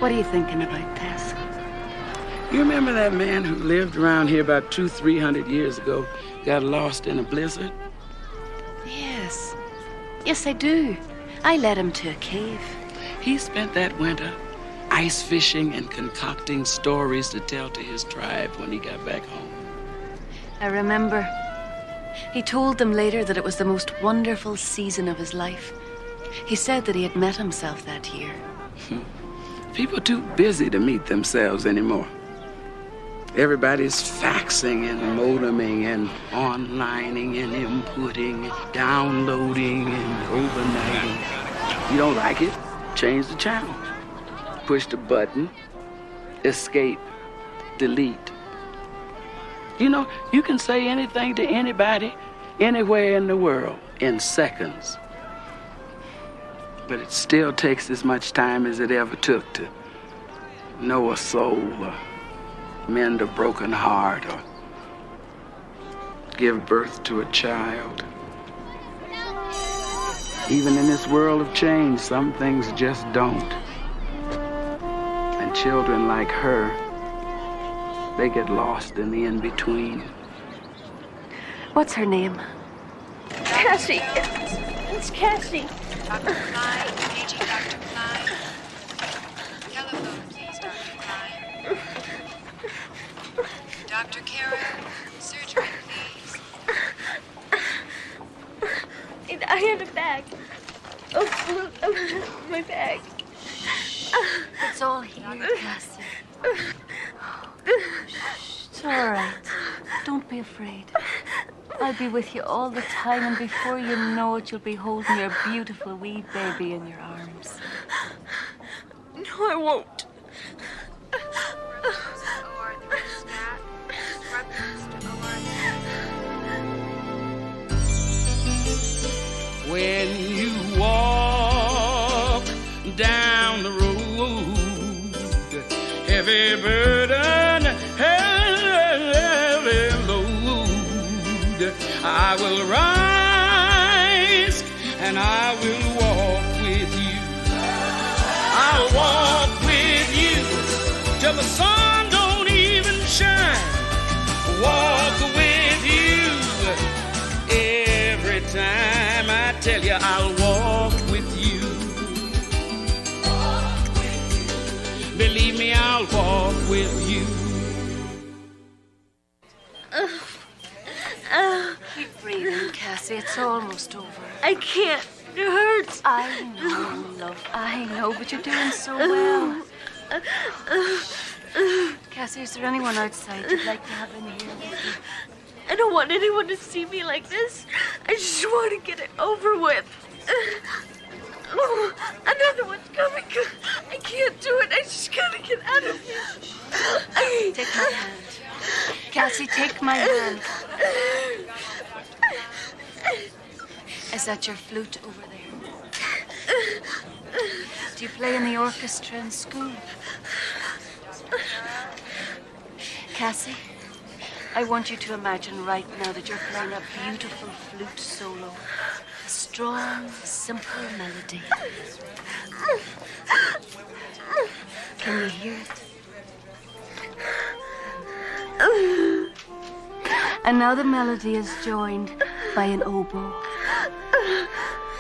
What are you thinking about, Tess? You remember that man who lived around here about 200-300 years ago, got lost in a blizzard? Yes. Yes, I do. I led him to a cave. He spent that winter ice fishing and concocting stories to tell to his tribe when he got back home. I remember. He told them later that it was the most wonderful season of his life. He said that he had met himself that year. People are too busy to meet themselves anymore. Everybody's faxing and modeming and onlining and inputting, and downloading and overnighting. You don't like it? Change the channel. Push the button, escape, delete. You know, you can say anything to anybody, anywhere in the world, in seconds. But it still takes as much time as it ever took to know a soul, or mend a broken heart, or give birth to a child. Even in this world of change, some things just don't. And children like her, they get lost in the in-between. What's her name? Cassie. It's Cassie. Dr. Klein, paging Dr. Klein. Telephone, please, Dr. Klein. Dr. Carroll, surgery, please. I had a bag. Oh, my bag. It's all here, Cassie. It's all right. Don't be afraid. I'll be with you all the time, and before you know it, you'll be holding your beautiful wee baby in your arms. No, I won't. When you walk down the road, heavy burden, heavy load, I will rise and I will walk with you. I'll walk with you till the sun don't even shine. Walk with you every time. I tell you, I'll walk with you. Believe me, I'll walk with you. Keep breathing, Cassie. It's almost over. I can't. It hurts. I know, love. I know, but you're doing so well. Cassie, is there anyone outside you'd like to have in here with you? I don't want anyone to see me like this. I just want to get it over with. Oh, another one's coming. I can't do it. I just gotta get out of here. Take my hand. Cassie, take my hand. Is that your flute over there? Do you play in the orchestra in school? Cassie, I want you to imagine right now that you're playing a beautiful flute solo. A strong, simple melody. Can you hear it? And now the melody is joined by an oboe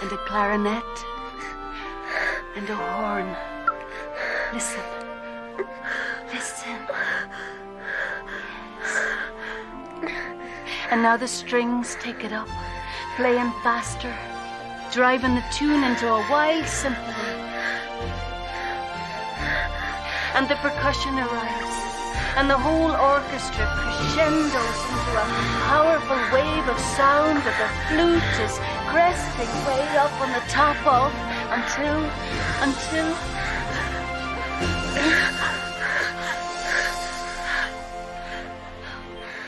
and a clarinet and a horn. Listen. Listen. And now the strings take it up, playing faster, driving the tune into a wild symphony. And the percussion arrives, and the whole orchestra crescendos into a powerful wave of sound that the flute is cresting way up on the top of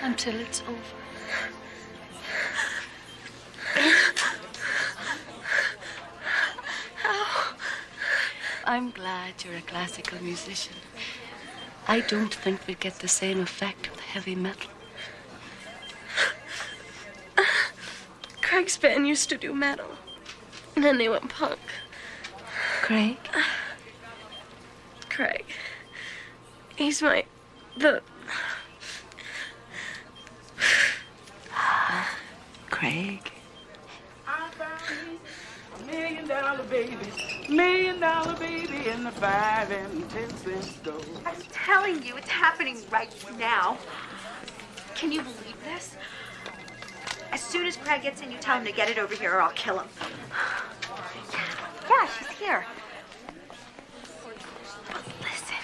until it's over. I'm glad you're a classical musician. I don't think we'd get the same effect with heavy metal. Craig's band used to do metal, and then they went punk. Craig? Craig. He's the... Craig. I found me $1 million baby, $1 million baby in the 5 and 10 cent store. I'm telling you, it's happening right now. Can you believe this? As soon as Craig gets in, you tell him to get it over here or I'll kill him. Yeah, she's here. Listen.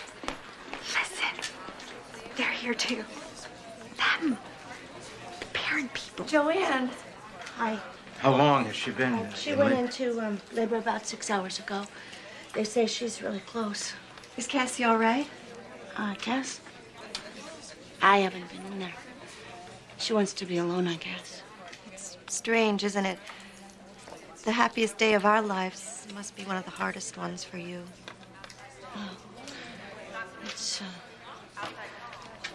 They're here too. Them. The parent people. Joanne. Hi. How long has she been? She went into labor about 6 hours ago. They say she's really close. Is Cassie all right? Cass? I haven't been in there. She wants to be alone, I guess. It's strange, isn't it? The happiest day of our lives must be one of the hardest ones for you. Oh, it's,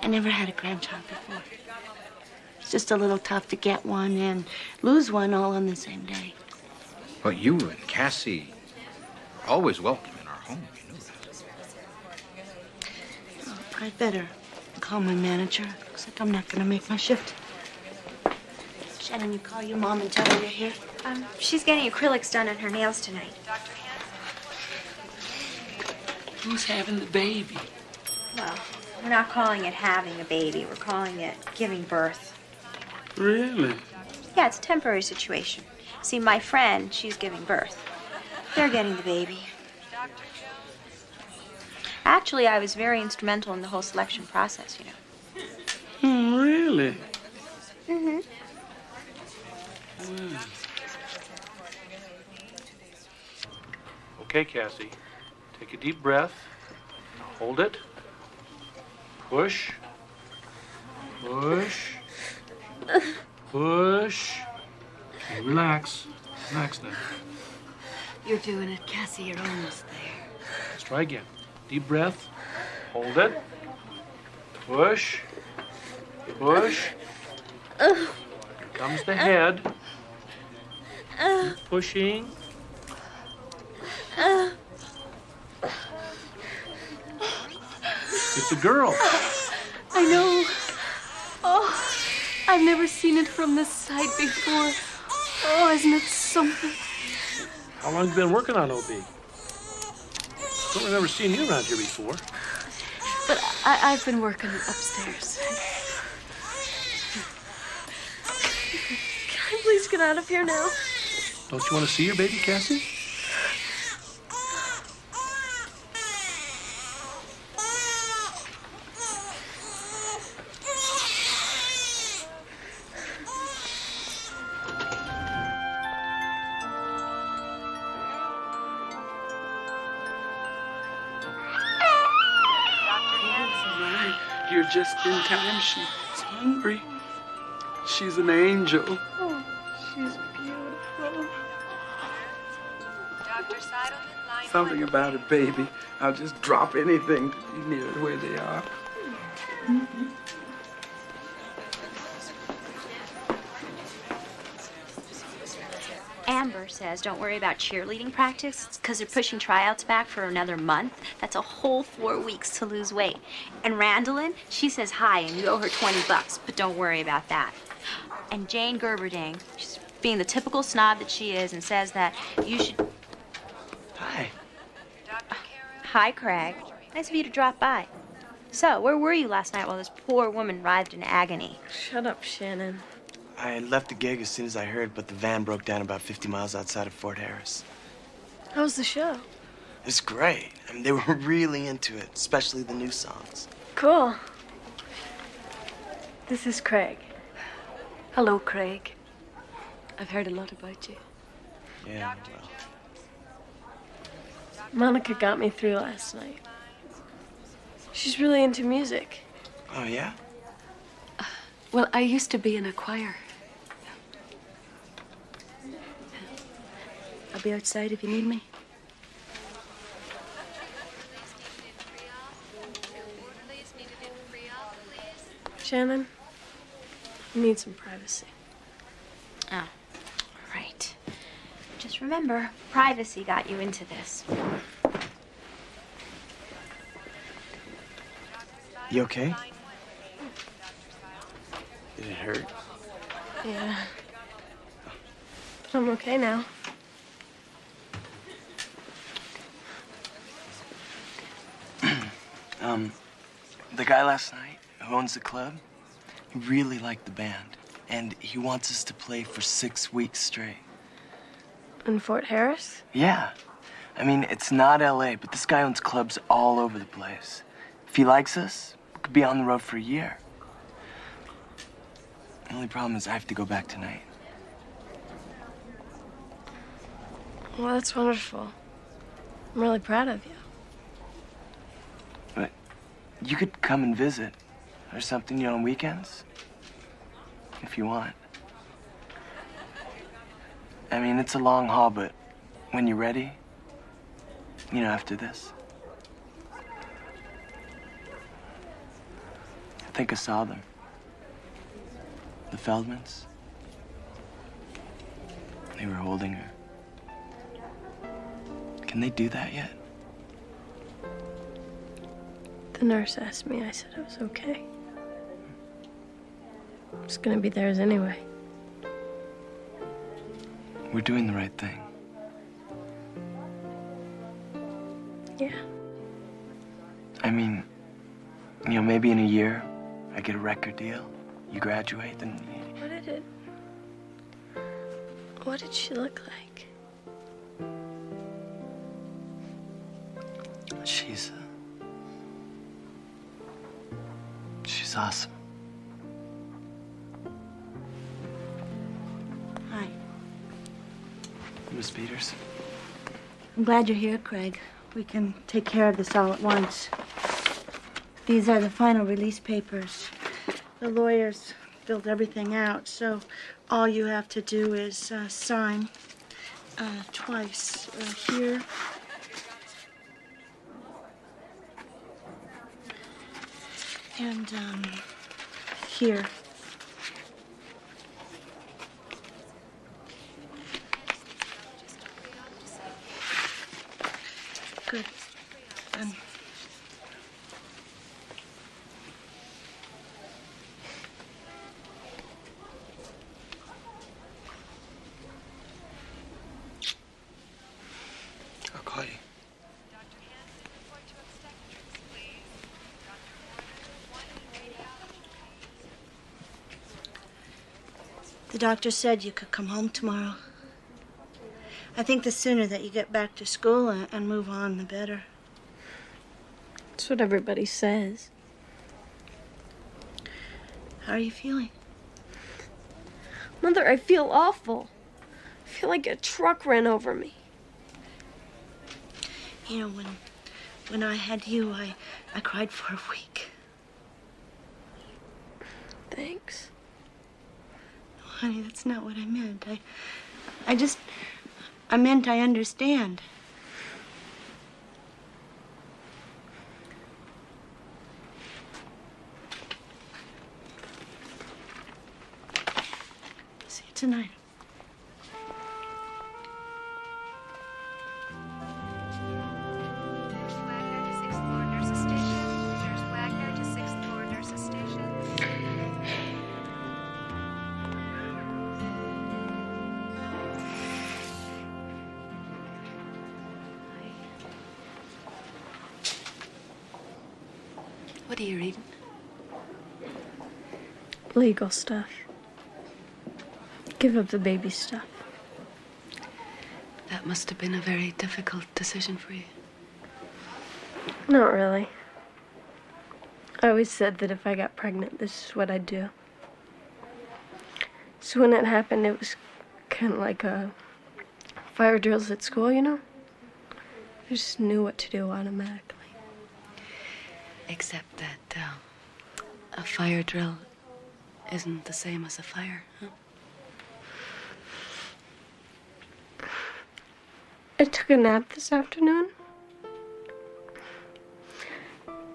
I never had a grandchild before. It's just a little tough to get one and lose one all on the same day. But you and Cassie are always welcome in our home. You know that. Oh, I'd better call my manager. Looks like I'm not going to make my shift. Shannon, you call your mom and tell her you're here? She's getting acrylics done on her nails tonight. Who's having the baby? Well, we're not calling it having a baby. We're calling it giving birth. Really? Yeah, it's a temporary situation. See, my friend, she's giving birth. They're getting the baby. Actually, I was very instrumental in the whole selection process, you know. Really? Mm-hmm. Okay, Cassie. Take a deep breath. Hold it. Push. Push. Push. Okay, relax. Relax now. You're doing it, Cassie. You're almost there. Let's try again. Deep breath. Hold it. Push. Push. Here comes the head. Keep pushing. It's a girl. I know. Oh, I've never seen it from this side before. Oh, isn't it something? How long have you been working on OB? Don't remember seeing you around here before. But I've been working upstairs. Can I please get out of here now? Don't you want to see your baby, Cassie? You're just in time. She's hungry. She's an angel. Oh, she's beautiful. Dr. Seidelman, line Something about a baby. I'll just drop anything to be near where they are. Amber says don't worry about cheerleading practice because they're pushing tryouts back for another month. That's a whole 4 weeks to lose weight. And Randallin, she says hi and you owe her $20, but don't worry about that. And Jane Gerberding, she's being the typical snob that she is and says that you should... Hi. Hi, Craig. Nice of you to drop by. So, where were you last night while this poor woman writhed in agony? Shut up, Shannon. I left the gig as soon as I heard, but the van broke down about 50 miles outside of Fort Harris. How was the show? It's great. I mean, they were really into it, especially the new songs. Cool. This is Craig. Hello, Craig. I've heard a lot about you. Yeah, well, Monica got me through last night. She's really into music. oh, yeah? Well, I used to be in a choir. I'll be outside if you need me. Shannon, you need some privacy. Oh, right. Just remember, privacy got you into this. You okay? Did it hurt? Yeah. But I'm okay now. The guy last night who owns the club, he really liked the band. And he wants us to play for 6 weeks straight. In Fort Harris? Yeah. I mean, it's not LA, but this guy owns clubs all over the place. If he likes us, we could be on the road for a year. The only problem is I have to go back tonight. Well, that's wonderful. I'm really proud of you. But you could come and visit or something, you know, on weekends. If you want. I mean, it's a long haul, but when you're ready, you know, after this. I think I saw them. The Feldmans. They were holding her. Can they do that yet? The nurse asked me. I said it was okay. I'm just gonna be theirs anyway. We're doing the right thing. Yeah. I mean, you know, maybe in a year, I get a record deal. You graduate, then... What did she look like? She's awesome. Hi. Miss Peters. I'm glad you're here, Craig. We can take care of this all at once. These are the final release papers. The lawyers filled everything out, so all you have to do is sign twice. Here. And here. Good. And I'll call you. the doctor said you could come home tomorrow. I think the sooner that you get back to school and move on, the better. That's what everybody says. How are you feeling? Mother, I feel awful. I feel like a truck ran over me. You know, when I had you, I cried for a week. Thanks. Oh, honey, that's not what I meant. I meant I understand. See you tonight. What are you reading? Legal stuff. Give up the baby stuff. That must have been a very difficult decision for you. Not really. I always said that if I got pregnant, this is what I'd do. So when it happened, it was kind of like fire drills at school, you know? I just knew what to do automatically. Except that a fire drill isn't the same as a fire, huh? I took a nap this afternoon.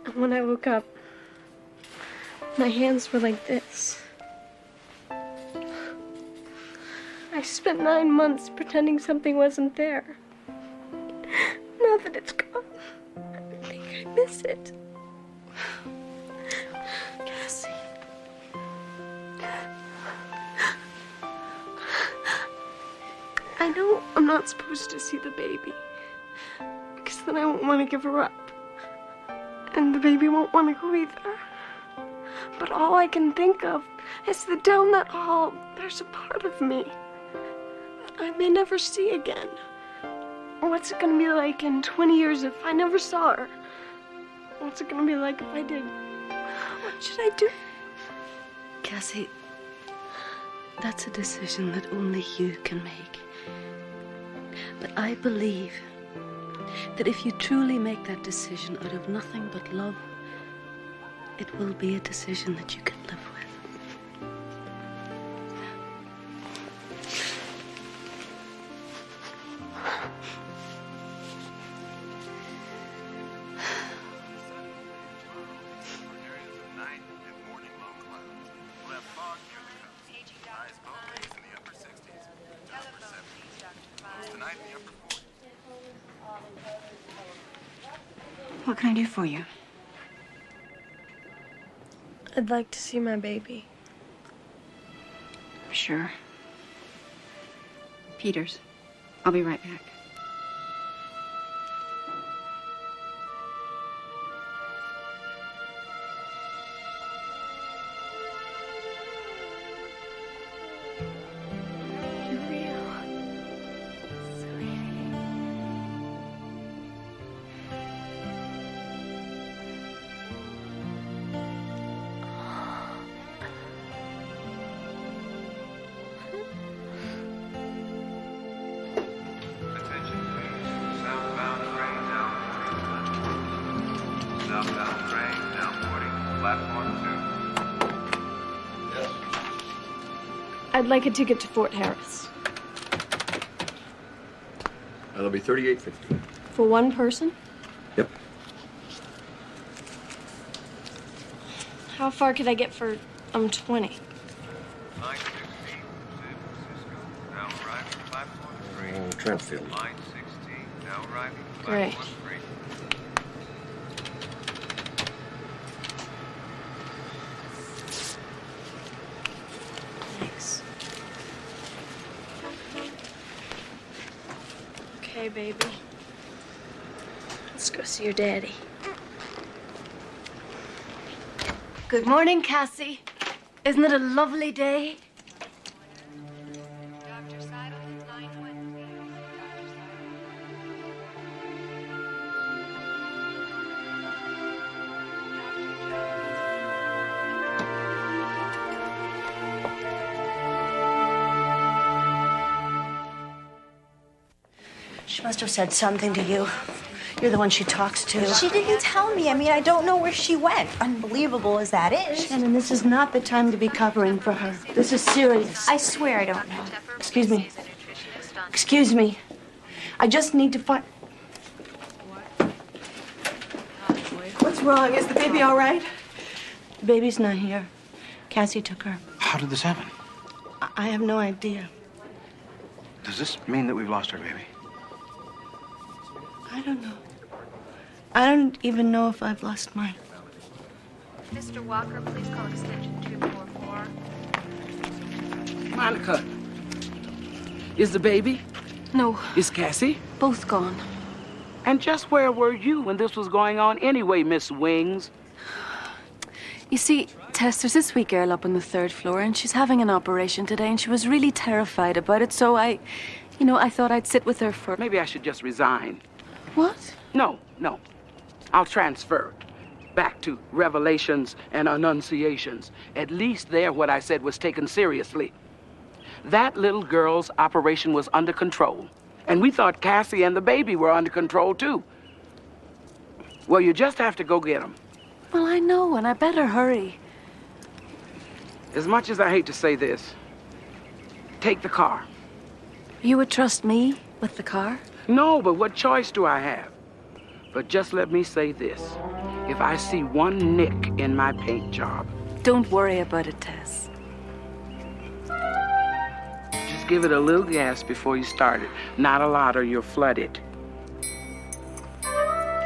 And when I woke up, my hands were like this. I spent 9 months pretending something wasn't there. Now that it's gone, I think I miss it. not supposed to see the baby. Because then I won't want to give her up. And the baby won't want to go either. But all I can think of is that down that hall, there's a part of me that I may never see again. What's it gonna be like in 20 years if I never saw her? What's it gonna be like if I did? What should I do? Cassie, that's a decision that only you can make. But I believe that if you truly make that decision out of nothing but love, it will be a decision that you can live with. What can I do for you? I'd like to see my baby. Sure. Peters, I'll be right back. You're real. Attention, please. Southbound train now. Southbound train now boarding platform 2. Yes. I'd like a ticket to Fort Harris. That'll be $38.50. For one person? Yep. How far could I get for 20? Line 16 San Francisco now arriving platform 3. Trentfield. Line 16 now arriving Great. platform 3. Thanks. Okay, baby. Let's go see your daddy. Good morning, Cassie. Isn't it a lovely day? Dr. Seidel, line 1, please. She must have said something to you. You're the one she talks to. She didn't tell me. I mean, I don't know where she went. Unbelievable as that is. Shannon, this is not the time to be covering for her. This is serious. I swear I don't know. Excuse me. Excuse me. I just need to find... What's wrong? Is the baby all right? The baby's not here. Cassie took her. How did this happen? I have no idea. Does this mean that we've lost our baby? I don't know. I don't even know if I've lost mine. Mr. Walker, please call extension 244. Monica, is the baby? No, Is Cassie? both gone. And just where were you when this was going on anyway, Miss Wings? You see, Tess, there's this wee girl up on the 3rd floor, and she's having an operation today, and she was really terrified about it, so I thought I'd sit with her for... Maybe I should just resign. What? No. I'll transfer back to Revelations and Annunciations. At least there what I said was taken seriously. That little girl's operation was under control. And we thought Cassie and the baby were under control, too. Well, you just have to go get them. Well, I know, and I better hurry. As much as I hate to say this, take the car. You would trust me with the car? No, but what choice do I have? But just let me say this. If I see one nick in my paint job... Don't worry about it, Tess. Just give it a little gas before you start it. Not a lot or you're flooded.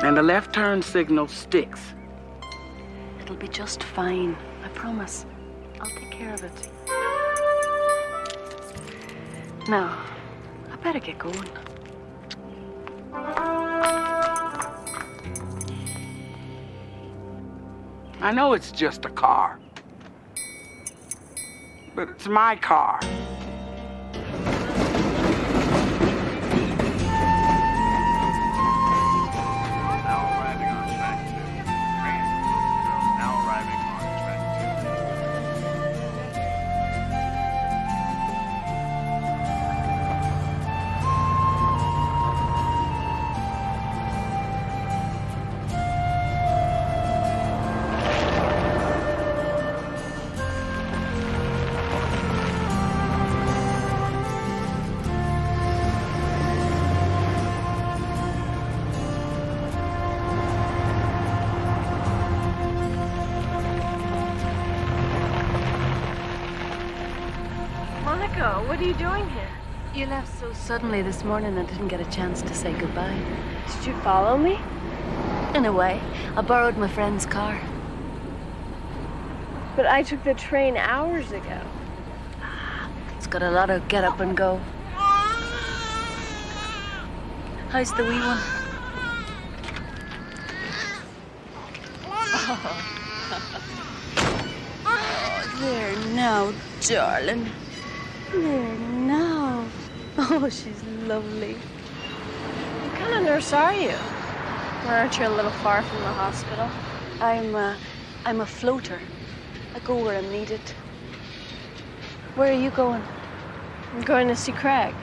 And the left turn signal sticks. It'll be just fine. I promise. I'll take care of it. Now, better get going. I know it's just a car, but it's my car. Now arriving on track 2. Train to Wilsonville, now arriving on track 2. Monica, what are you doing here? You left so suddenly this morning I didn't get a chance to say goodbye. Did you follow me? In a way. I borrowed my friend's car. But I took the train hours ago. It's got a lot of get up and go. How's the wee one? Oh, there now, darling. There now. Oh, she's lovely. What kind of nurse are you? Or aren't you a little far from the hospital? I'm a floater. I go where I'm needed. Where are you going? I'm going to see Craig.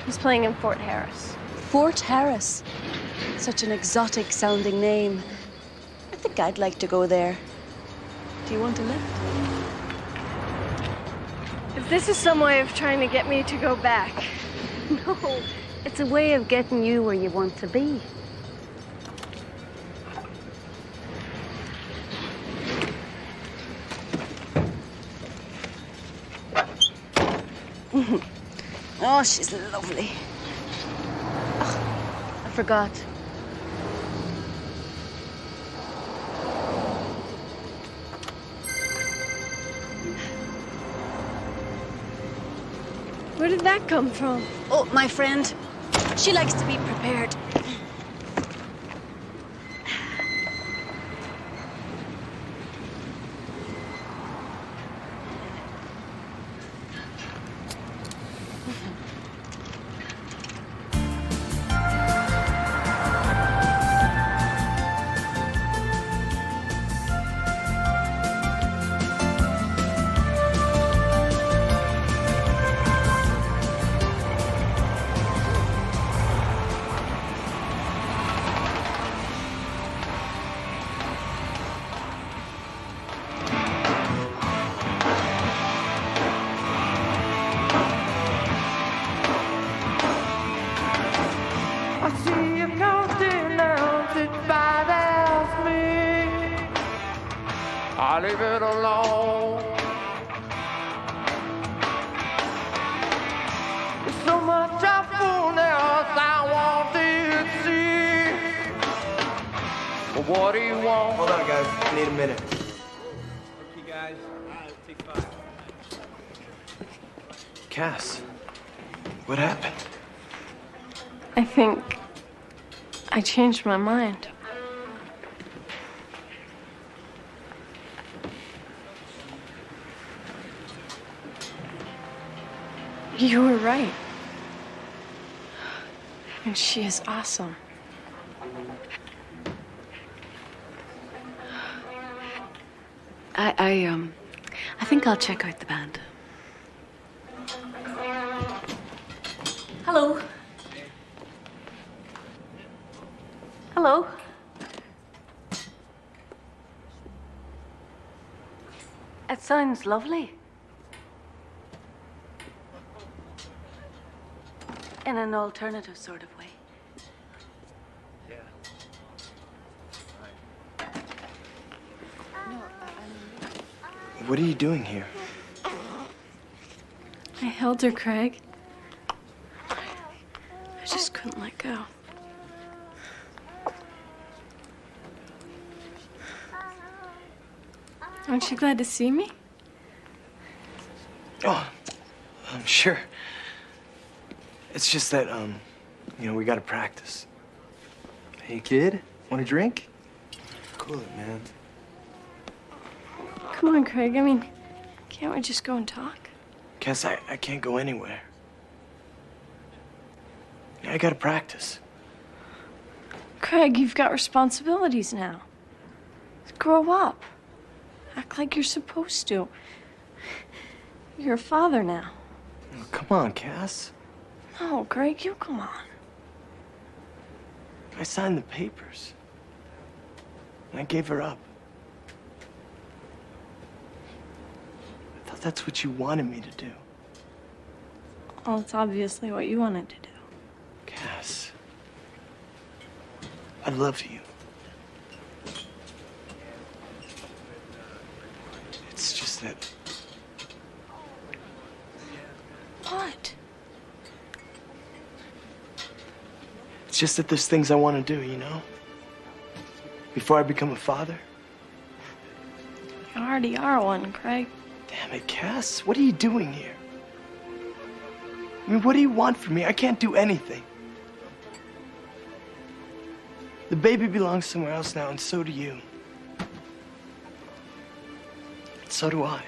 He's playing in Fort Harris. Fort Harris. Such an exotic sounding name. I think I'd like to go there. Do you want a lift? If this is some way of trying to get me to go back. No, it's a way of getting you where you want to be. Oh, she's lovely. Oh, I forgot. Where did that come from? Oh, my friend. She likes to be prepared. I leave it alone. There's so much awfulness I want to see. But what do you want? Hold on, guys. I need a minute. Okay, guys. All right, take 5. Cass, what happened? I think I changed my mind. You were right. And she is awesome. I think I'll check out the band. Hello. Hello. It sounds lovely. In an alternative sort of way. Yeah. What are you doing here? I held her, Craig. I just couldn't let go. Aren't you glad to see me? Oh, I'm sure. It's just that, we gotta practice. Hey, kid, want a drink? Cool it, man. Come on, Craig. I mean, can't we just go and talk? Cass, I can't go anywhere. I gotta practice. Craig, you've got responsibilities now. Grow up. Act like you're supposed to. You're a father now. Oh, come on, Cass. No, Craig, you come on. I signed the papers. And I gave her up. I thought that's what you wanted me to do. Well, it's obviously what you wanted to do. Cass, I love you. It's just that... What? It's just that there's things I want to do, you know? Before I become a father. You already are one, Craig. Damn it, Cass. What are you doing here? I mean, what do you want from me? I can't do anything. The baby belongs somewhere else now, and so do you. And so do I.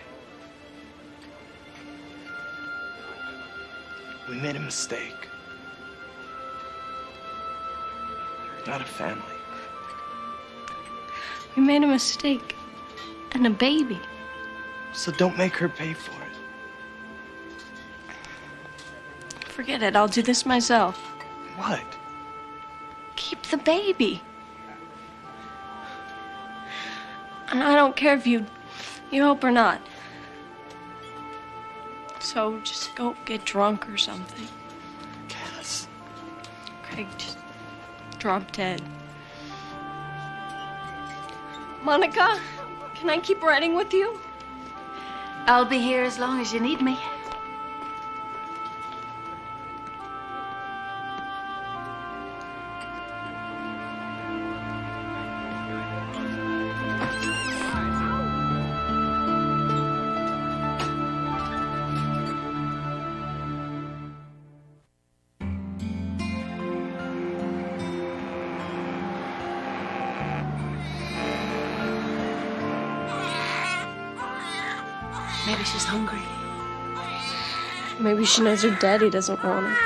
We made a mistake. Not a family. We made a mistake. And a baby. So don't make her pay for it. Forget it. I'll do this myself. What? Keep the baby. And I don't care if you hope or not. So just go get drunk or something. Cass. Craig, just drop dead. Monica, can I keep riding with you? I'll be here as long as you need me. Maybe she's hungry. Maybe she knows her daddy doesn't want her.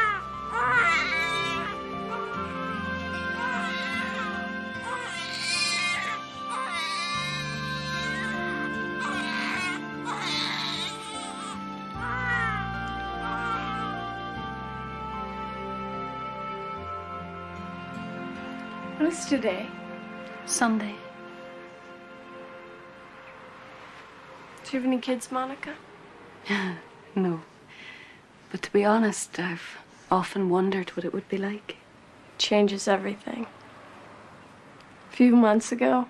What's today? Sunday. Do you have any kids, Monica? No. But to be honest, I've often wondered what it would be like. Changes everything. A few months ago,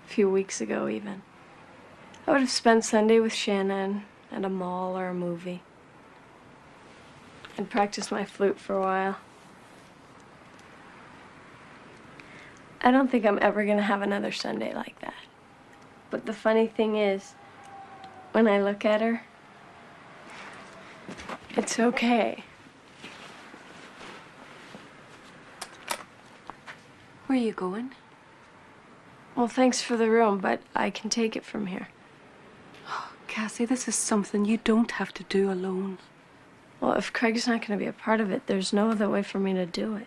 a few weeks ago even, I would have spent Sunday with Shannon at a mall or a movie. I'd practiced my flute for a while. I don't think I'm ever gonna have another Sunday like that. But the funny thing is, when I look at her, it's okay. Where are you going? Well, thanks for the room, but I can take it from here. Oh, Cassie, this is something you don't have to do alone. Well, if Craig's not going to be a part of it, there's no other way for me to do it.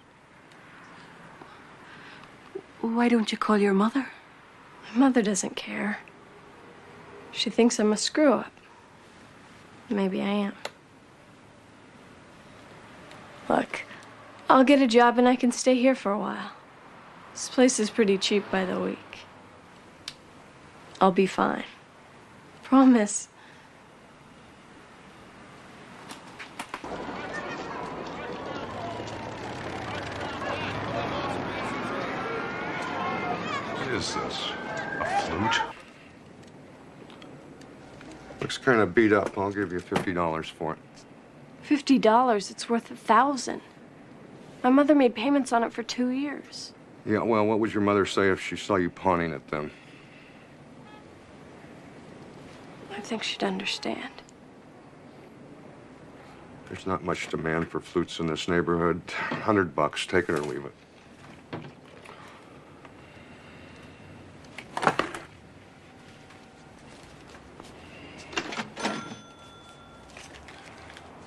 Why don't you call your mother? My mother doesn't care. She thinks I'm a screw-up. Maybe I am. Look, I'll get a job and I can stay here for a while. This place is pretty cheap by the week. I'll be fine. Promise. What is this? A flute? Looks kind of beat up. I'll give you $50 for it. $50, it's worth $1,000. My mother made payments on it for 2 years. Yeah, well, what would your mother say if she saw you pawning it then? I think she'd understand. There's not much demand for flutes in this neighborhood. $100, take it or leave it.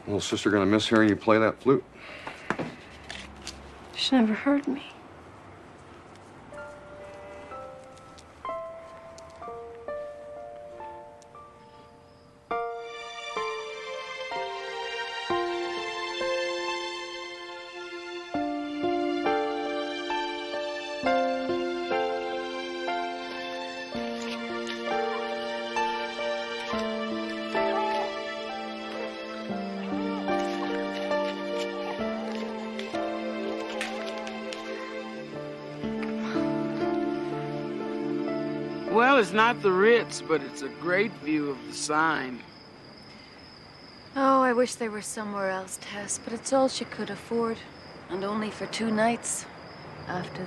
Little sister gonna miss hearing you play that flute. She never heard me. Well, it's not the Ritz, but it's a great view of the sign. Oh, I wish they were somewhere else, Tess, but it's all she could afford. And only for 2 nights. After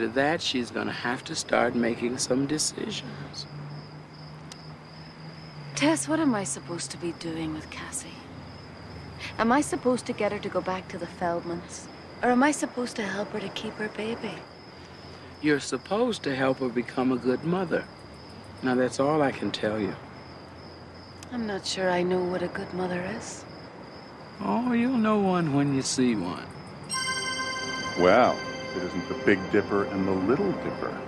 that, she's gonna have to start making some decisions. Tess, what am I supposed to be doing with Cassie? Am I supposed to get her to go back to the Feldmans? Or am I supposed to help her to keep her baby? You're supposed to help her become a good mother. Now, that's all I can tell you. I'm not sure I know what a good mother is. Oh, you'll know one when you see one. Well, it isn't the Big Dipper and the Little Dipper.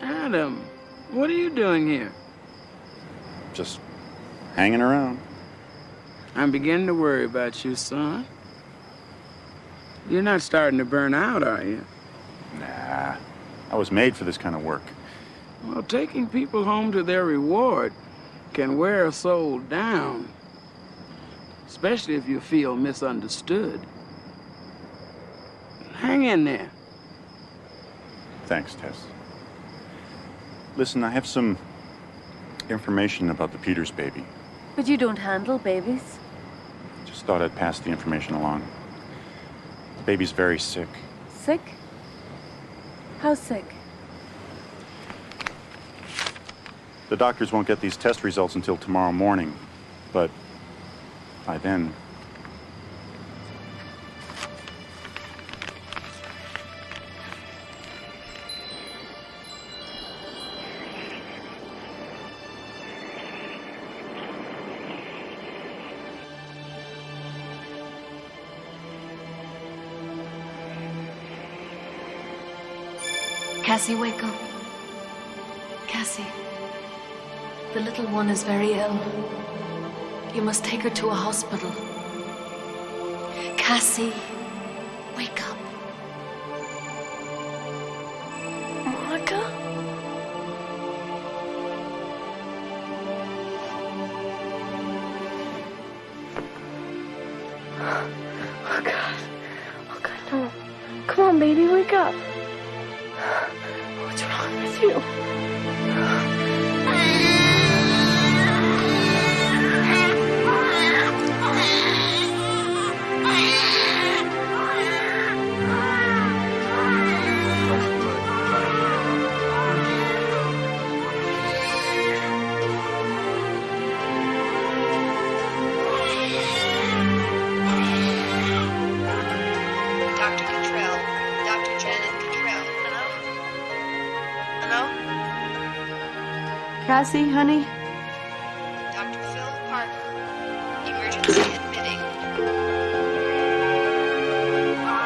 Adam, what are you doing here? Just hanging around. I'm beginning to worry about you, son. You're not starting to burn out, are you? Nah, I was made for this kind of work. Well, taking people home to their reward can wear a soul down, especially if you feel misunderstood. Hang in there. Thanks, Tess. Listen, I have some information about the Peters baby. But you don't handle babies. Just thought I'd pass the information along. The baby's very sick. Sick? How sick? The doctors won't get these test results until tomorrow morning, but by then... Cassie, wake up. Cassie, the little one is very ill. You must take her to a hospital. Cassie, wake up. Monica? Oh, God. Oh, God, no. Come on, baby, wake up. What's wrong with you? Dr. Cottrell. Dr. Janet Cottrell. Hello? Cassie, honey? Dr. Phil Parker. Emergency admitting.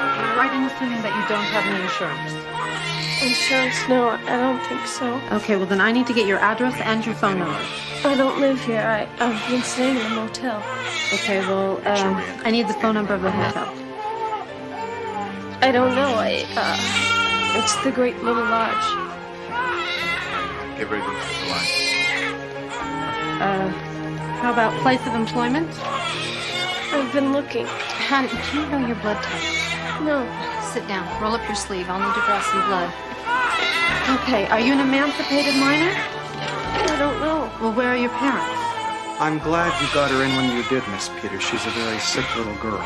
Am I right in assuming that you don't have any insurance? Insurance? No, I don't think so. Okay, well then I need to get your address and your phone number. I don't live here. I've been staying in a motel. Okay, well, I need the phone number of the hotel. I don't know. It's the Great Little Lodge. Get ready to the line. How about place of employment? I've been looking. Honey, do you know your blood type? No. Sit down. Roll up your sleeve. I'll need to draw some blood. Okay, are you an emancipated minor? I don't know. Well, where are your parents? I'm glad you got her in when you did, Miss Peters. She's a very sick little girl.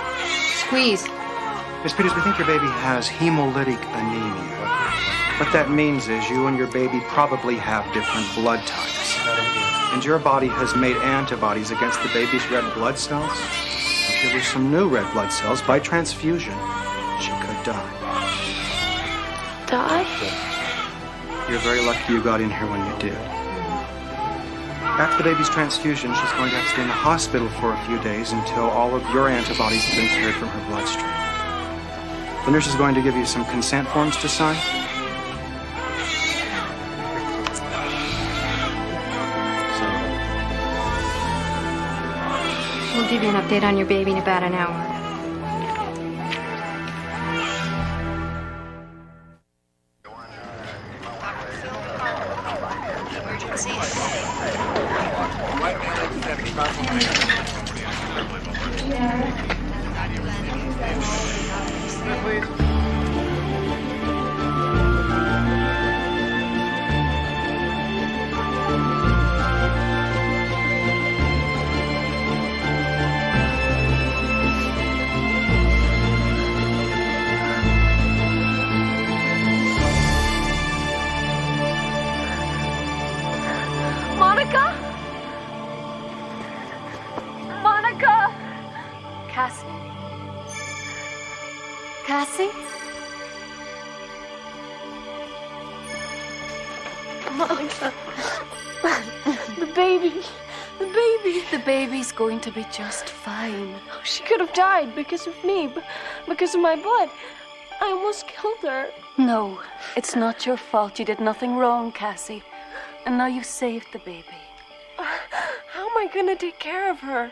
Squeeze. Miss Peters, we think your baby has hemolytic anemia. What that means is you and your baby probably have different blood types. And your body has made antibodies against the baby's red blood cells. If there were some new red blood cells by transfusion, she could die. Die? You're very lucky you got in here when you did. After the baby's transfusion, she's going to have to stay in the hospital for a few days until all of your antibodies have been cleared from her bloodstream. The nurse is going to give you some consent forms to sign. We'll give you an update on your baby in about an hour. Emergency Monica? Monica? Cassie? Cassie? Monica. The baby. The baby. The baby's going to be just fine. She could have died because of me, because of my blood. I almost killed her. No, it's not your fault. You did nothing wrong, Cassie. And now you've saved the baby. How am I gonna take care of her?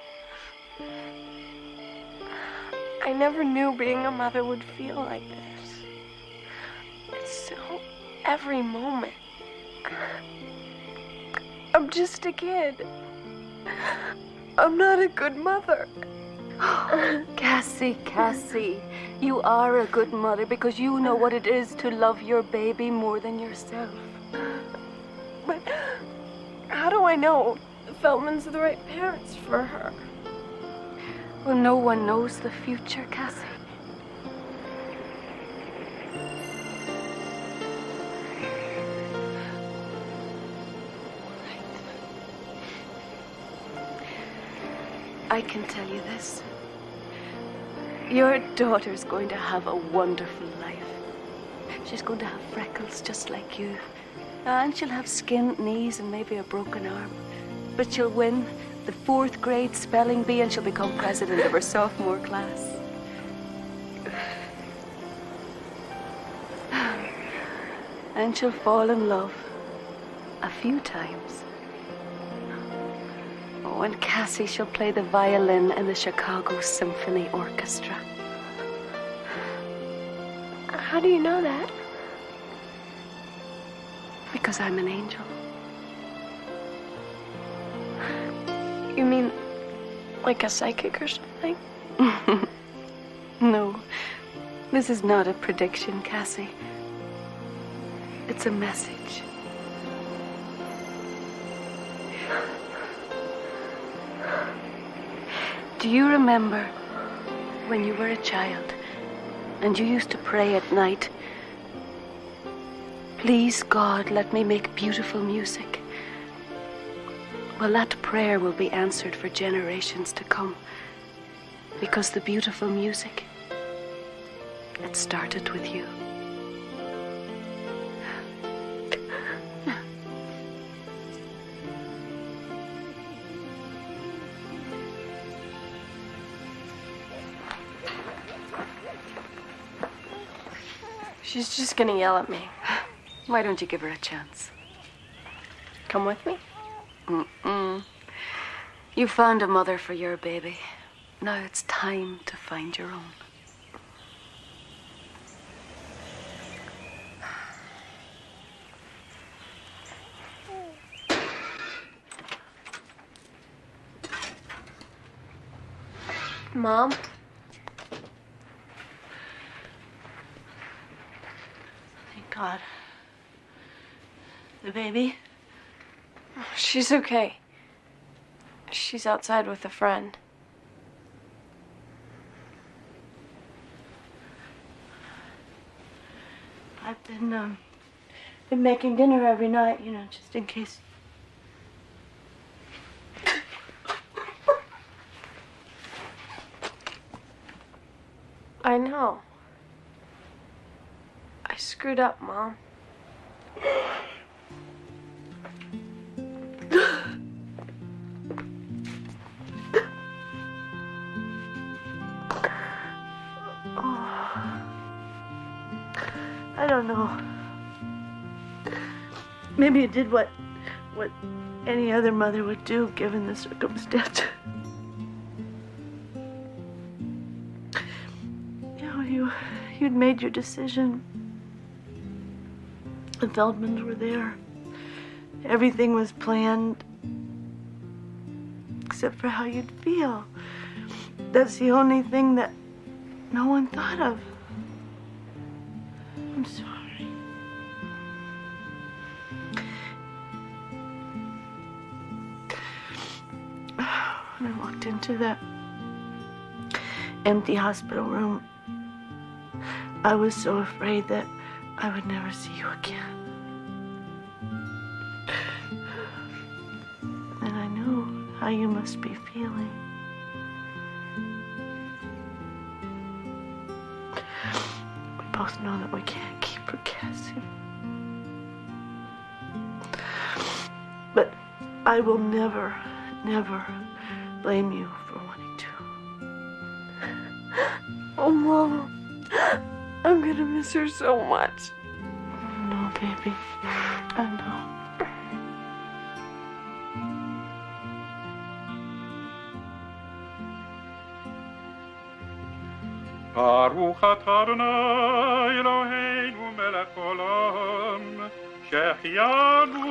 I never knew being a mother would feel like this. It's so every moment. I'm just a kid. I'm not a good mother. Cassie, you are a good mother because you know what it is to love your baby more than yourself. But how do I know the Feldmans are the right parents for her? Well, no one knows the future, Cassie. I can tell you this. Your daughter's going to have a wonderful life. She's going to have freckles just like you. And she'll have skinned knees and maybe a broken arm. But she'll win the 4th grade spelling bee and she'll become president of her sophomore class. And she'll fall in love a few times. Oh, and Cassie, she'll play the violin in the Chicago Symphony Orchestra. How do you know that? Because I'm an angel. You mean like a psychic or something? No, this is not a prediction, Cassie. It's a message. Do you remember when you were a child and you used to pray at night, "Please, God, let me make beautiful music"? Well, that prayer will be answered for generations to come because the beautiful music, it started with you. She's just gonna yell at me. Why don't you give her a chance? Come with me? You found a mother for your baby. Now it's time to find your own. Mom? Thank God. The baby? She's okay. She's outside with a friend. I've been making dinner every night, just in case. I know. I screwed up, Mom. I don't know. Maybe you did what any other mother would do given the circumstance. You'd made your decision. The Feldmans were there. Everything was planned except for how you'd feel. That's the only thing that no one thought of. I'm sorry. When I walked into that empty hospital room, I was so afraid that I would never see you again. And I knew how you must be feeling. We both know that we can't keep her, Cassie. But I will never, never blame you for wanting to. Oh, Mama. I'm gonna miss her so much. No, baby. I know. Baruch atah Adonai Eloheinu melech olam, שהחיינו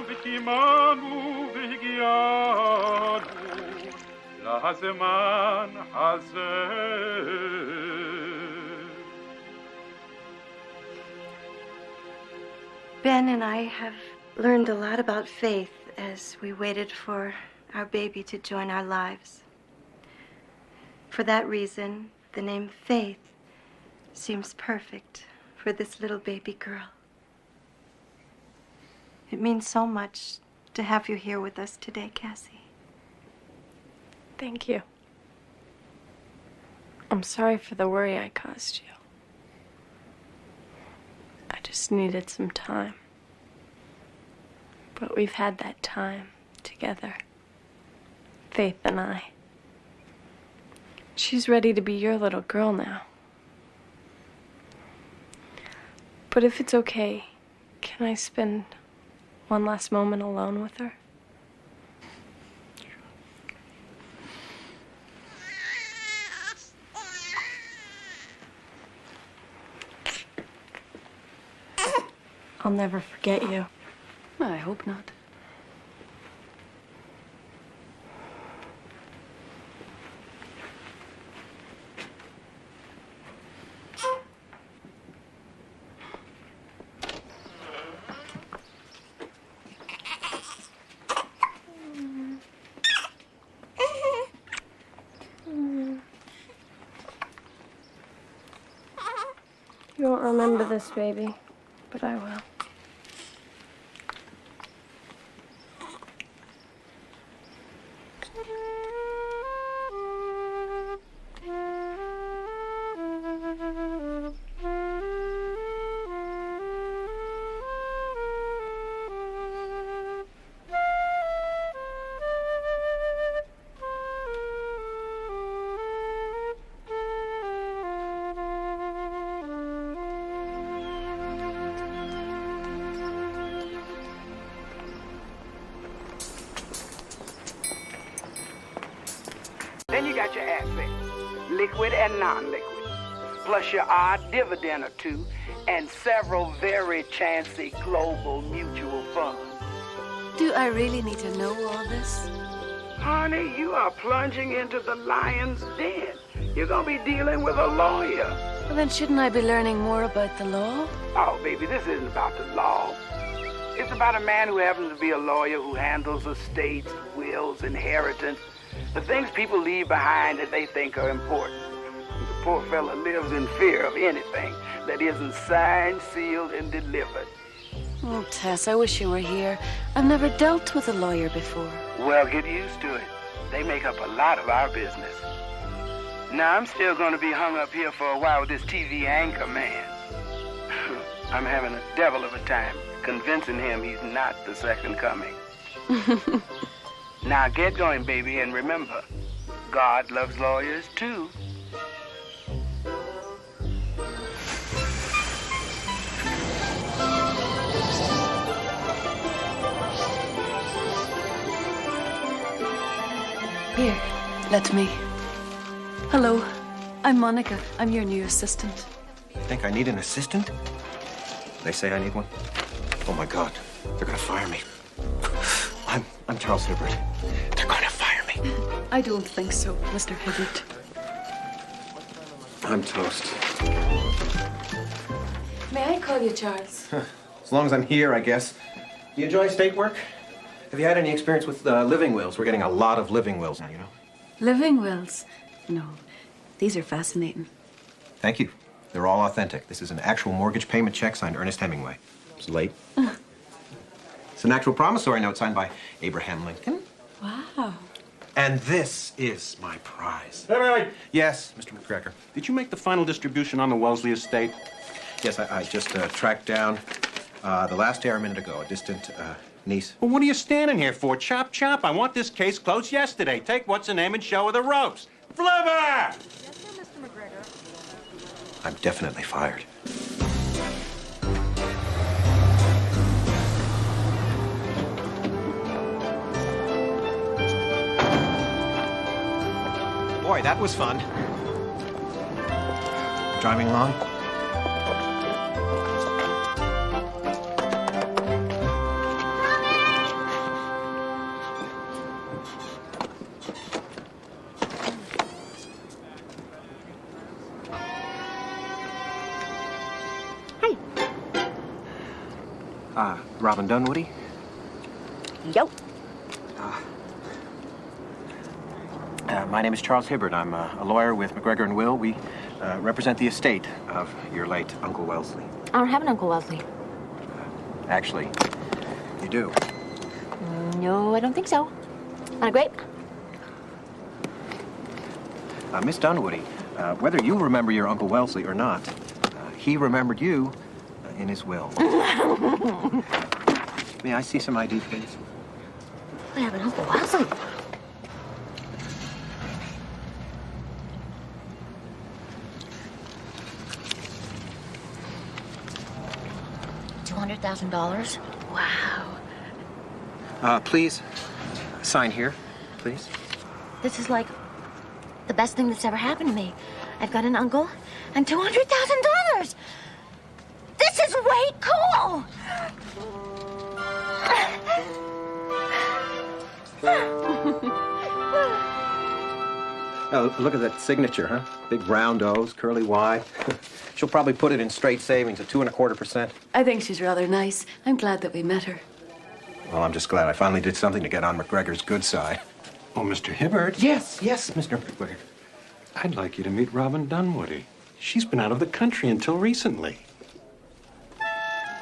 וקיימנו והגיענו לזמן הזה. Ben and I have learned a lot about faith as we waited for our baby to join our lives. For that reason, the name Faith seems perfect for this little baby girl. It means so much to have you here with us today, Cassie. Thank you. I'm sorry for the worry I caused you. I just needed some time. But we've had that time together. Faith and I. She's ready to be your little girl now. But if it's okay, can I spend one last moment alone with her? I'll never forget you. I hope not. You won't remember this, baby, but I will. Then you got your assets, liquid and non-liquid, plus your odd dividend or two, and several very chancy global mutual funds. Do I really need to know all this? Honey, you are plunging into the lion's den. You're gonna be dealing with a lawyer. Well, then shouldn't I be learning more about the law? Oh, baby, this isn't about the law. It's about a man who happens to be a lawyer who handles estates, wills, inheritance, the things people leave behind that they think are important. The poor fella lives in fear of anything that isn't signed, sealed, and delivered. Oh, Tess, I wish you were here. I've never dealt with a lawyer before. Well, get used to it. They make up a lot of our business. Now, I'm still going to be hung up here for a while with this TV anchor man. I'm having a devil of a time convincing him he's not the second coming. Now, get going, baby, and remember, God loves lawyers, too. Here, let me. Hello, I'm Monica. I'm your new assistant. You think I need an assistant? They say I need one. Oh my God, they're gonna fire me. I'm Charles Hibbert. They're gonna fire me. I don't think so, Mr. Hibbert. I'm toast. May I call you Charles? As long as I'm here, I guess. Do you enjoy state work? Have you had any experience with living wills? We're getting a lot of living wills now, you know. Living wills? No, these are fascinating. Thank you. They're all authentic. This is an actual mortgage payment check signed Ernest Hemingway. It's late. It's an actual promissory note signed by Abraham Lincoln. Wow. And this is my prize. Hey, wait. Yes, Mr. McGregor. Did you make the final distribution on the Wellesley estate? Yes, I just tracked down the last heir a minute ago, a distant niece. Well, what are you standing here for? Chop, chop. I want this case closed yesterday. Take what's her name and show her the ropes. Flipper! Yes, sir, Mr. McGregor. I'm definitely fired. Boy, that was fun. Driving along? Robin Dunwoody? Yo. My name is Charles Hibbert. I'm a lawyer with McGregor & Will. We represent the estate of your late Uncle Wellesley. I don't have an Uncle Wellesley. Actually, you do. No, I don't think so. Want a grape? Miss Dunwoody, whether you remember your Uncle Wellesley or not, he remembered you in his will. May I see some ID, please? I have an Uncle Wellesley. $200,000. Wow. Please, sign here, please. This is like the best thing that's ever happened to me. I've got an uncle and $200,000. This is way cool. Oh, look at that signature, huh? Big round O's, curly Y. She'll probably put it in straight savings at 2.25%. I think she's rather nice. I'm glad that we met her. Well, I'm just glad I finally did something to get on McGregor's good side. Oh, Mr. Hibbert? Yes, Mr. McGregor. I'd like you to meet Robin Dunwoody. She's been out of the country until recently.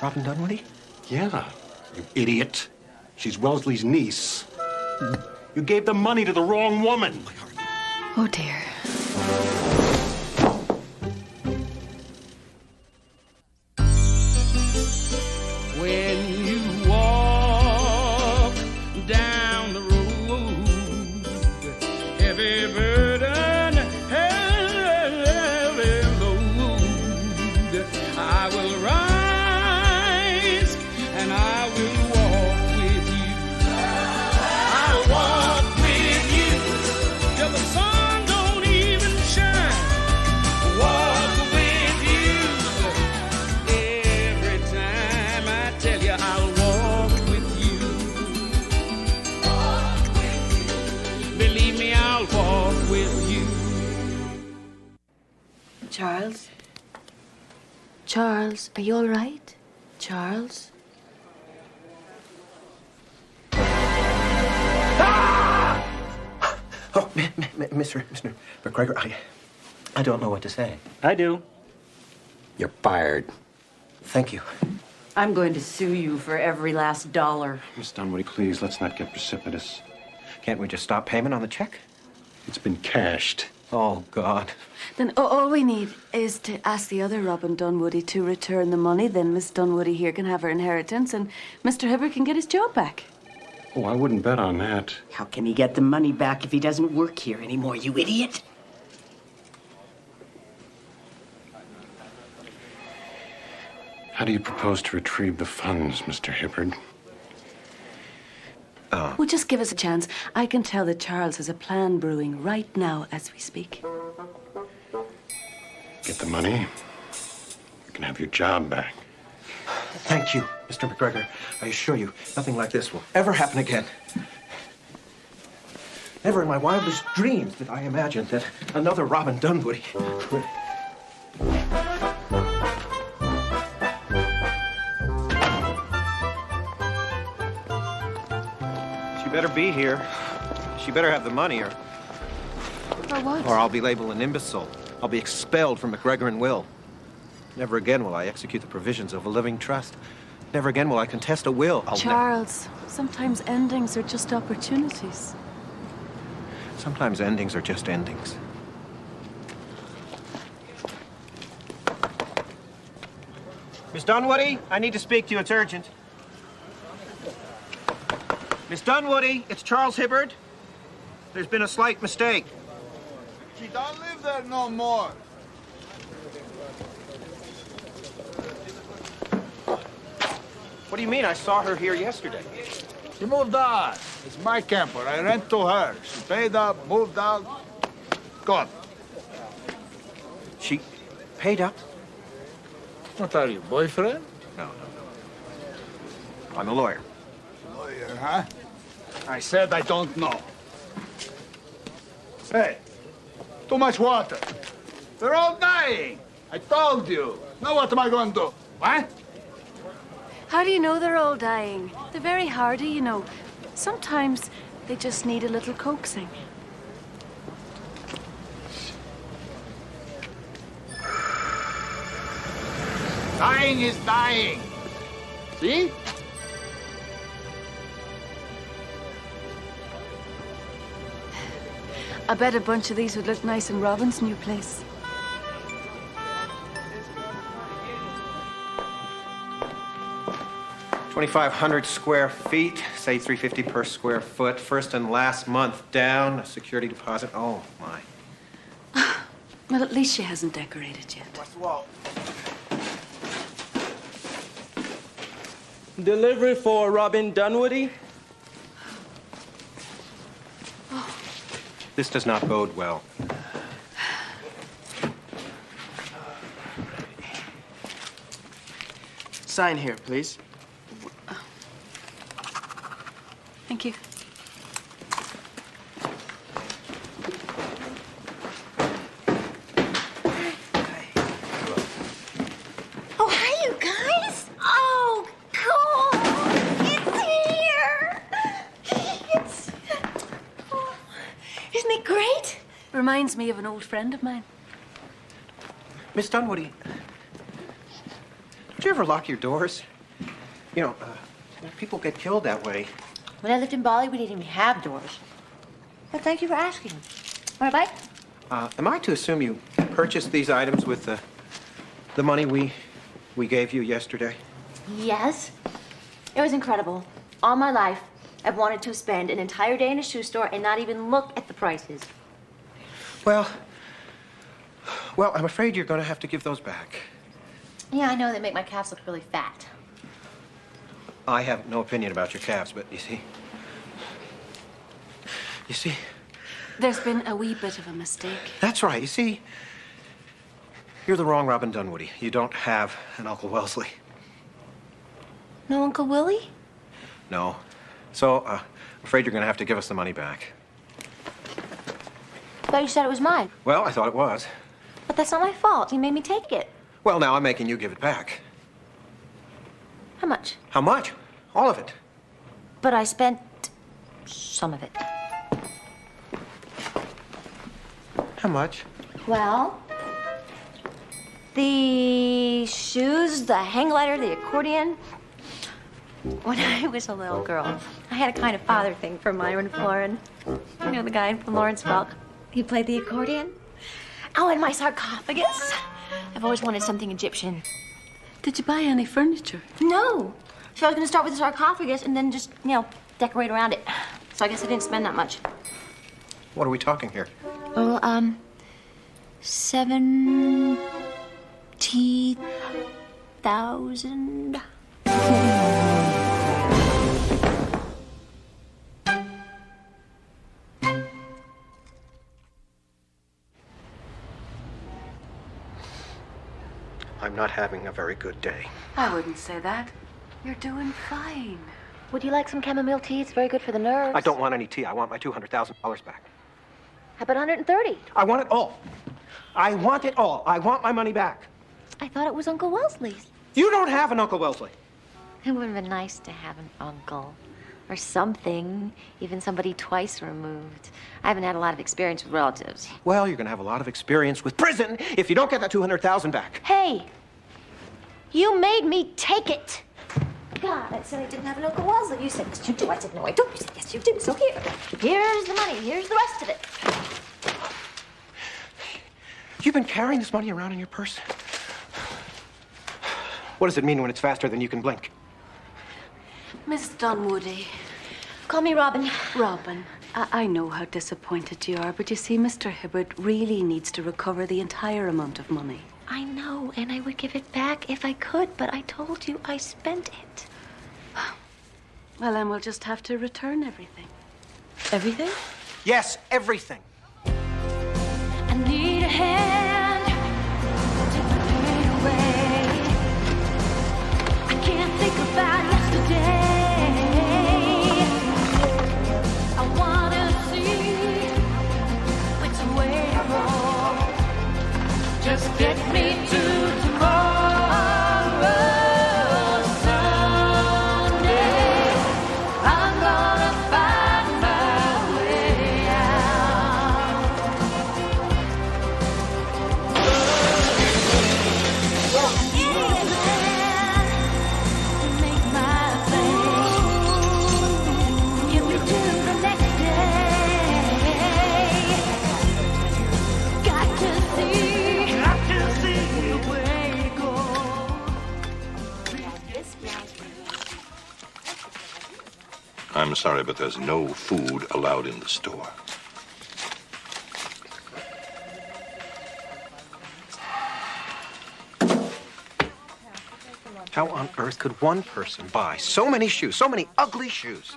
Robin Dunwoody? Yeah, you idiot. She's Wellesley's niece. You gave the money to the wrong woman. Oh, dear. When you walk down the road, heavy burden, heavy load, I will rise and I will walk with you. I'll walk with you till the sun don't even shine. Walk with you every time I tell you I'll walk with you. Walk with you. Believe me, I'll walk with you. Charles? Charles, are you all right? Charles? Oh, Mr. McGregor, I don't know what to say. I do. You're fired. Thank you. I'm going to sue you for every last dollar. Miss Dunwoody, please, let's not get precipitous. Can't we just stop payment on the check? It's been cashed. Oh, God. Then all we need is to ask the other Robin Dunwoody to return the money. Then Miss Dunwoody here can have her inheritance and Mr. Hibbert can get his job back. Oh, I wouldn't bet on that. How can he get the money back if he doesn't work here anymore, you idiot? How do you propose to retrieve the funds, Mr. Hibbert? Well, just give us a chance. I can tell that Charles has a plan brewing right now as we speak. Get the money. You can have your job back. Thank you, Mr. McGregor. I assure you, nothing like this will ever happen again. Never in my wildest dreams did I imagine that another Robin Dunwoody would... She better be here. She better have the money, or what? I'll be labeled an imbecile. I'll be expelled from McGregor and Will. Never again will I execute the provisions of a living trust. Never again will I contest a will. Charles, sometimes endings are just opportunities. Sometimes endings are just endings. Miss Dunwoody, I need to speak to you. It's urgent. Miss Dunwoody, it's Charles Hibbert. There's been a slight mistake. She don't live there no more. What do you mean? I saw her here yesterday. She moved on. It's my camper. I rent to her. She paid up, moved out, gone. She paid up? What are you, boyfriend? No. I'm a lawyer. Lawyer, huh? I said I don't know. Hey, too much water. They're all dying. I told you. Now what am I going to do? What? How do you know they're all dying? They're very hardy, you know. Sometimes they just need a little coaxing. Dying is dying. See? I bet a bunch of these would look nice in Robin's new place. $2,500 square feet, say $350 per square foot. First and last month down, a security deposit. Oh, my. Well, at least she hasn't decorated yet. What's the wall? Delivery for Robin Dunwoody? This does not bode well. Sign here, please. Thank you. Oh, hi, you guys. Oh, cool. It's here. Isn't it great? Reminds me of an old friend of mine. Miss Dunwoody, don't you ever lock your doors? You know, people get killed that way. When I lived in Bali, we didn't even have doors. But thank you for asking. Want a bite? Am I to assume you purchased these items with the money we gave you yesterday? Yes. It was incredible. All my life, I've wanted to spend an entire day in a shoe store and not even look at the prices. Well, I'm afraid you're going to have to give those back. Yeah, I know they make my calves look really fat. I have no opinion about your calves, but you see, There's been a wee bit of a mistake. that's right. You see, you're the wrong Robin Dunwoody. You don't have an Uncle Wellesley. No Uncle Willie? No. So, I'm afraid you're going to have to give us the money back. I thought you said it was mine. Well, I thought it was. But that's not my fault. You made me take it. Well, now I'm making you give it back. How much? How much? All of it. But I spent some of it. How much? Well, the shoes, the hang glider, the accordion. When I was a little girl, I had a kind of father thing for Myron Florin. You know the guy from Lawrence Welk? He played the accordion. Oh, and my sarcophagus. I've always wanted something Egyptian. Did you buy any furniture? No. So I was going to start with the sarcophagus and then just, decorate around it. So I guess I didn't spend that much. What are we talking here? Well, 70,000. I'm not having a very good day. I wouldn't say that. You're doing fine. Would you like some chamomile tea? It's very good for the nerves. I don't want any tea. I want my $200,000 back. How about 130? I want it all. I want it all. I want my money back. I thought it was Uncle Wellesley's. You don't have an Uncle Wellesley. It would have been nice to have an uncle. Or something. Even somebody twice removed. I haven't had a lot of experience with relatives. Well, you're going to have a lot of experience with prison if you don't get that $200,000 back. Hey! You made me take it! God, I said I didn't have an Uncle Wellesley. You said, yes, you do. I said, no, I don't. You said, yes, you do. So here. Here's the money. Here's the rest of it. You've been carrying this money around in your purse? What does it mean when it's faster than you can blink? Miss Dunwoody. Call me Robin. Robin, I know how disappointed you are, but you see, Mr. Hibbert really needs to recover the entire amount of money. I know, and I would give it back if I could, but I told you I spent it. Well, then we'll just have to return everything. Everything? Yes, everything. I need a hand to take the pain away. I can't think about yesterday. I wanna see which way to go. Just get me to tomorrow, Sunday. I'm gonna find my way out. Make my thing. Get me to the next day. Got to see the way to go. I'm sorry, but there's no food allowed in the store. How on earth could one person buy so many shoes, so many ugly shoes?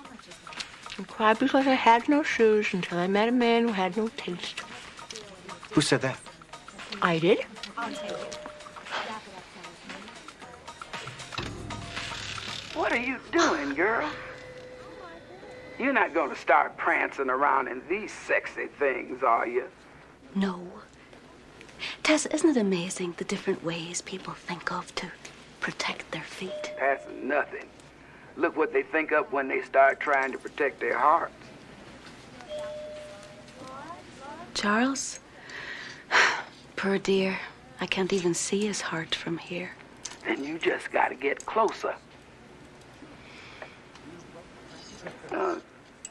I cried because I had no shoes until I met a man who had no taste. Who said that? I did. What are you doing, girl? You're not going to start prancing around in these sexy things, are you? No. Tess, isn't it amazing the different ways people think of to protect their feet? That's nothing. Look what they think of when they start trying to protect their hearts. Charles? Poor dear. I can't even see his heart from here. Then you just got to get closer.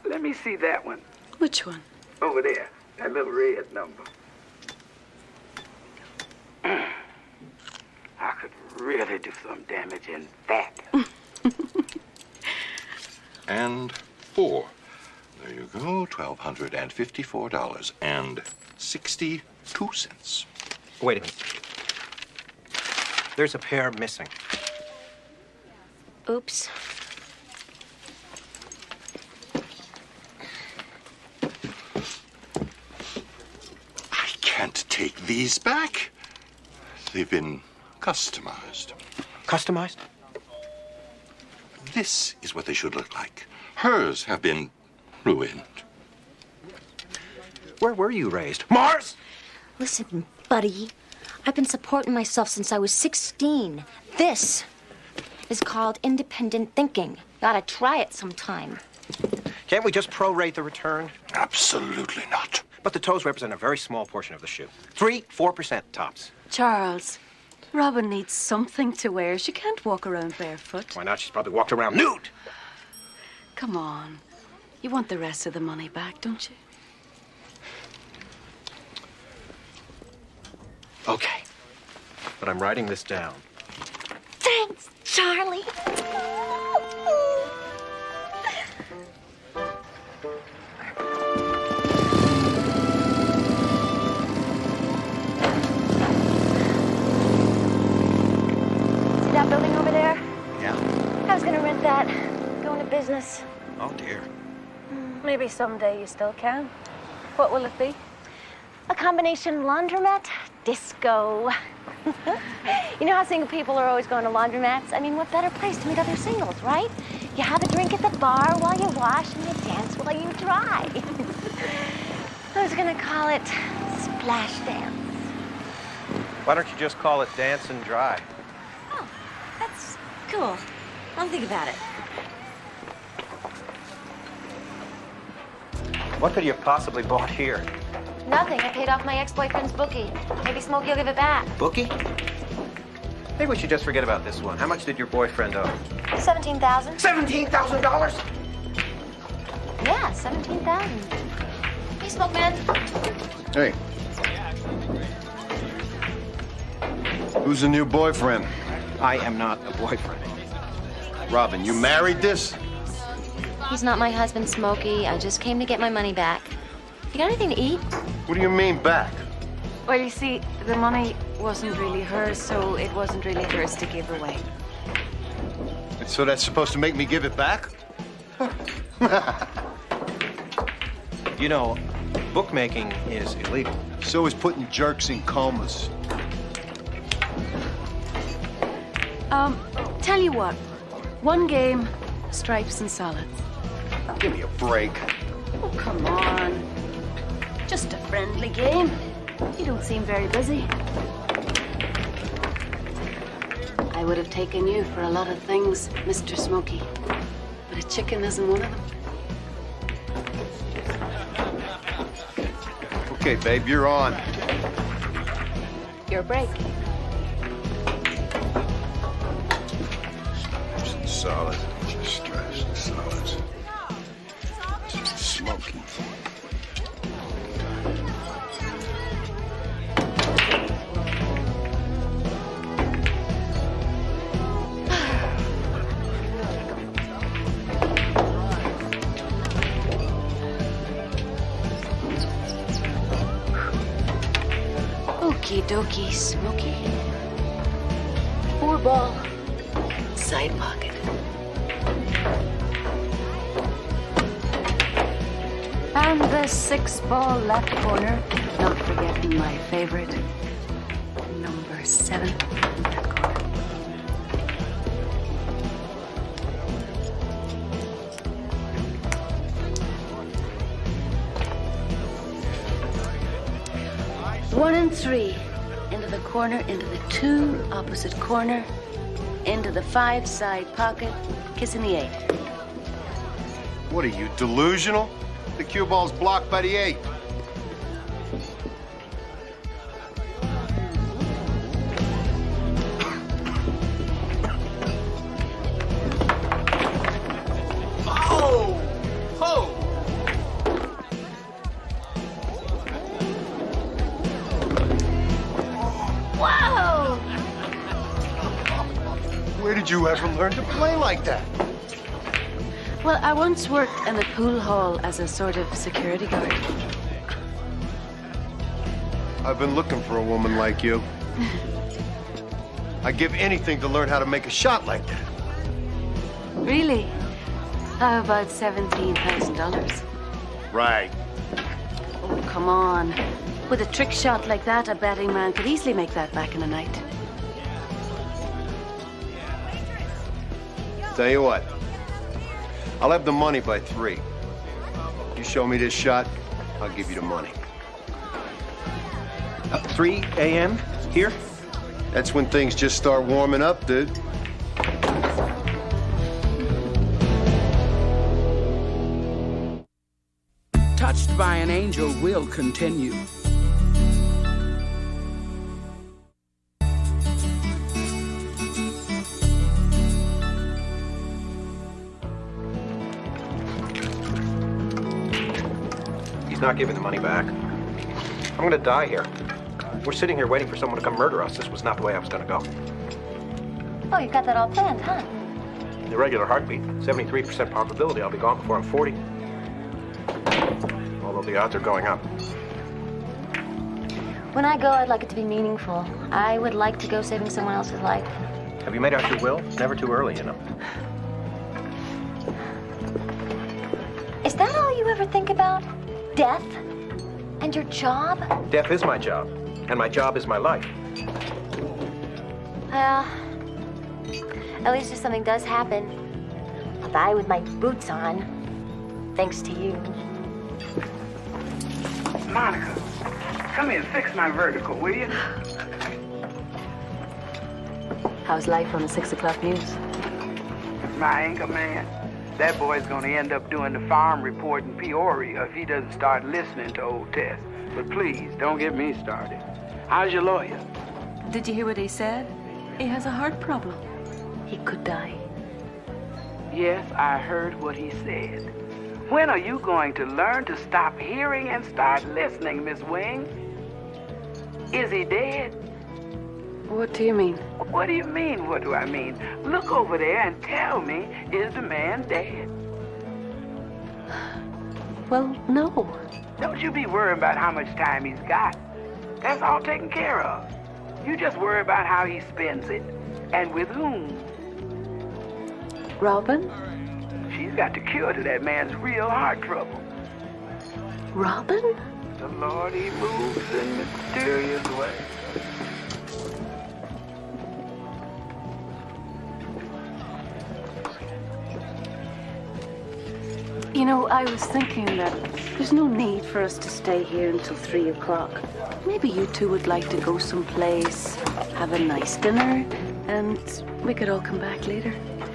Let me see that one. Which one? Over there. That little red number. I could really do some damage in that. And 4. There you go, $1,254.62. Wait a minute. There's a pair missing. Oops. I can't take these back. They've been customized. Customized? This is what they should look like. Hers have been ruined. Where were you raised? Mars? Listen, buddy. I've been supporting myself since I was 16. This is called independent thinking. You ought to try it sometime. Can't we just prorate the return? Absolutely not. But the toes represent a very small portion of the shoe. 3-4% tops. Charles, Robin needs something to wear. She can't walk around barefoot. Why not? She's probably walked around nude. Come on. You want the rest of the money back, don't you? Okay. But I'm writing this down. Thanks, Charlie. See that building over there? Yeah? I was gonna rent that. Go into business. Oh, dear. Maybe someday you still can. What will it be? A combination laundromat, disco. You know how single people are always going to laundromats? I mean, what better place to meet other singles, right? You have a drink at the bar while you wash and you dance while you dry. I was gonna call it splash dance. Why don't you just call it Dance and Dry? Oh, that's cool. I'll think about it. What could you have possibly bought here? Nothing. I paid off my ex-boyfriend's bookie. Maybe Smokey will give it back. Bookie? Maybe we should just forget about this one. How much did your boyfriend owe? $17,000. $17,000? Yeah, $17,000. Hey, Smoke Man. Hey. Who's the new boyfriend? I am not a boyfriend. Robin, you married this? He's not my husband, Smokey. I just came to get my money back. You got anything to eat? What do you mean back? Well, you see, the money wasn't really hers, so it wasn't really hers to give away. And so that's supposed to make me give it back? You know, bookmaking is illegal. So is putting jerks in comas. Tell you what. One game, stripes and solids. Give me a break. Oh, come on. Just a friendly game. You don't seem very busy. I would have taken you for a lot of things, Mr. Smokey. But a chicken isn't one of them. Okay, babe, you're on. Your break. Solid. Stripes and solids. Smoky. Okie dokie, Smokey. 4 ball. Side pocket. And the 6 ball left corner. Not forgetting my favorite. Number 7 in that corner. One and 3. Into the corner, into the 2 opposite corner. Into the 5 side pocket. Kissing the 8. What are you, delusional? The cue ball's blocked by the 8. Oh! Oh! Whoa! Where did you ever learn to play like that? Well, I once worked in a pool hall as a sort of security guard. I've been looking for a woman like you. I'd give anything to learn how to make a shot like that. Really? How about $17,000? Right. Oh, come on. With a trick shot like that, a betting man could easily make that back in a night. Tell you what. I'll have the money by 3. You show me this shot, I'll give you the money. 3 a.m. here? That's when things just start warming up, dude. Touched by an Angel will continue. He's not giving the money back. I'm gonna die here. We're sitting here waiting for someone to come murder us. This was not the way I was going to go. Oh, you've got that all planned, huh? Irregular heartbeat, 73% probability I'll be gone before I'm 40. Although the odds are going up. When I go, I'd like it to be meaningful. I would like to go saving someone else's life. Have you made out your will? It's never too early, you know. Is that all you ever think about? Death? And your job? Death is my job, and my job is my life. Well, at least if something does happen, I'll die with my boots on. Thanks to you. Monica, come here and fix my vertical, will you? How's life on the 6 o'clock news? My anchor man. That boy's gonna end up doing the farm report in Peoria if he doesn't start listening to old Tess. But please, don't get me started. How's your lawyer? Did you hear what he said? He has a heart problem. He could die. Yes, I heard what he said. When are you going to learn to stop hearing and start listening, Miss Wing? Is he dead? What do you mean? What do you mean, what do I mean? Look over there and tell me, is the man dead? Well, no. Don't you be worrying about how much time he's got. That's all taken care of. You just worry about how he spends it. And with whom. Robin? She's got the cure to that man's real heart trouble. Robin? The Lord, he moves in mysterious ways. You know, I was thinking that there's no need for us to stay here until 3 o'clock. Maybe you two would like to go someplace, have a nice dinner, and we could all come back later.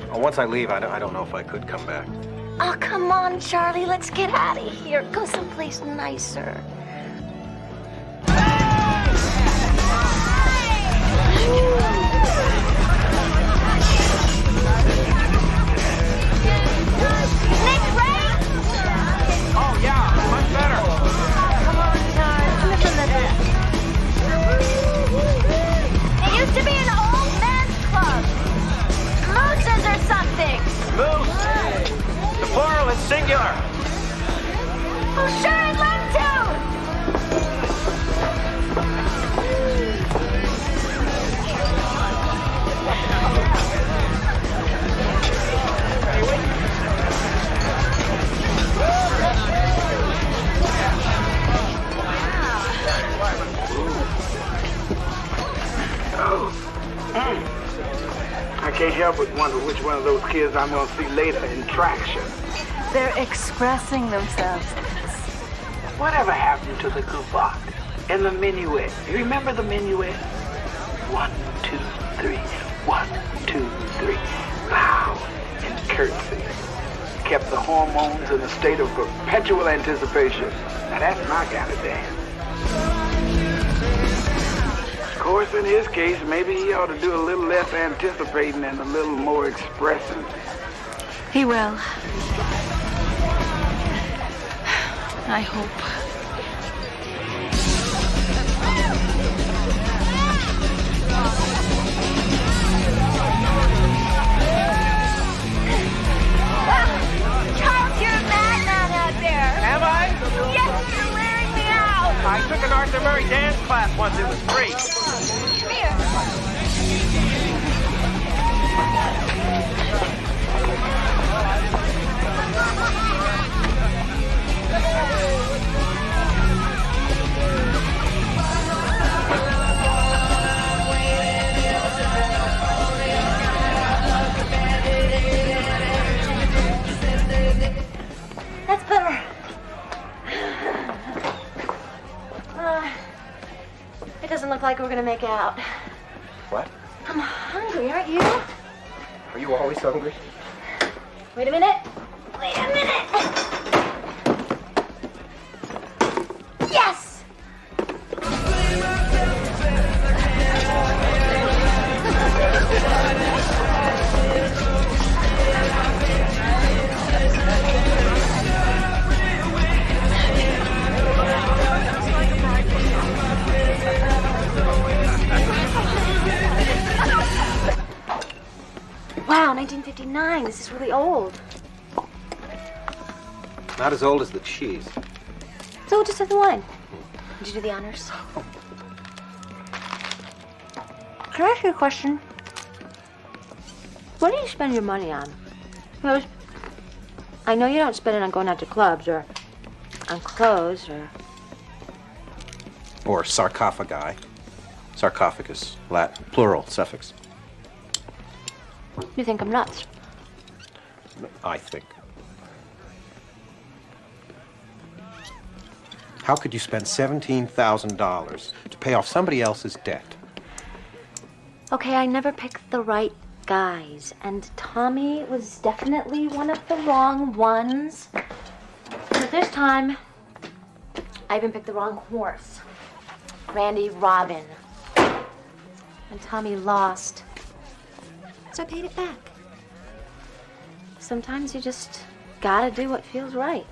Well, once I leave, I don't know if I could come back. Oh, come on, Charlie. Let's get out of here. Go someplace nicer. Oh, yeah, much better. Come on, Charles. Listen to this. It used to be an old man's club. Mooses or something. Moose! The plural is singular. Oh, sure, I'd love to. I can't help but wonder which one of those kids I'm going to see later in Traction. They're expressing themselves. Whatever happened to the gavotte and the minuet? You remember the minuet? 1, 2, 3. 1, 2, 3. Bow and curtsy. Kept the hormones in a state of perpetual anticipation. Now that's my kind of dance. Of course, in his case, maybe he ought to do a little less anticipating and a little more expressing. He will. I hope. Charles, you're a madman out there. Am I? Yes, you're wearing me out. I took an Arthur Murray dance class once. It was free. Come here. That's better. It doesn't look like we're gonna make out. What? I'm hungry, aren't you? Are you always hungry? Wait a minute. Wait a minute. Yes! 1989. This is really old. Not as old as the cheese. So just have the wine. Did you do the honors? Can I ask you a question? What do you spend your money on? Because I know you don't spend it on going out to clubs or on clothes Or sarcophagi. Sarcophagus, Latin, plural, suffix. You think I'm nuts? I think. How could you spend $17,000 to pay off somebody else's debt? Okay, I never picked the right guys, and Tommy was definitely one of the wrong ones. But this time, I even picked the wrong horse. Randy Robin. And Tommy lost. So I paid it back. Sometimes you just gotta do what feels right.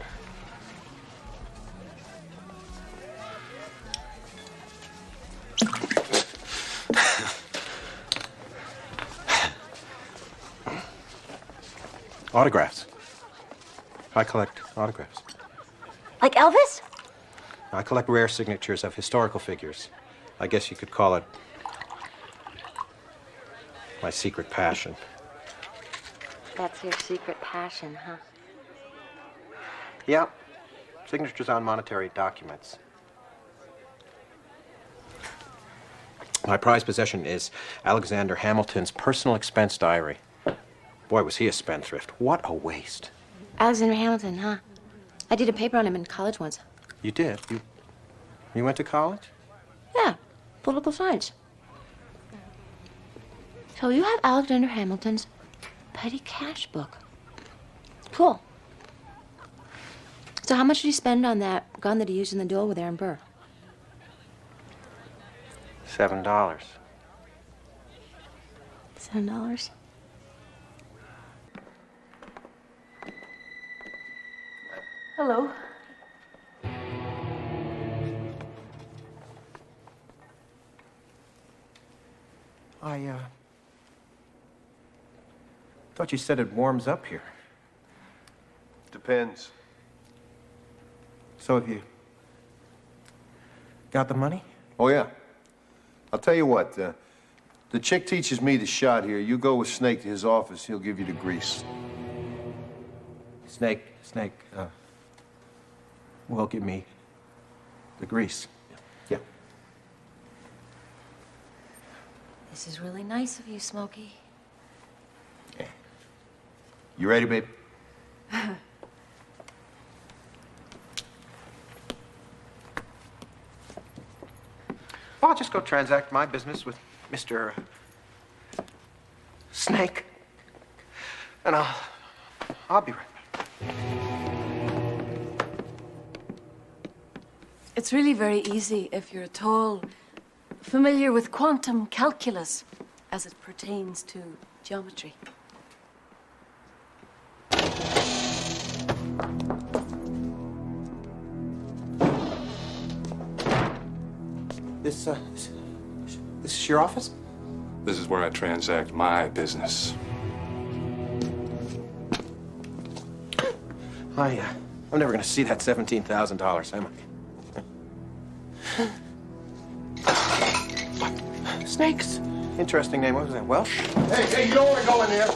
Autographs. I collect autographs. Like Elvis? I collect rare signatures of historical figures. I guess you could call it my secret passion. That's your secret passion, huh? Yeah. Signatures on monetary documents. My prized possession is Alexander Hamilton's personal expense diary. Boy, was he a spendthrift. What a waste. Alexander Hamilton, huh? I did a paper on him in college once. You did? You went to college? Yeah, political science. So you have Alexander Hamilton's petty cash book. Cool. So how much did you spend on that gun that he used in the duel with Aaron Burr? $7. $7? Hello. I thought you said it warms up here. Depends. So have you got the money? Oh, yeah. I'll tell you what, the chick teaches me the shot here. You go with Snake to his office, he'll give you the grease. Snake, will give me the grease. Yeah. This is really nice of you, Smokey. You ready, babe? Well, I'll just go transact my business with Mr. Snake. And I'll be right back. It's really very easy if you're at all familiar with quantum calculus as it pertains to geometry. This is your office? This is where I transact my business. I'm never going to see that $17,000, am I? Snakes. Interesting name. What was that, Welsh? Hey, you don't want to go in there.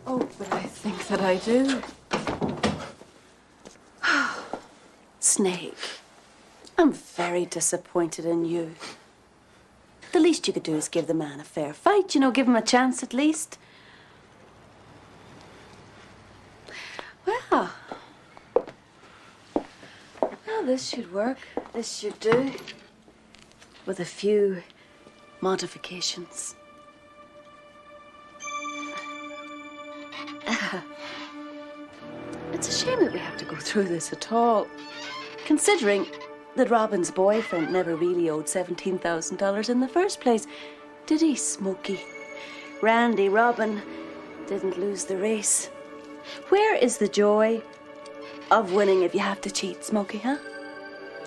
Oh, but I think that I do. Snake, I'm very disappointed in you. The least you could do is give the man a fair fight, you know, give him a chance at least. Well, this should work. This should do. With a few modifications. It's a shame that we have to go through this at all, considering that Robin's boyfriend never really owed $17,000 in the first place. Did he, Smokey? Randy Robin didn't lose the race. Where is the joy of winning if you have to cheat, Smokey, huh?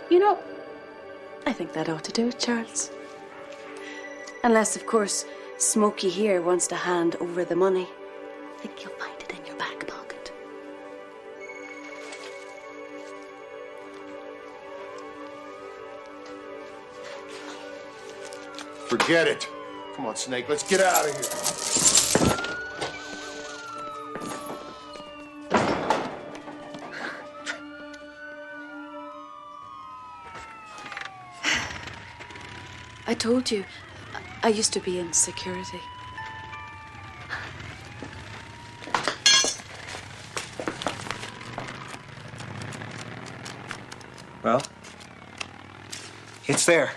You know, I think that ought to do it, Charles. Unless, of course, Smokey here wants to hand over the money. I think you'll find it Forget it. Come on, Snake, let's get out of here. I told you, I used to be in security. Well, it's there.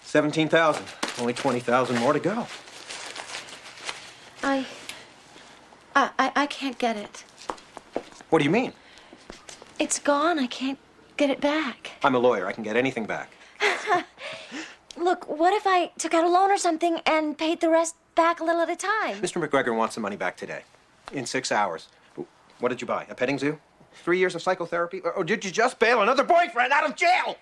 17,000. Only 20,000 more to go. I can't get it. What do you mean? It's gone. I can't get it back. I'm a lawyer. I can get anything back. Look, what if I took out a loan or something and paid the rest back a little at a time? Mr. McGregor wants the money back today. In 6 hours. What did you buy? A petting zoo? 3 years of psychotherapy? Or did you just bail another boyfriend out of jail?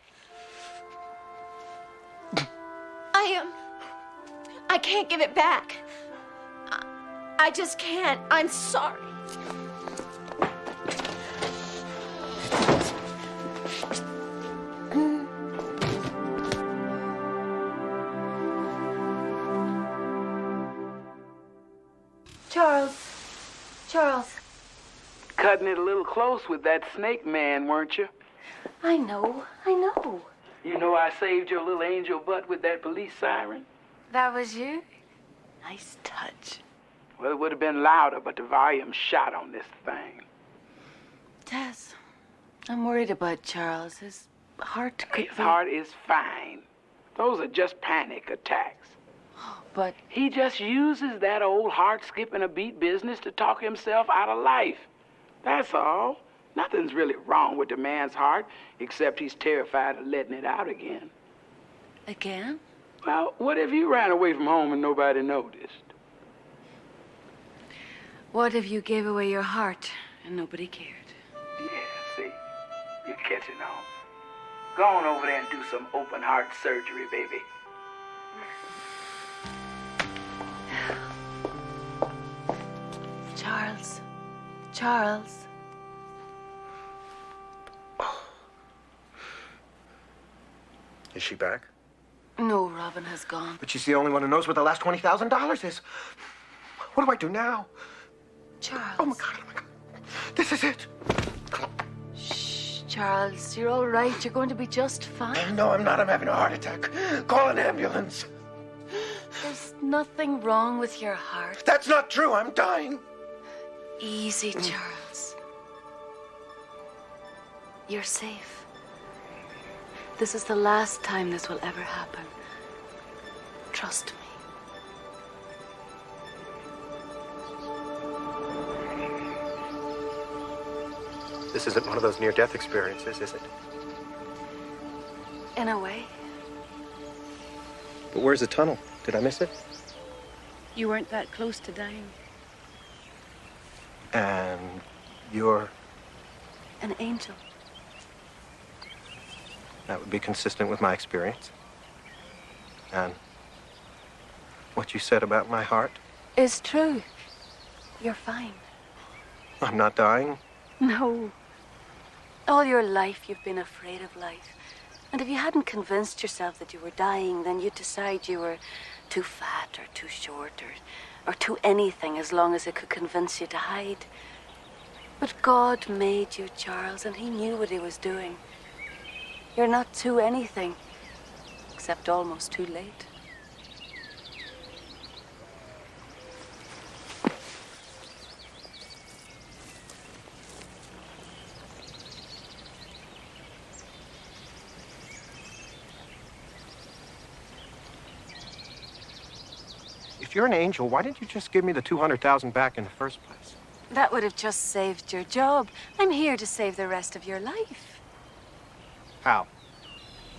I can't give it back. I just can't. I'm sorry. Charles. Cutting it a little close with that snake man, weren't you? I know. You know I saved your little angel butt with that police siren? That was you? Nice touch. Well, it would have been louder, but the volume shot on this thing. Tess, I'm worried about Charles. His heart could His heart is fine. Those are just panic attacks. But he just uses that old heart-skipping-a-beat business to talk himself out of life. That's all. Nothing's really wrong with the man's heart, except he's terrified of letting it out again. Again? Well, what if you ran away from home and nobody noticed? What if you gave away your heart and nobody cared? Yeah, see? You're catching on. Go on over there and do some open-heart surgery, baby. Charles. Is she back? No, Robin has gone. But she's the only one who knows where the last $20,000 is. What do I do now? Charles. Oh, my God. This is it. Shh, Charles, you're all right. You're going to be just fine. No, I'm not. I'm having a heart attack. Call an ambulance. There's nothing wrong with your heart. That's not true. I'm dying. Easy, Charles. You're safe. This is the last time this will ever happen. Trust me. This isn't one of those near-death experiences, is it? In a way. But where's the tunnel? Did I miss it? You weren't that close to dying. And you're... An angel. That would be consistent with my experience. And what you said about my heart? Is true. You're fine. I'm not dying? No. All your life you've been afraid of life. And if you hadn't convinced yourself that you were dying, then you'd decide you were too fat or too short or too anything as long as it could convince you to hide. But God made you, Charles, and he knew what he was doing. You're not too anything, except almost too late. If you're an angel, why didn't you just give me the $200,000 back in the first place? That would have just saved your job. I'm here to save the rest of your life. How?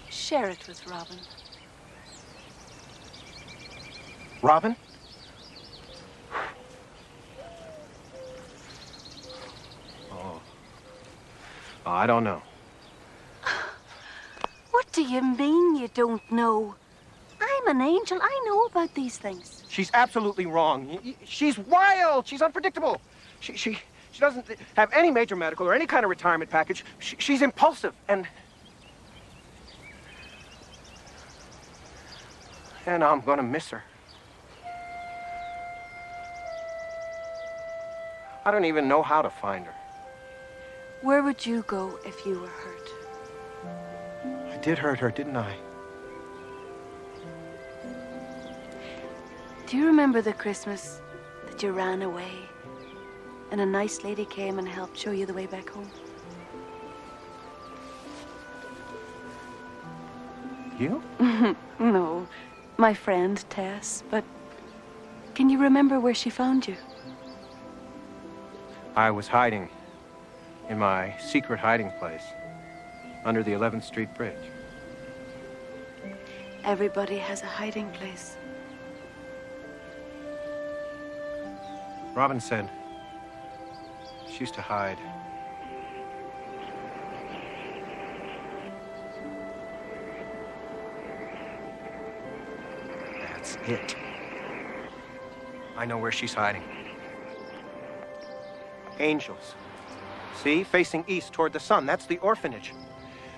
Share it with Robin. Robin? Oh, I don't know. What do you mean you don't know? I'm an angel. I know about these things. She's absolutely wrong. She's wild. She's unpredictable. She doesn't have any major medical or any kind of retirement package. She's impulsive and... And I'm gonna miss her. I don't even know how to find her. Where would you go if you were hurt? I did hurt her, didn't I? Do you remember the Christmas that you ran away and a nice lady came and helped show you the way back home? You? No, my friend Tess, but can you remember where she found you? I was hiding in my secret hiding place under the 11th Street Bridge. Everybody has a hiding place. Robin said she used to hide. That's it. I know where she's hiding. Angels. See, facing east toward the sun. That's the orphanage.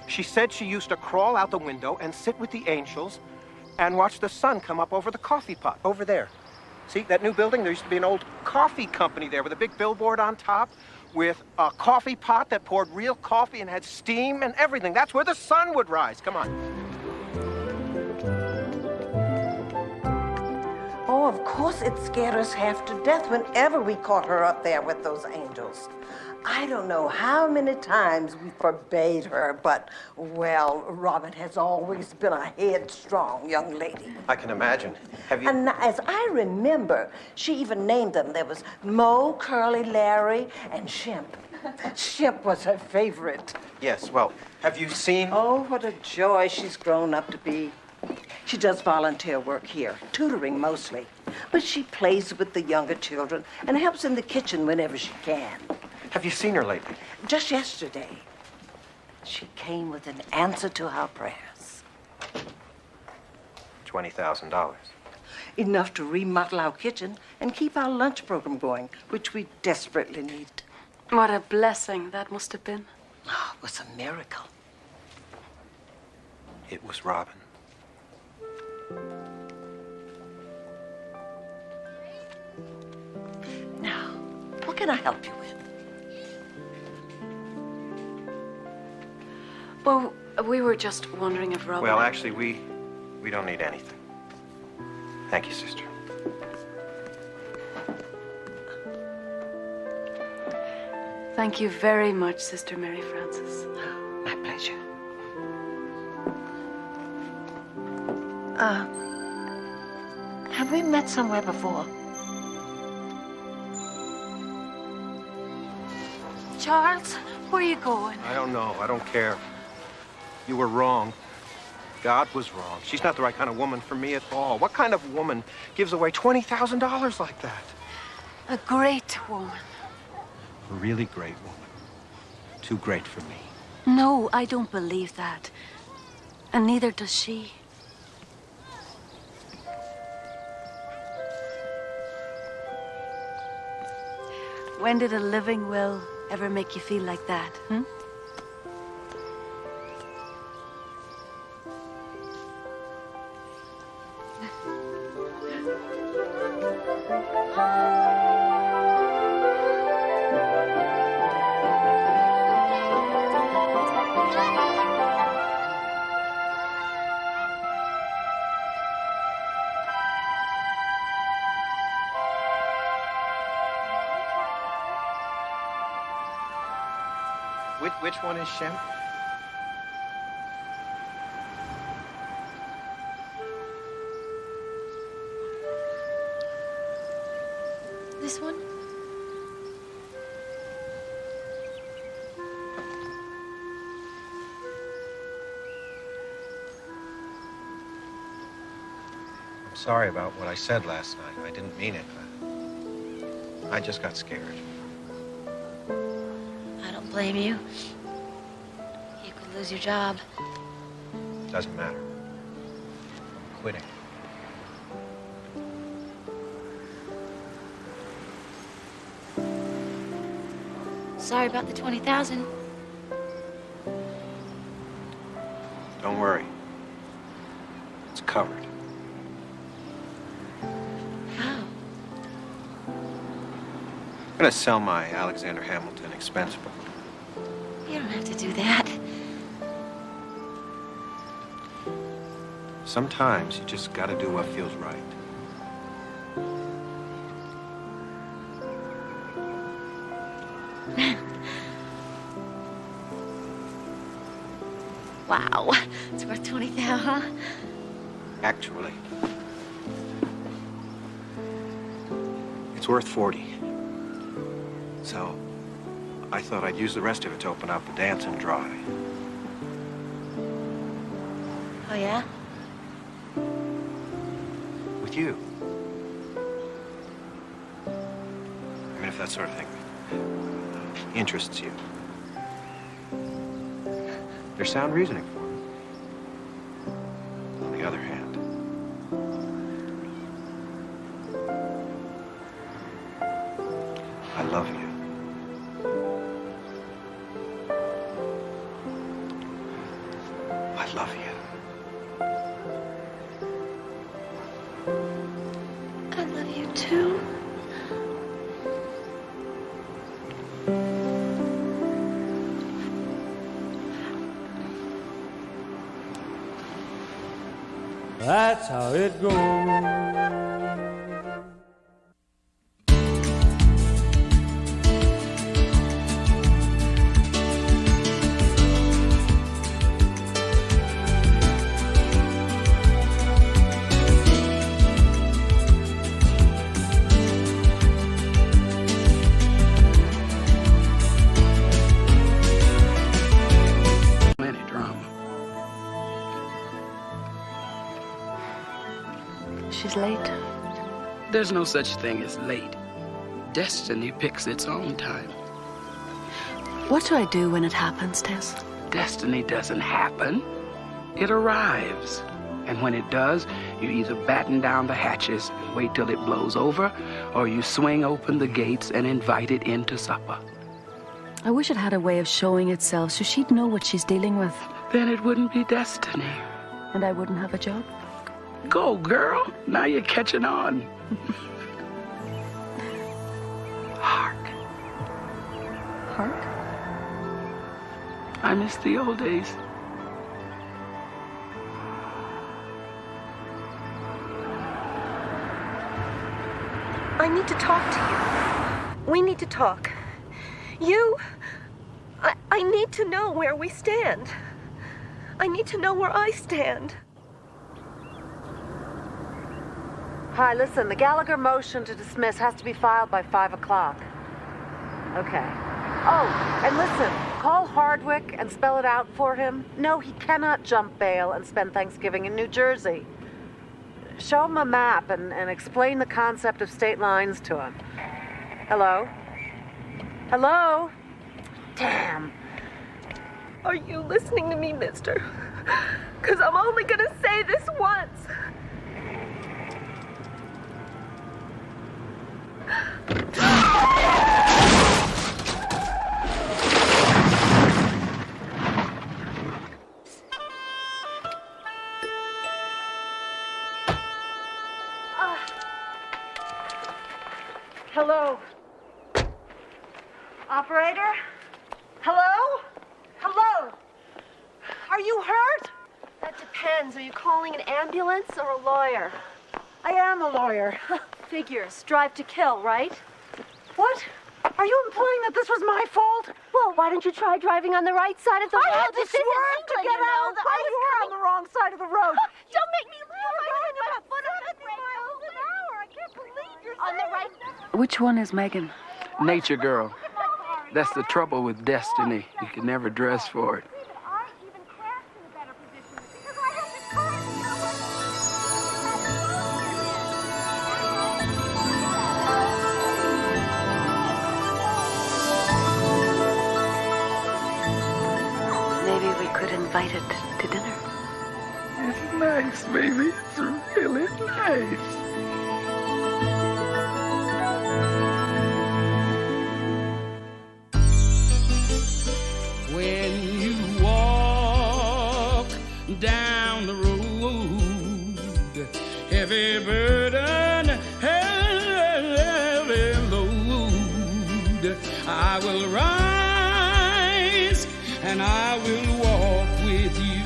She said she used to crawl out the window and sit with the angels and watch the sun come up over the coffee pot, over there. See, that new building? There used to be an old coffee company there with a big billboard on top with a coffee pot that poured real coffee and had steam and everything. That's where the sun would rise. Come on. Oh, of course it scared us half to death whenever we caught her up there with those angels. I don't know how many times we forbade her, but, well, Robin has always been a headstrong young lady. I can imagine. Have you... And as I remember, she even named them. There was Mo, Curly, Larry, and Shemp. Shemp was her favorite. Yes, well, have you seen... Oh, what a joy she's grown up to be. She does volunteer work here, tutoring mostly. But she plays with the younger children and helps in the kitchen whenever she can. Have you seen her lately? Just yesterday. She came with an answer to our prayers. $20,000. Enough to remodel our kitchen and keep our lunch program going, which we desperately need. What a blessing that must have been. Oh, it was a miracle. It was Robin. Now, what can I help you with? Well, we were just wondering if Robin... Well, actually, we don't need anything. Thank you, sister. Thank you very much, Sister Mary Frances. My pleasure. Have we met somewhere before? Charles, where are you going? I don't know. I don't care. You were wrong. God was wrong. She's not the right kind of woman for me at all. What kind of woman gives away $20,000 like that? A great woman. A really great woman. Too great for me. No, I don't believe that. And neither does she. When did a living will ever make you feel like that, hmm? Which one is Shem? This one? I'm sorry about what I said last night. I didn't mean it. I just got scared. I don't blame you. You could lose your job. Doesn't matter. I'm quitting. Sorry about the 20,000. Don't worry. It's covered. gonna sell my Alexander Hamilton expense book. You don't have to do that. Sometimes you just gotta do what feels right. Wow, it's worth 20,000, huh? Actually, it's worth 40. So, I thought I'd use the rest of it to open up the dance and dry. Oh, yeah? With you. I mean, if that sort of thing interests you. There's sound reasoning for it. On the other hand, I love you. I love you. I love you too. That's how it goes. Plenty drama. She's late. There's no such thing as late. Destiny picks its own time. What do I do when it happens, Tess? Destiny doesn't happen. It arrives. And when it does, you either batten down the hatches and wait till it blows over, or you swing open the gates and invite it into supper. I wish it had a way of showing itself so she'd know what she's dealing with. Then it wouldn't be destiny. And I wouldn't have a job. Go, girl. Now you're catching on. Hark. Hark? I miss the old days. I need to talk to you. We need to talk. I need to know where we stand. I need to know where I stand. Hi, listen, the Gallagher motion to dismiss has to be filed by 5 o'clock. Okay. Oh, and listen, call Hardwick and spell it out for him. No, he cannot jump bail and spend Thanksgiving in New Jersey. Show him a map and explain the concept of state lines to him. Hello? Hello? Damn. Are you listening to me, mister? Because I'm only going to say this once. Hello? Operator? Hello? Hello? Are you hurt? That depends. Are you calling an ambulance or a lawyer? I am a lawyer. Figures. Drive to kill, right? What? Are you implying that this was my fault? Well, why don't you try driving on the right side of the road? I had to This isn't swerve to England, get you know. out while you were on the wrong side of the road. Don't make me laugh. I can't believe you're on the right. Which one is Megan? Nature girl. That's the trouble with destiny. You can never dress for it. Maybe we could invite it to dinner. It's nice, baby. It's really nice. When you walk down the road, heavy burden, heavy load, I will rise and I will walk with you.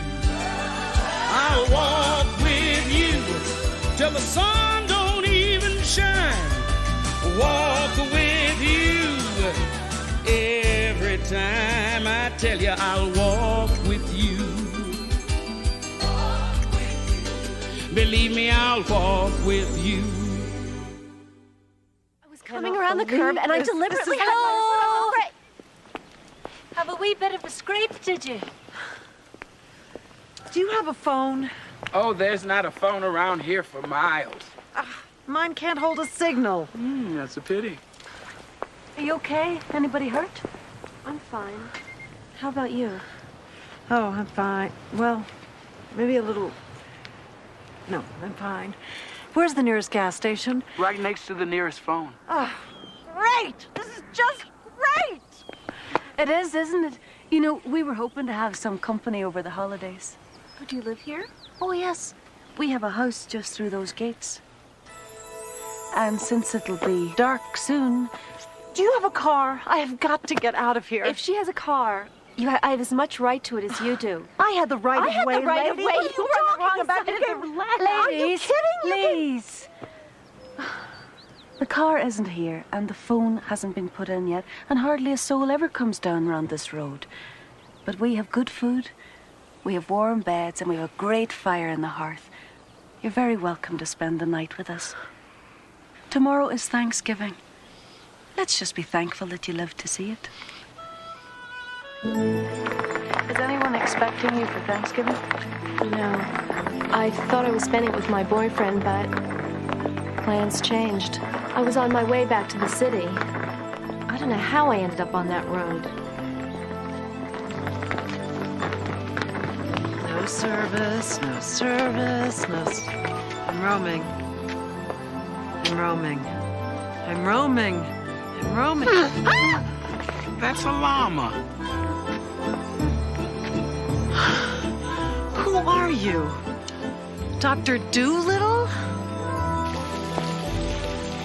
I'll walk with you till the sun don't even shine. Walk with you every time. I tell you, I'll walk with you. Believe me, I'll walk with you. I was coming around the curb and I deliberately had my foot over it. Have a wee bit of a scrape, did you? Do you have a phone? Oh, there's not a phone around here for miles. Mine can't hold a signal. That's a pity. Are you okay? Anybody hurt? I'm fine. How about you? Oh, I'm fine. Well, maybe a little... No, I'm fine. Where's the nearest gas station? Right next to the nearest phone. Oh, great! This is just great! It is, isn't it? You know, we were hoping to have some company over the holidays. Oh, do you live here? Oh, yes. We have a house just through those gates. And since it'll be dark soon... Do you have a car? I have got to get out of here. If she has a car, I have as much right to it as you do. I had the right of way, the right lady. of way. What are you talking about? You gave Are you kidding? Please. The car isn't here, and the phone hasn't been put in yet, and hardly a soul ever comes down round this road. But we have good food, we have warm beds, and we have a great fire in the hearth. You're very welcome to spend the night with us. Tomorrow is Thanksgiving. Let's just be thankful that you lived to see it. Is anyone expecting you for Thanksgiving? No. I thought I was spending it with my boyfriend, but plans changed. I was on my way back to the city. I don't know how I ended up on that road. No service, no service, no... I'm roaming. I'm roaming. I'm roaming. I'm roaming. That's a llama. Who are you? Dr. Doolittle?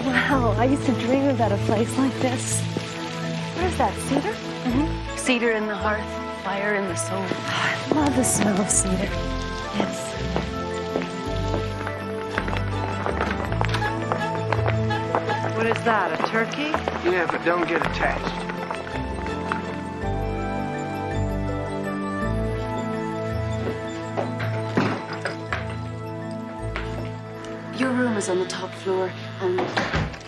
Wow, I used to dream about a place like this. What is that, cedar? Mm-hmm. Cedar in the hearth, fire in the soul. I love the smell of cedar. Yes. What is that, a turkey? Yeah, but don't get attached. Your room is on the top floor, and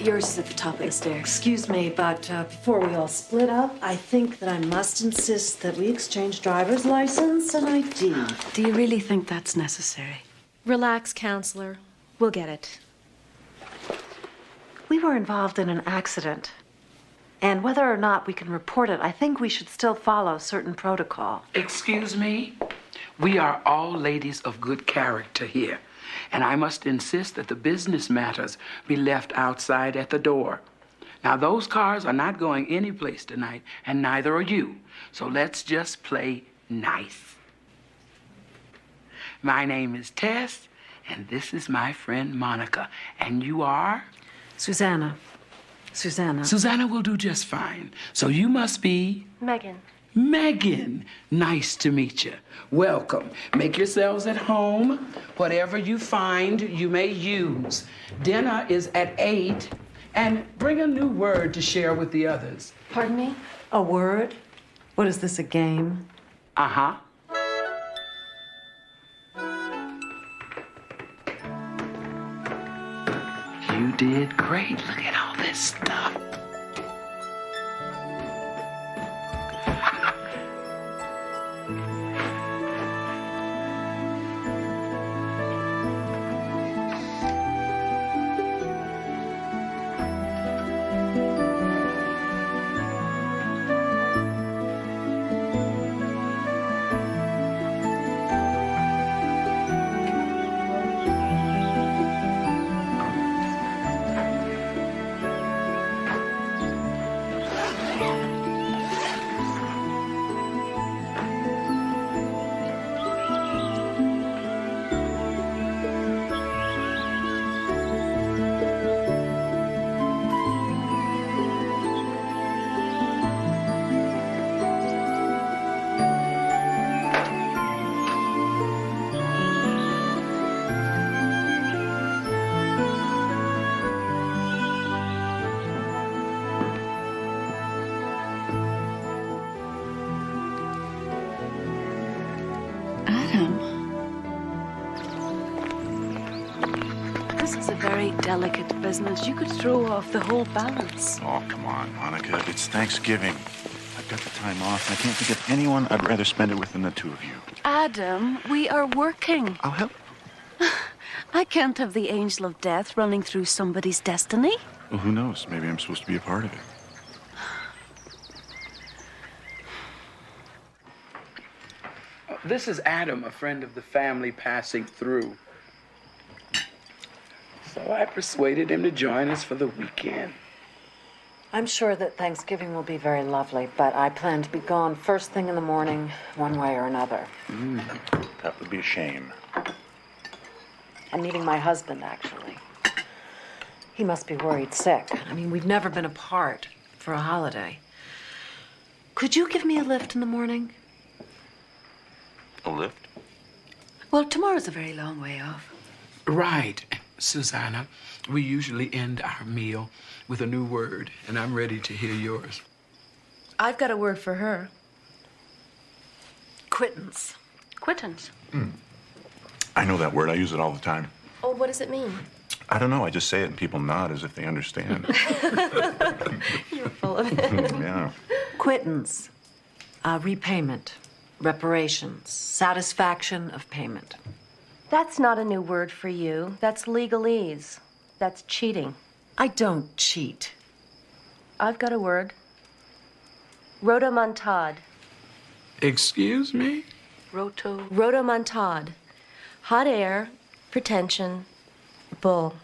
yours is at the top of the stairs. Excuse me, but before we all split up, I think that I must insist that we exchange driver's license and ID. Do you really think that's necessary? Relax, counselor. We'll get it. We were involved in an accident. And whether or not we can report it, I think we should still follow certain protocol. Excuse me? We are all ladies of good character here. And I must insist that the business matters be left outside at the door. Now, those cars are not going anyplace tonight, and neither are you. So let's just play nice. My name is Tess, and this is my friend Monica. And you are? Susanna. Susanna. Susanna will do just fine. So you must be? Megan. Megan, nice to meet you. Welcome. Make yourselves at home. Whatever you find, you may use. Dinner is at 8, and bring a new word to share with the others. Pardon me? A word? What is this, a game? Uh-huh. You did great. Look at all this stuff. Adam. This is a very delicate business. You could throw off the whole balance. Oh, come on, Monica. It's Thanksgiving. I've got the time off, and I can't think of anyone I'd rather spend it with than the two of you. Adam, we are working. I'll help. I can't have the angel of death running through somebody's destiny. Well, who knows? Maybe I'm supposed to be a part of it. This is Adam, a friend of the family passing through. So I persuaded him to join us for the weekend. I'm sure that Thanksgiving will be very lovely, but I plan to be gone first thing in the morning, one way or another. That would be a shame. I'm meeting my husband, actually. He must be worried sick. I mean, we've never been apart for a holiday. Could you give me a lift in the morning? A lift? Well, tomorrow's a very long way off. Right, Susanna. We usually end our meal with a new word, and I'm ready to hear yours. I've got a word for her. Quittance. Quittance? I know that word. I use it all the time. Oh, what does it mean? I don't know. I just say it and people nod as if they understand. You're full of it. Yeah. Quittance. Repayment. Reparations. Satisfaction of payment. That's not a new word for you. That's legalese. That's cheating. I don't cheat. I've got a word. Rhodomontade. Excuse me? Rhodomontade. Hot air, pretension, bull.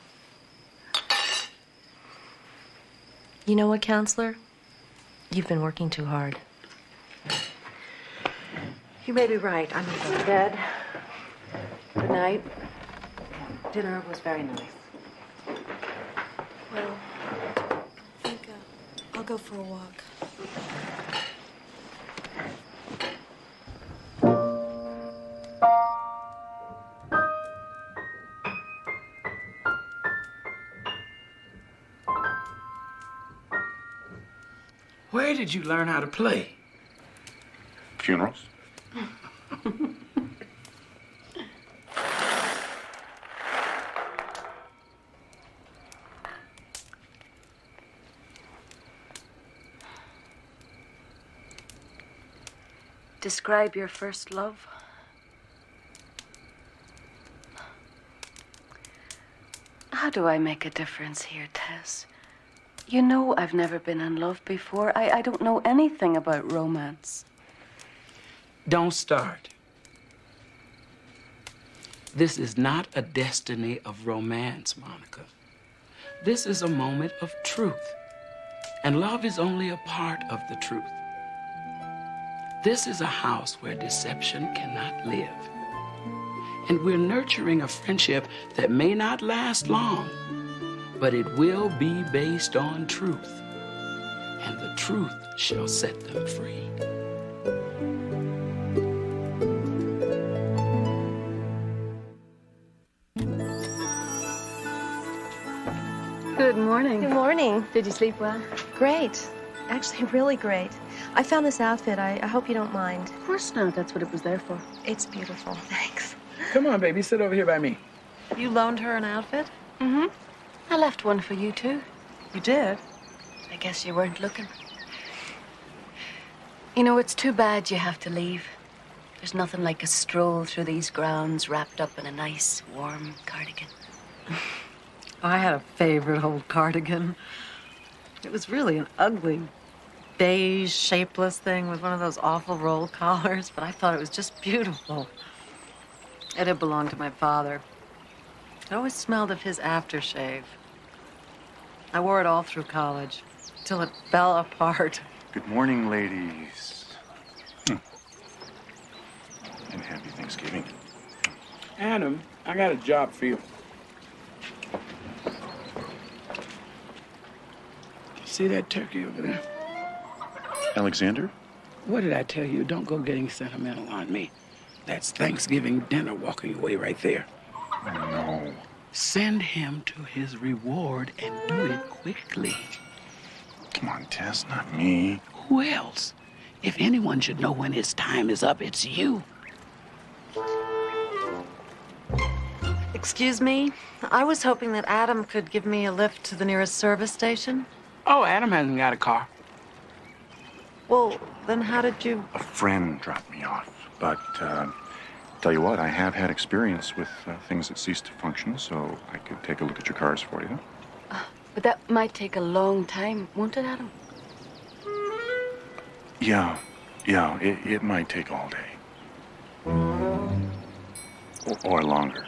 You know what, counselor? You've been working too hard. You may be right. I'm going to go to bed. Good night. Dinner was very nice. Well, I think I'll go for a walk. Where did you learn how to play? Funerals? Describe your first love. How do I make a difference here, Tess? You know I've never been in love before. I don't know anything about romance. Don't start. This is not a destiny of romance, Monica. This is a moment of truth. And love is only a part of the truth. This is a house where deception cannot live. And we're nurturing a friendship that may not last long, but it will be based on truth. And the truth shall set them free. Good morning. Good morning. Did you sleep well? Great. Actually, really great. I found this outfit. I hope you don't mind. Of course not. That's what it was there for. It's beautiful. Thanks. Come on, baby. Sit over here by me. You loaned her an outfit? Mm-hmm. I left one for you, too. You did? I guess you weren't looking. You know, it's too bad you have to leave. There's nothing like a stroll through these grounds wrapped up in a nice, warm cardigan. I had a favorite old cardigan. It was really an ugly, beige, shapeless thing with one of those awful roll collars, but I thought it was just beautiful. It had belonged to my father. It always smelled of his aftershave. I wore it all through college, till it fell apart. Good morning, ladies. And happy Thanksgiving. Adam, I got a job for you. See that turkey over there? Alexander? What did I tell you? Don't go getting sentimental on me. That's Thanksgiving dinner walking away right there. Oh, no. Send him to his reward and do it quickly. Come on, Tess, not me. Who else? If anyone should know when his time is up, it's you. Excuse me? I was hoping that Adam could give me a lift to the nearest service station. Oh, Adam hasn't got a car. Well, then how did you... A friend dropped me off. But, tell you what, I have had experience with things that cease to function, so I could take a look at your cars for you. But that might take a long time, won't it, Adam? Yeah, it might take all day. Or longer.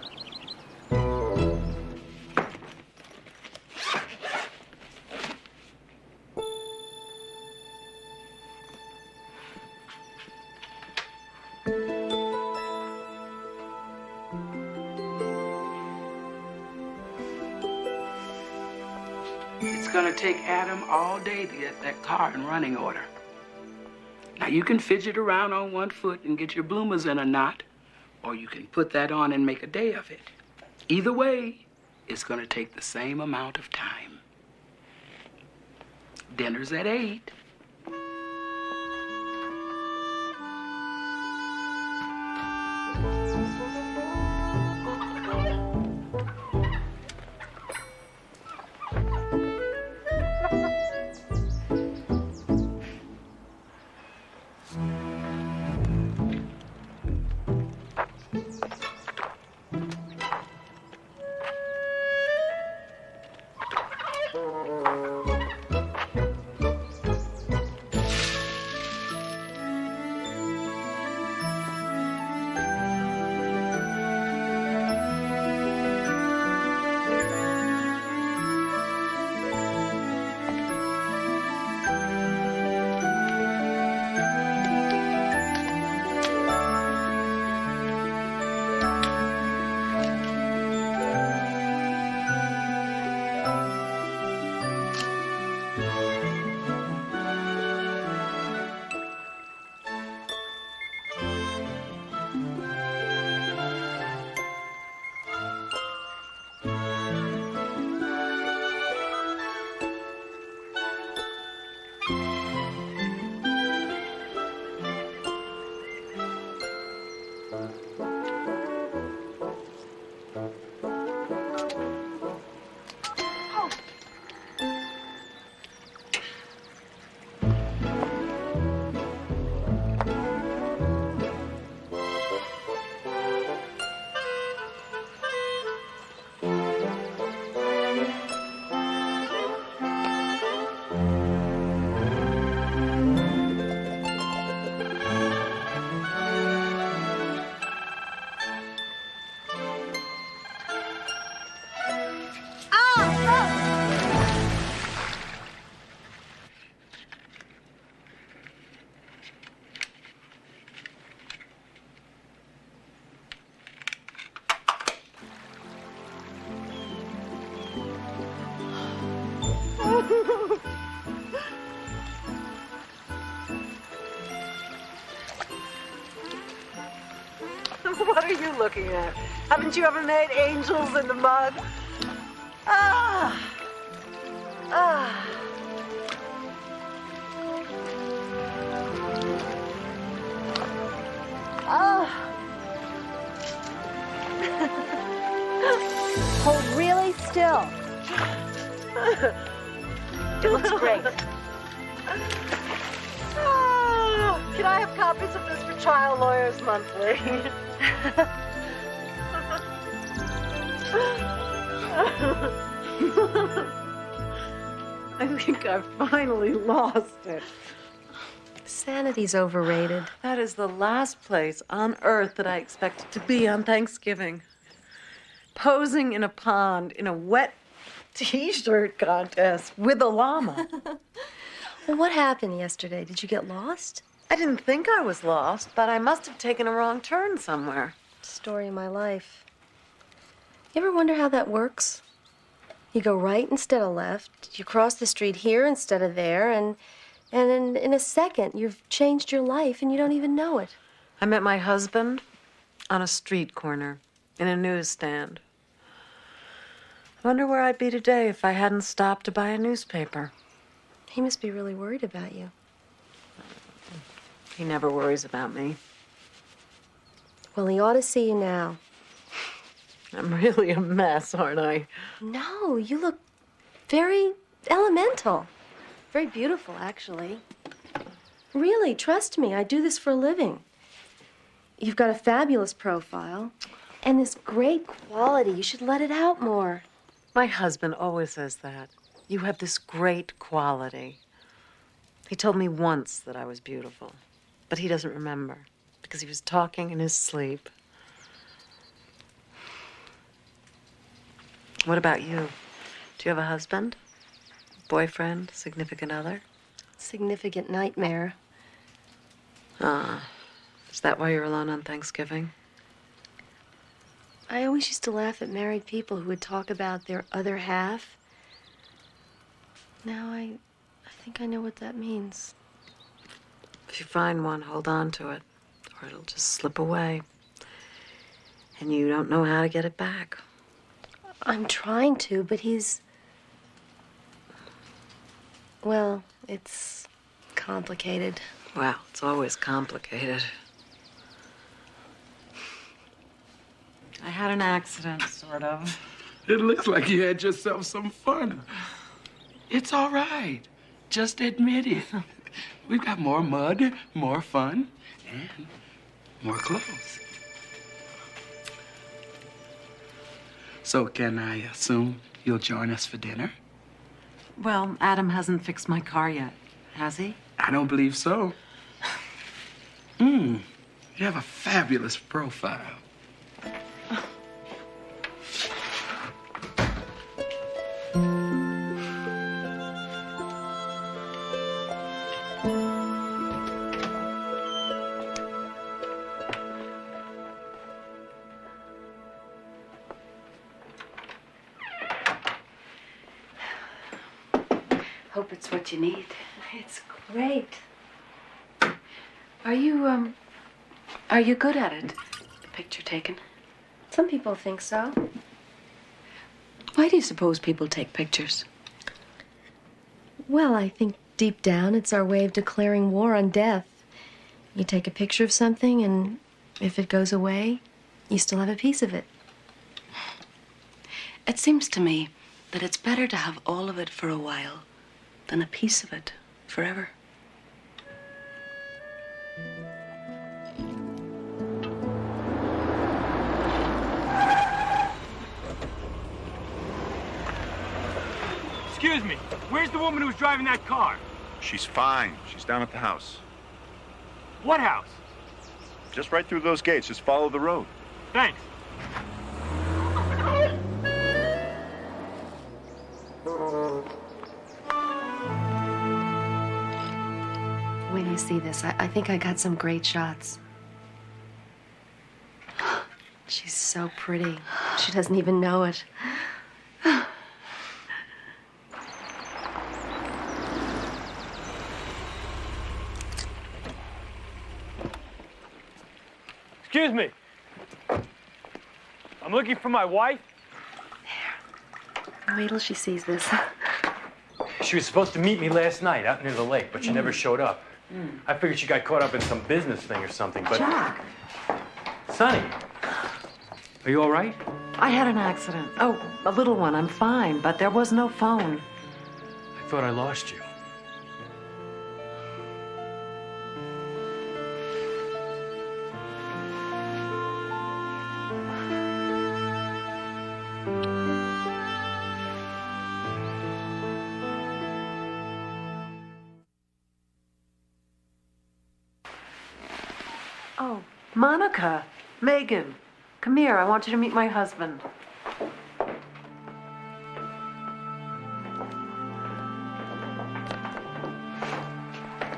It's gonna take Adam all day to get that car in running order. Now, you can fidget around on one foot and get your bloomers in a knot, or you can put that on and make a day of it. Either way, it's gonna take the same amount of time. Dinner's at 8. What are you looking at? Haven't you ever made angels in the mud? Ah! Ah! Oh. Hold really still. It looks great. Oh, can I have copies of this for Child Lawyers Monthly? I think I've finally lost it. Sanity's overrated. That is the last place on earth that I expected to be on Thanksgiving. Posing in a pond in a wet t-shirt contest with a llama. Well, what happened yesterday? Did you get lost? I didn't think I was lost, but I must have taken a wrong turn somewhere. Story of my life. You ever wonder how that works? You go right instead of left. You cross the street here instead of there, and in a second, you've changed your life and you don't even know it. I met my husband on a street corner in a newsstand. I wonder where I'd be today if I hadn't stopped to buy a newspaper. He must be really worried about you. He never worries about me. Well, he ought to see you now. I'm really a mess, aren't I? No, you look very elemental. Very beautiful, actually. Really, trust me, I do this for a living. You've got a fabulous profile and this great quality. You should let it out more. My husband always says that. You have this great quality. He told me once that I was beautiful, but he doesn't remember because he was talking in his sleep. What about you? Do you have a husband? Boyfriend? Significant other? Significant nightmare. Ah, is that why you're alone on Thanksgiving? I always used to laugh at married people who would talk about their other half. Now I think I know what that means. If you find one, hold on to it, or it'll just slip away. And you don't know how to get it back. I'm trying to, but he's... Well, it's complicated. Well, it's always complicated. I had an accident, sort of. It looks like you had yourself some fun. It's all right. Just admit it. We've got more mud, more fun, and more clothes. So can I assume you'll join us for dinner? Well, Adam hasn't fixed my car yet, has he? I don't believe so. You have a fabulous profile. Hope it's what you need. It's great. Are you good at it? The picture taking? Some people think so. Why do you suppose people take pictures? Well, I think deep down it's our way of declaring war on death. You take a picture of something, and if it goes away, you still have a piece of it. It seems to me that it's better to have all of it for a while than a piece of it forever. Excuse me, where's the woman who was driving that car? She's fine. She's down at the house. What house? Just right through those gates. Just follow the road. Thanks. When you see this, I think I got some great shots. She's so pretty. She doesn't even know it. Excuse me. I'm looking for my wife. Wait till she sees this. She was supposed to meet me last night out near the lake, but she never showed up. I figured she got caught up in some business thing or something, but... Jack! Sonny, are you all right? I had an accident. Oh, a little one. I'm fine, but there was no phone. I thought I lost you. Oh, Monica, Megan, come here. I want you to meet my husband.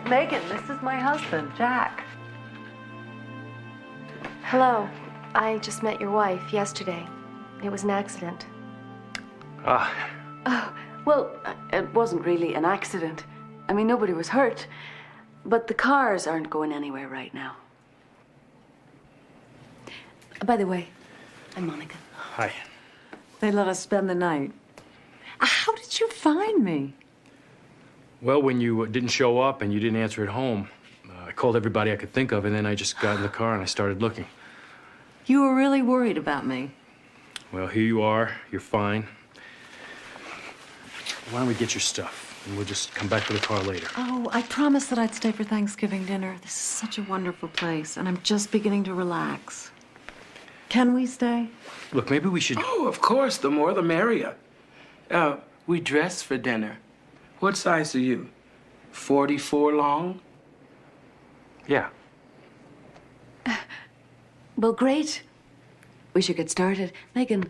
Megan, this is my husband, Jack. Hello. I just met your wife yesterday. It was an accident. Ah. Oh, well, it wasn't really an accident. I mean, nobody was hurt. But the cars aren't going anywhere right now. By the way, I'm Monica. Hi. They let us spend the night. How did you find me? Well, when you didn't show up and you didn't answer at home, I called everybody I could think of, and then I just got in the car and I started looking. You were really worried about me. Well, here you are. You're fine. Why don't we get your stuff, and we'll just come back to the car later. Oh, I promised that I'd stay for Thanksgiving dinner. This is such a wonderful place, and I'm just beginning to relax. Can we stay? Look, maybe we should... Oh, of course. The more, the merrier. We dress for dinner. What size are you? 44 long? Yeah. Well, great. We should get started. Megan,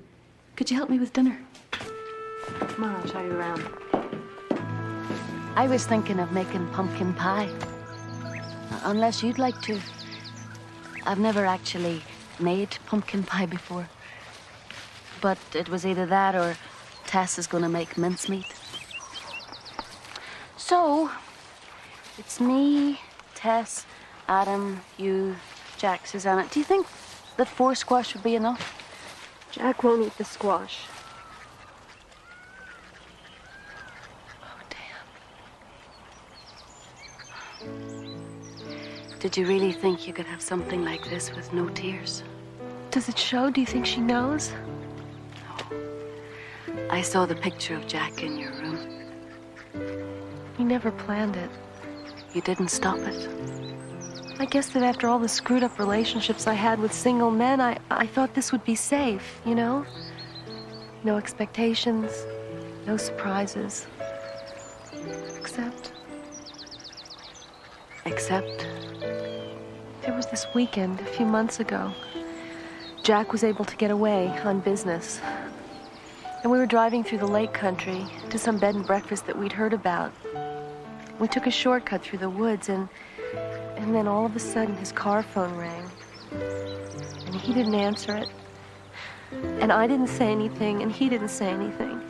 could you help me with dinner? Come on, I'll show you around. I was thinking of making pumpkin pie. Unless you'd like to. I've never actually made pumpkin pie before. But it was either that or Tess is gonna make mincemeat. So, it's me, Tess, Adam, you, Jack, Susanna. Do you think that 4 squash would be enough? Jack won't eat the squash. Did you really think you could have something like this with no tears? Does it show? Do you think she knows? I saw the picture of Jack in your room. We never planned it. You didn't stop it. I guess that after all the screwed up relationships I had with single men, I thought this would be safe, you know? No expectations, no surprises. Except there was this weekend a few months ago. Jack was able to get away on business. And we were driving through the lake country to some bed and breakfast that we'd heard about. We took a shortcut through the woods, and then all of a sudden his car phone rang. And he didn't answer it. And I didn't say anything, and he didn't say anything.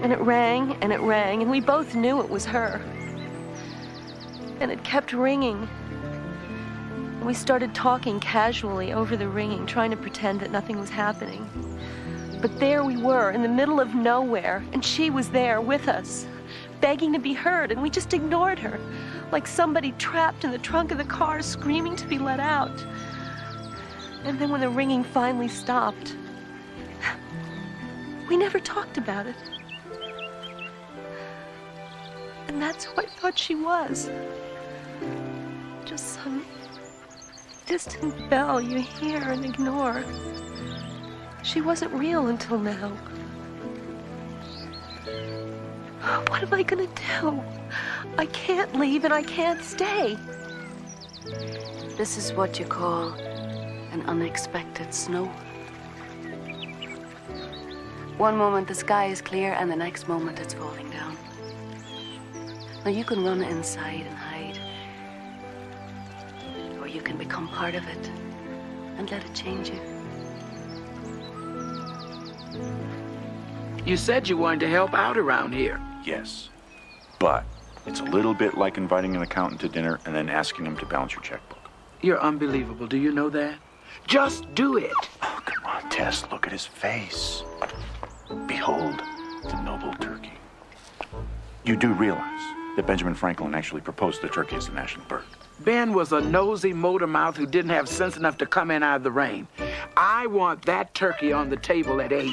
And it rang, and we both knew it was her. And it kept ringing. And we started talking casually over the ringing, trying to pretend that nothing was happening. But there we were, in the middle of nowhere, and she was there with us, begging to be heard, and we just ignored her, like somebody trapped in the trunk of the car, screaming to be let out. And then when the ringing finally stopped, we never talked about it. And that's who I thought she was. Just some distant bell you hear and ignore. She wasn't real until now. What am I gonna do? I can't leave and I can't stay. This is what you call an unexpected snow. One moment the sky is clear and the next moment it's falling down. Now you can run inside and hide, or you can become part of it and let it change you. You said you wanted to help out around here. Yes, but it's a little bit like inviting an accountant to dinner and then asking him to balance your checkbook. You're unbelievable. Do you know that? Just do it. Oh, come on, Tess. Look at his face. Behold the noble turkey. You do realize that Benjamin Franklin actually proposed the turkey as the national bird. Ben was a nosy motor mouth who didn't have sense enough to come in out of the rain. I want that turkey on the table at 8.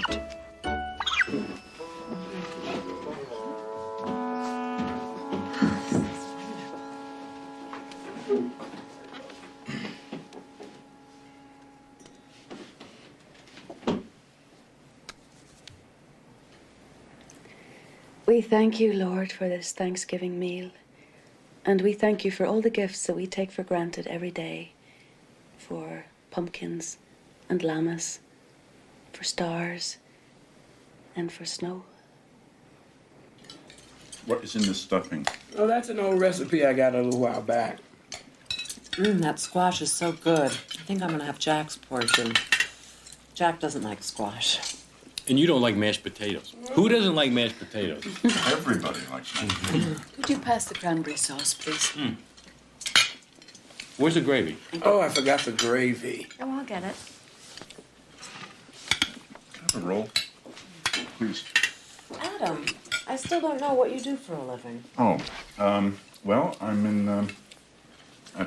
We thank you, Lord, for this Thanksgiving meal. And we thank you for all the gifts that we take for granted every day. For pumpkins and llamas, for stars, and for snow. What is in this stuffing? Oh, that's an old recipe I got a little while back. That squash is so good. I think I'm gonna have Jack's portion. Jack doesn't like squash. And you don't like mashed potatoes. Who doesn't like mashed potatoes? Everybody likes mashed potatoes. Could you pass the cranberry sauce, please? Where's the gravy? Oh, I forgot the gravy. Oh, I'll get it. Can I have a roll? Please. Adam, I still don't know what you do for a living. Oh, well, I'm in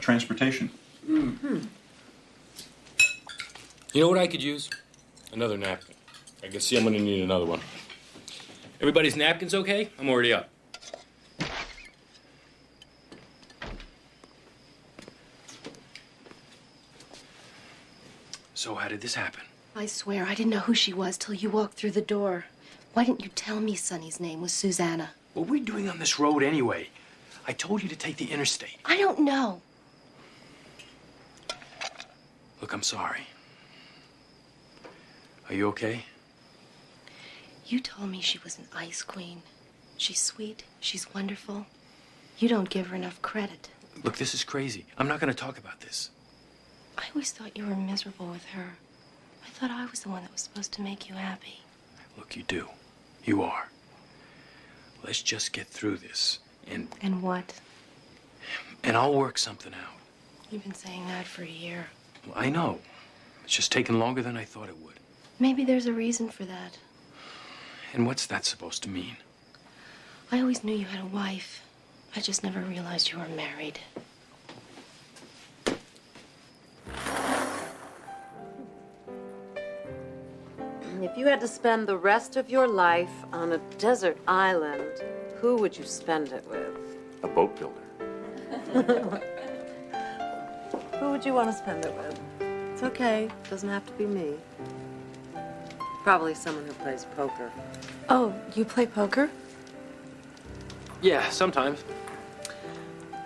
transportation. You know what I could use? Another napkin. I can see I'm gonna need another one. Everybody's napkins okay? I'm already up. So how did this happen? I swear I didn't know who she was till you walked through the door. Why didn't you tell me Sonny's name was Susanna? What were we doing on this road anyway? I told you to take the interstate. I don't know. Look, I'm sorry. Are you okay? You told me she was an ice queen. She's sweet. She's wonderful. You don't give her enough credit. Look, this is crazy. I'm not gonna talk about this. I always thought you were miserable with her. I thought I was the one that was supposed to make you happy. Look, you do. You are. Let's just get through this. And what? And I'll work something out. You've been saying that for a year. Well, I know. It's just taken longer than I thought it would. Maybe there's a reason for that. And what's that supposed to mean? I always knew you had a wife. I just never realized you were married. If you had to spend the rest of your life on a desert island, who would you spend it with? A boat builder. Who would you want to spend it with? It's okay. It doesn't have to be me. Probably someone who plays poker. Oh, you play poker? Yeah, sometimes.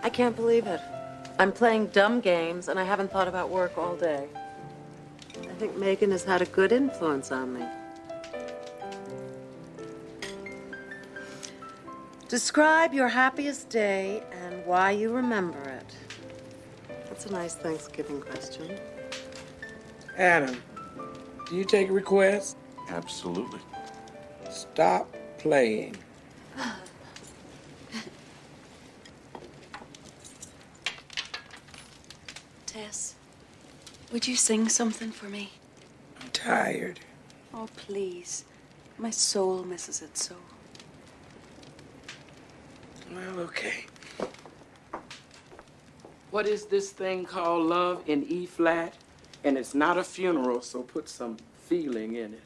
I can't believe it. I'm playing dumb games, and I haven't thought about work all day. I think Megan has had a good influence on me. Describe your happiest day and why you remember it. That's a nice Thanksgiving question. Adam, do you take requests? Absolutely. Stop playing. Tess, would you sing something for me? I'm tired. Oh, please. My soul misses it so. Well, okay. What is this thing called love in E flat? And it's not a funeral, so put some feeling in it.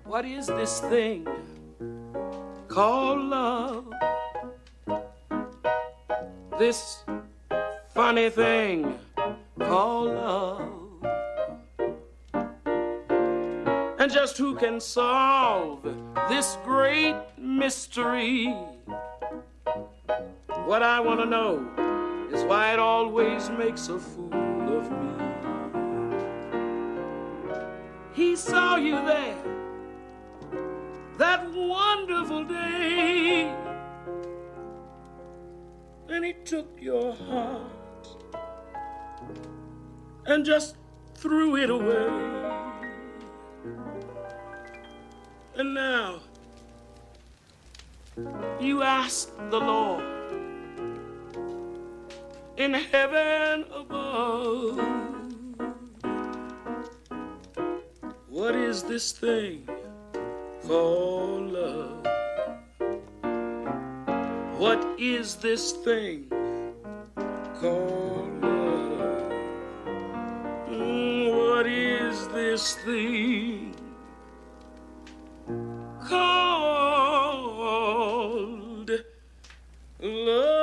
What is this thing called love? This funny thing called love. And just who can solve this great mystery? What I want to know is why it always makes a fool of me. He saw you there that wonderful day, and he took your heart and just threw it away. And now you ask the Lord in heaven above, what is this thing called love? What is this thing called love? What is this thing called love?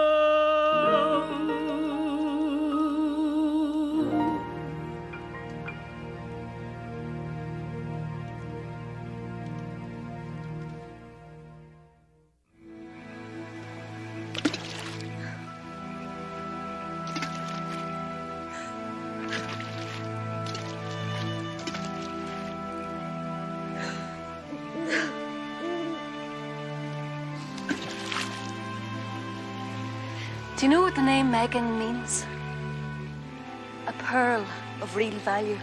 Do you know what the name Megan means? A pearl of real value.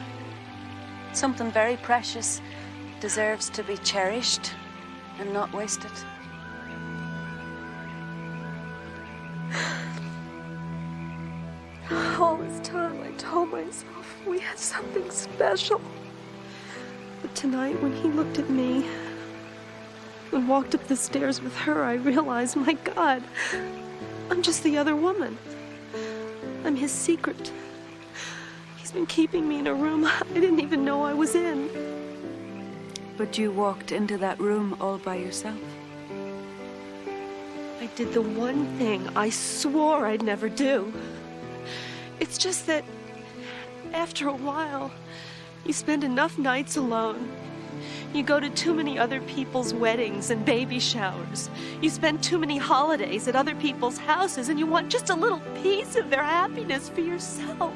Something very precious deserves to be cherished and not wasted. All this time I told myself we had something special. But tonight when he looked at me and walked up the stairs with her, I realized, my God, I'm just the other woman. I'm his secret. He's been keeping me in a room I didn't even know I was in. But you walked into that room all by yourself. I did the one thing I swore I'd never do. It's just that after a while, you spend enough nights alone. You go to too many other people's weddings and baby showers. You spend too many holidays at other people's houses, and you want just a little piece of their happiness for yourself.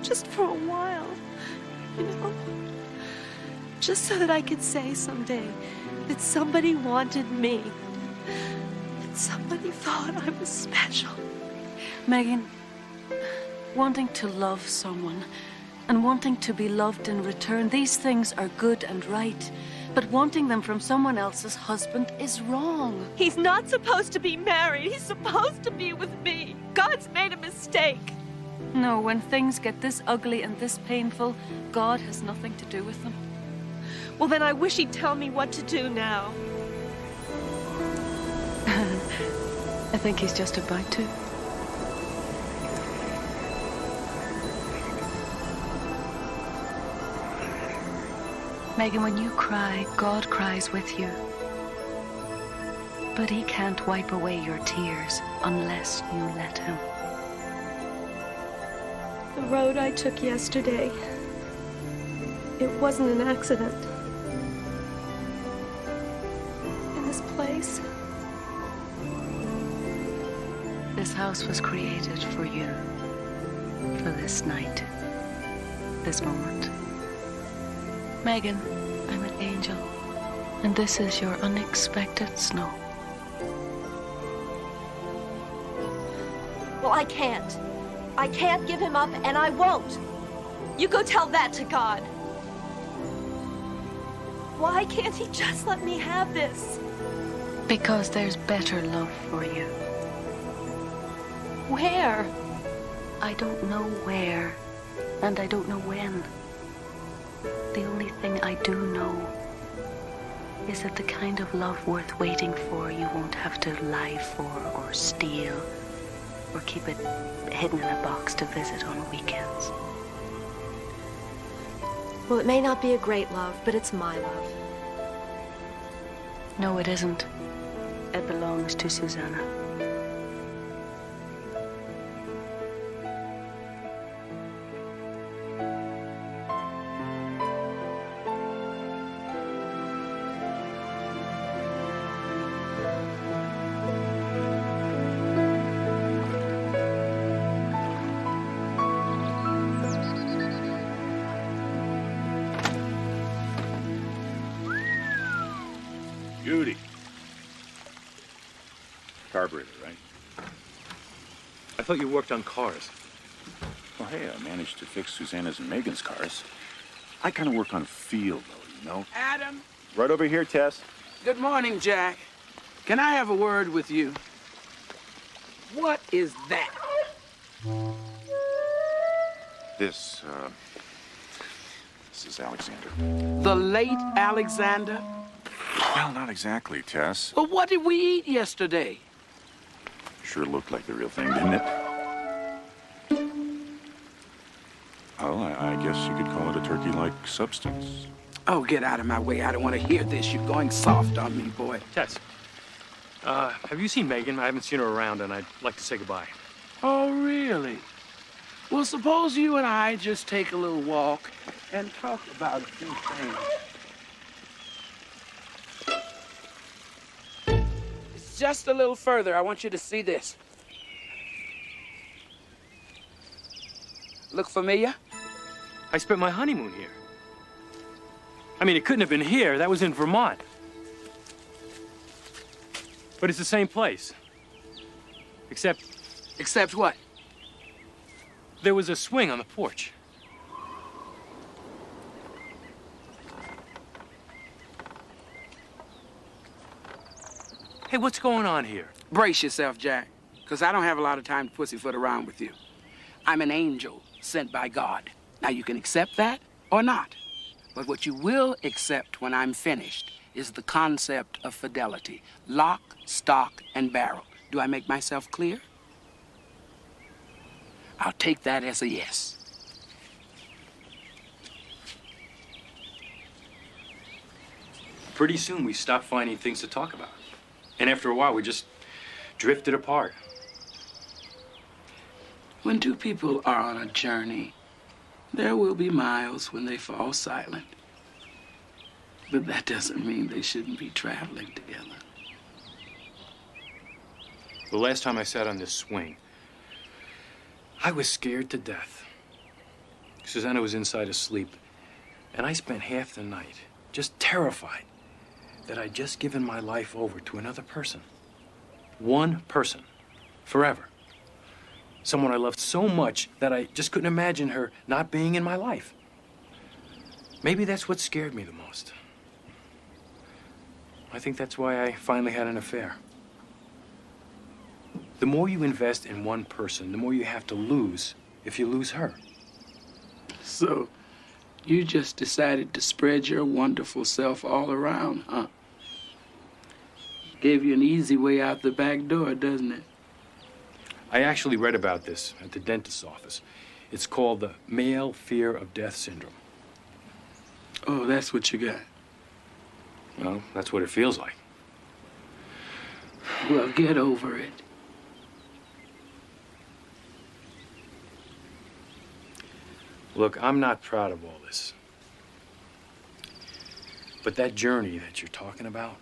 Just for a while, you know? Just so that I could say someday that somebody wanted me. That somebody thought I was special. Megan, wanting to love someone and wanting to be loved in return, these things are good and right. But wanting them from someone else's husband is wrong. He's not supposed to be married. He's supposed to be with me. God's made a mistake. No, when things get this ugly and this painful, God has nothing to do with them. Well, then I wish he'd tell me what to do now. I think he's just about to. Megan, when you cry, God cries with you. But he can't wipe away your tears unless you let him. The road I took yesterday, it wasn't an accident. In this place, this house was created for you, for this night, this moment. Megan, I'm an angel, and this is your unexpected snow. Well, I can't. I can't give him up, and I won't. You go tell that to God. Why can't he just let me have this? Because there's better love for you. Where? I don't know where, and I don't know when. The only thing I do know is that the kind of love worth waiting for you won't have to lie for or steal or keep it hidden in a box to visit on weekends. Well, it may not be a great love, but it's my love. No, it isn't. It belongs to Susanna. Beauty. Carburetor, right? I thought you worked on cars. Well, hey, I managed to fix Susanna's and Megan's cars. I kind of work on feel, though, you know? Adam? Right over here, Tess. Good morning, Jack. Can I have a word with you? What is that? This is Alexander. The late Alexander? Well, not exactly, Tess. Well, what did we eat yesterday? Sure looked like the real thing, didn't it? Well, I guess you could call it a turkey-like substance. Oh, get out of my way. I don't want to hear this. You're going soft on me, boy. Tess, have you seen Megan? I haven't seen her around, and I'd like to say goodbye. Oh, really? Well, suppose you and I just take a little walk and talk about a few things. It's just a little further. I want you to see this. Look familiar? I spent my honeymoon here. I mean, it couldn't have been here. That was in Vermont. But it's the same place. Except... Except what? There was a swing on the porch. Hey, what's going on here? Brace yourself, Jack, because I don't have a lot of time to pussyfoot around with you. I'm an angel sent by God. Now, you can accept that or not. But what you will accept when I'm finished is the concept of fidelity. Lock, stock, and barrel. Do I make myself clear? I'll take that as a yes. Pretty soon we stopped finding things to talk about. And after a while, we just drifted apart. When two people are on a journey, there will be miles when they fall silent. But that doesn't mean they shouldn't be traveling together. The last time I sat on this swing, I was scared to death. Susanna was inside asleep, and I spent half the night just terrified that I'd just given my life over to another person. One person, forever. Someone I loved so much that I just couldn't imagine her not being in my life. Maybe that's what scared me the most. I think that's why I finally had an affair. The more you invest in one person, the more you have to lose if you lose her. So, you just decided to spread your wonderful self all around, huh? Gave you an easy way out the back door, doesn't it? I actually read about this at the dentist's office. It's called the male fear of death syndrome. Oh, that's what you got. Well, that's what it feels like. Well, get over it. Look, I'm not proud of all this. But that journey that you're talking about,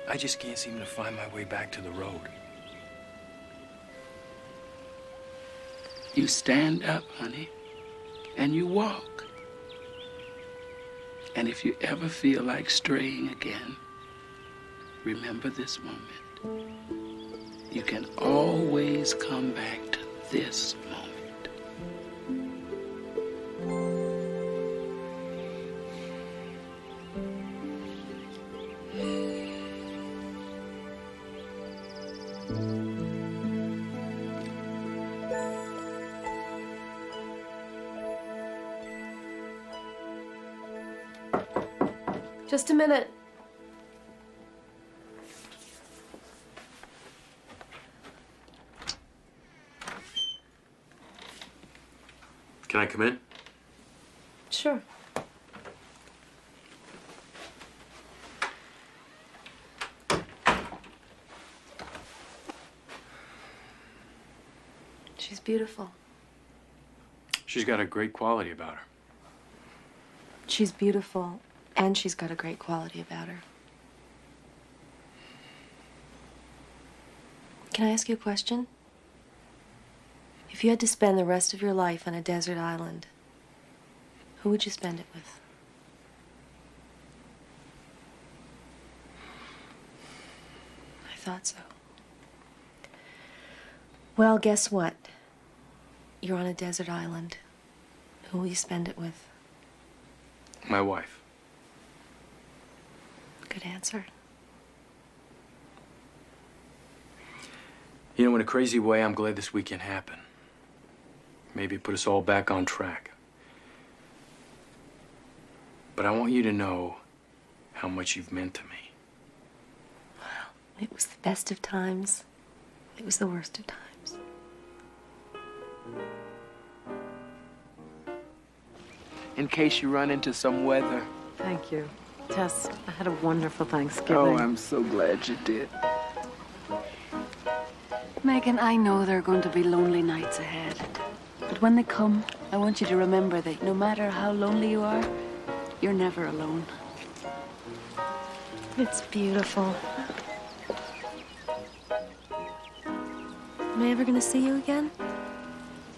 I just can't seem to find my way back to the road. You stand up, honey, and you walk. And if you ever feel like straying again, remember this moment. You can always come back to this moment. Just a minute. Can I come in? Sure. She's beautiful. She's got a great quality about her. She's beautiful, and she's got a great quality about her. Can I ask you a question? If you had to spend the rest of your life on a desert island, who would you spend it with? I thought so. Well, guess what? You're on a desert island. Who will you spend it with? My wife. Good answer. You know, in a crazy way, I'm glad this weekend happened. Maybe it put us all back on track. But I want you to know how much you've meant to me. Well, it was the best of times. It was the worst of times. In case you run into some weather. Thank you. Tess, I had a wonderful Thanksgiving. Oh, I'm so glad you did. Megan, I know there are going to be lonely nights ahead. But when they come, I want you to remember that no matter how lonely you are, you're never alone. It's beautiful. Am I ever going to see you again?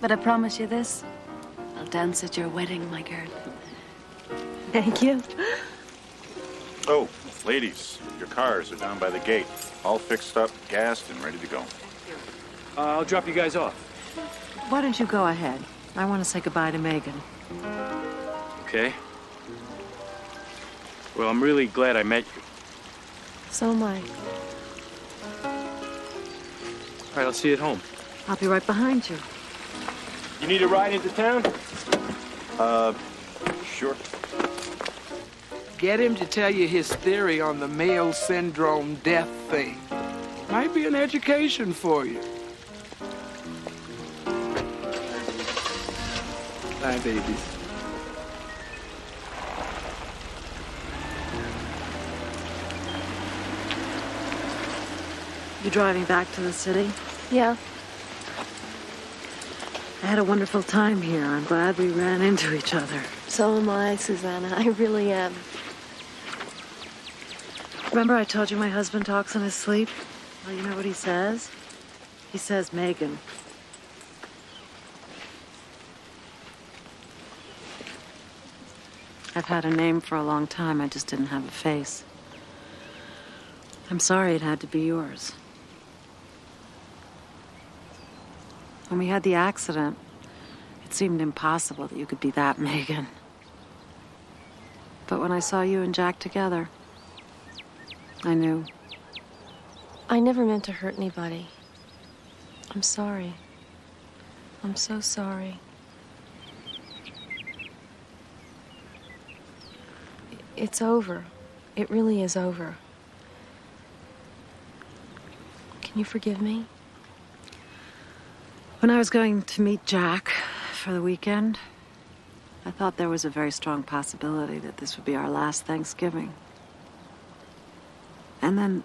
But I promise you this, I'll dance at your wedding, my girl. Thank you. Oh, ladies, your cars are down by the gate. All fixed up, gassed, and ready to go. I'll drop you guys off. Why don't you go ahead? I want to say goodbye to Megan. Okay. Well, I'm really glad I met you. So am I. All right, I'll see you at home. I'll be right behind you. You need a ride into town? Sure. Get him to tell you his theory on the male syndrome death thing. Might be an education for you. Bye, babies. You driving back to the city? Yeah. I had a wonderful time here. I'm glad we ran into each other. So am I, Susanna. I really am. Remember I told you my husband talks in his sleep? Well, you know what he says? He says Megan. I've had a name for a long time. I just didn't have a face. I'm sorry it had to be yours. When we had the accident, it seemed impossible that you could be that Megan. But when I saw you and Jack together, I knew. I never meant to hurt anybody. I'm sorry. I'm so sorry. It's over. It really is over. Can you forgive me? When I was going to meet Jack for the weekend, I thought there was a very strong possibility that this would be our last Thanksgiving. And then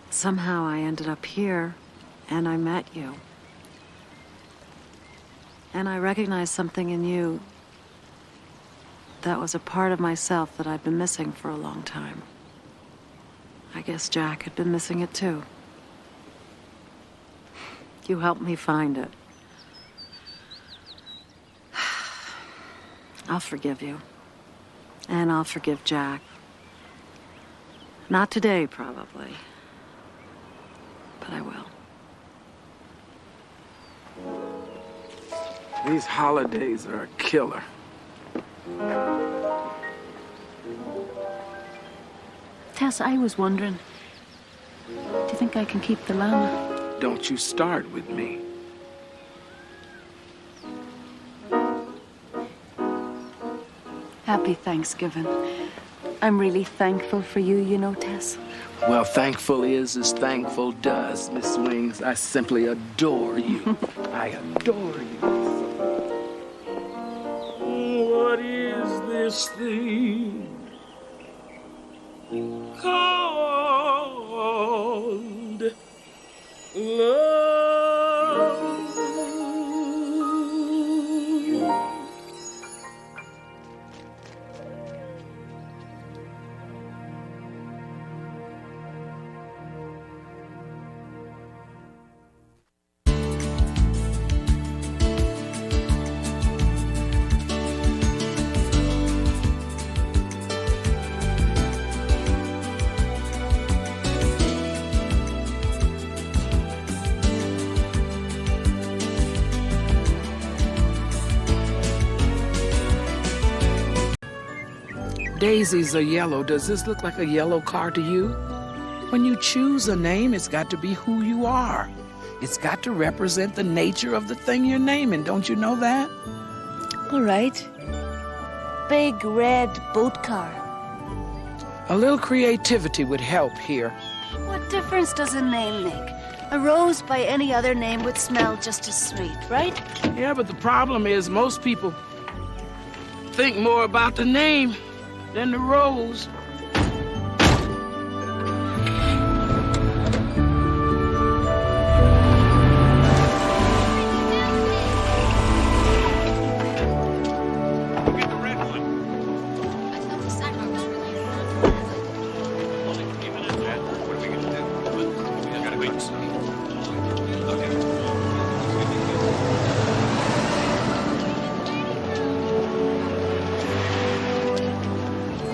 somehow I ended up here and I met you. And I recognized something in you that was a part of myself that I'd been missing for a long time. I guess Jack had been missing it too. You helped me find it. I'll forgive you. And I'll forgive Jack. Not today, probably. But I will. These holidays are a killer. Tess, I was wondering, do you think I can keep the llama? Don't you start with me. Happy Thanksgiving. I'm really thankful for you, you know, Tess. Well, thankful is as thankful does, Miss Wings. I simply adore you. I adore you. What is this thing called love? Daisies are yellow. Does this look like a yellow car to you? When you choose a name, it's got to be who you are. It's got to represent the nature of the thing you're naming. Don't you know that? All right. Big red boat car. A little creativity would help here. What difference does a name make? A rose by any other name would smell just as sweet, right? Yeah, but the problem is most people think more about the name than the rose.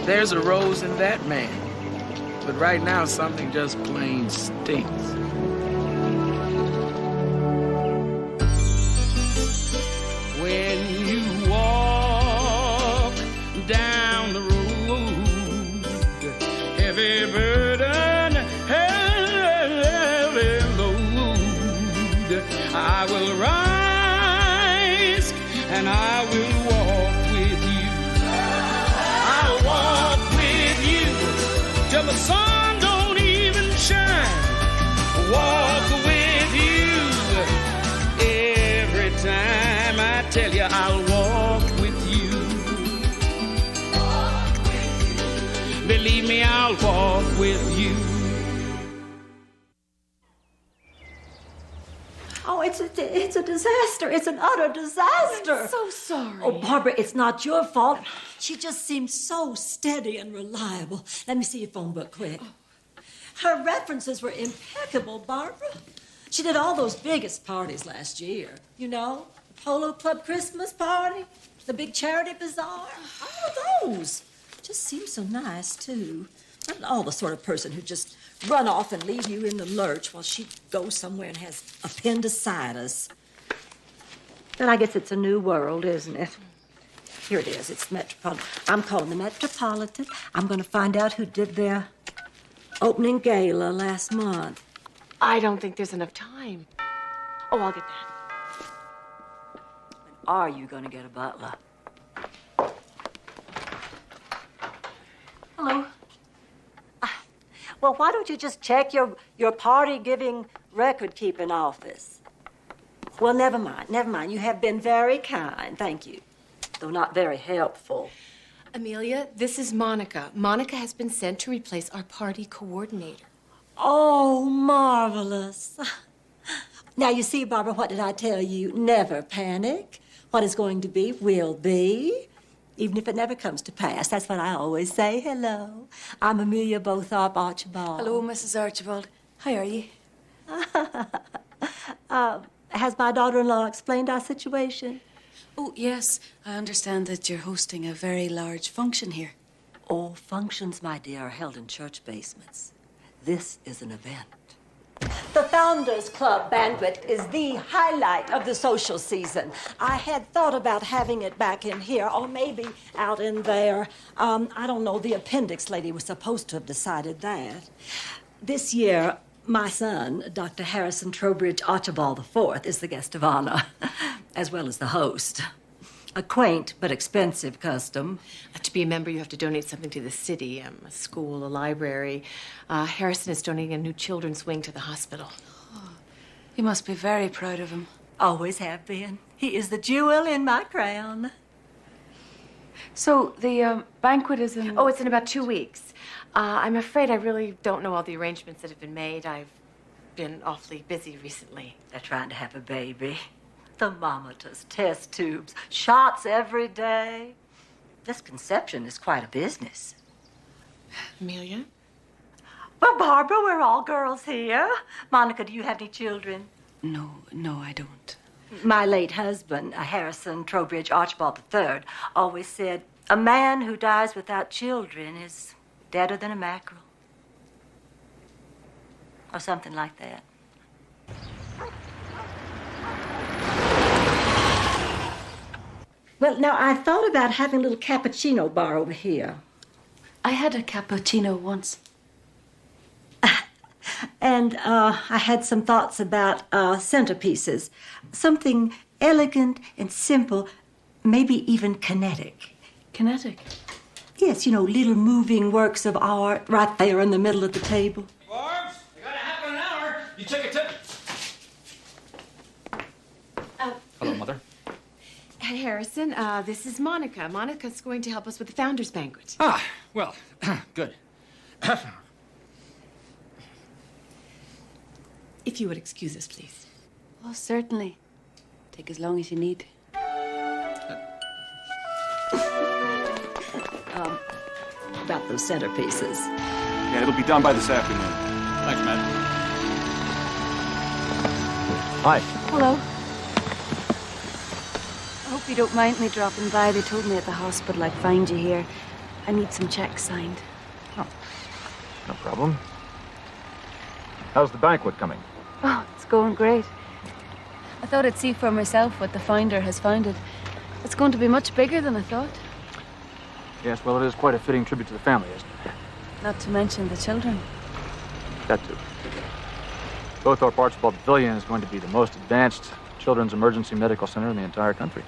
There's a rose in that man. But right now, something just plain stinks. When you walk down the road, heavy burden, heavy load, I will rise and I will walk with you. I'll walk with you till the sun don't even shine. Believe me, I'll walk with you. Oh, it's a disaster. It's an utter disaster. I'm so sorry. Oh, Barbara, it's not your fault. She just seems so steady and reliable. Let me see your phone book quick. Her references were impeccable, Barbara. She did all those biggest parties last year. You know, the Polo Club Christmas party, the big charity bazaar, all of those. Just seems so nice, too. Not at all the sort of person who just run off and leave you in the lurch while she goes somewhere and has appendicitis. But I guess it's a new world, isn't it? Here it is. It's Metropolitan. I'm calling the Metropolitan. I'm going to find out who did their opening gala last month. I don't think there's enough time. Oh, I'll get that. Are you going to get a butler? Hello. Well, why don't you just check your party-giving record-keeping office? Well, never mind. You have been very kind, thank you, though not very helpful. Amelia, this is Monica. Monica has been sent to replace our party coordinator. Oh, marvelous. Now, you see, Barbara, what did I tell you? Never panic. What is going to be will be, even if it never comes to pass. That's what I always say. Hello. I'm Amelia Botharp Archibald. Hello, Mrs. Archibald. How are you? Has my daughter-in-law explained our situation? Oh, yes. I understand that you're hosting a very large function here. All functions, my dear, are held in church basements. This is an event. The Founders Club banquet is the highlight of the social season. I had thought about having it back in here, or maybe out in there. I don't know, the appendix lady was supposed to have decided that. This year, my son, Dr. Harrison Trowbridge Archibald IV, is the guest of honor, as well as the host. A quaint but expensive custom. To be a member, you have to donate something to the city, a school, a library. Harrison is donating a new children's wing to the hospital. Oh, you must be very proud of him. Always have been. He is the jewel in my crown. So the banquet is in... Oh, it's in about 2 weeks. I'm afraid I really don't know all the arrangements that have been made. I've been awfully busy recently. They're trying to have a baby. Thermometers, test tubes, shots every day. This conception is quite a business. Amelia? Well, Barbara, we're all girls here. Monica, do you have any children? No, I don't. My late husband, Harrison Trowbridge Archibald III, always said, a man who dies without children is deader than a mackerel. Or something like that. Well, now, I thought about having a little cappuccino bar over here. I had a cappuccino once. And I had some thoughts about centerpieces. Something elegant and simple, maybe even kinetic. Kinetic? Yes, you know, little moving works of art right there in the middle of the table. Barbs, you got a half an hour. You take a tip. Hello, Mother. Harrison, this is Monica. Monica's going to help us with the Founders Banquet. Ah, well, good. If you would excuse us, please. Oh, certainly. Take as long as you need. About those centerpieces. Yeah, it'll be done by this afternoon. Thanks, Matt. Hi. Hello. I hope you don't mind me dropping by. They told me at the hospital I'd find you here. I need some checks signed. Oh, no problem. How's the banquet coming? Oh, it's going great. I thought I'd see for myself what the finder has founded. It's going to be much bigger than I thought. Yes, well, it is quite a fitting tribute to the family, isn't it? Not to mention the children. That too. Botharp Archibald Pavilion is going to be the most advanced children's emergency medical center in the entire country.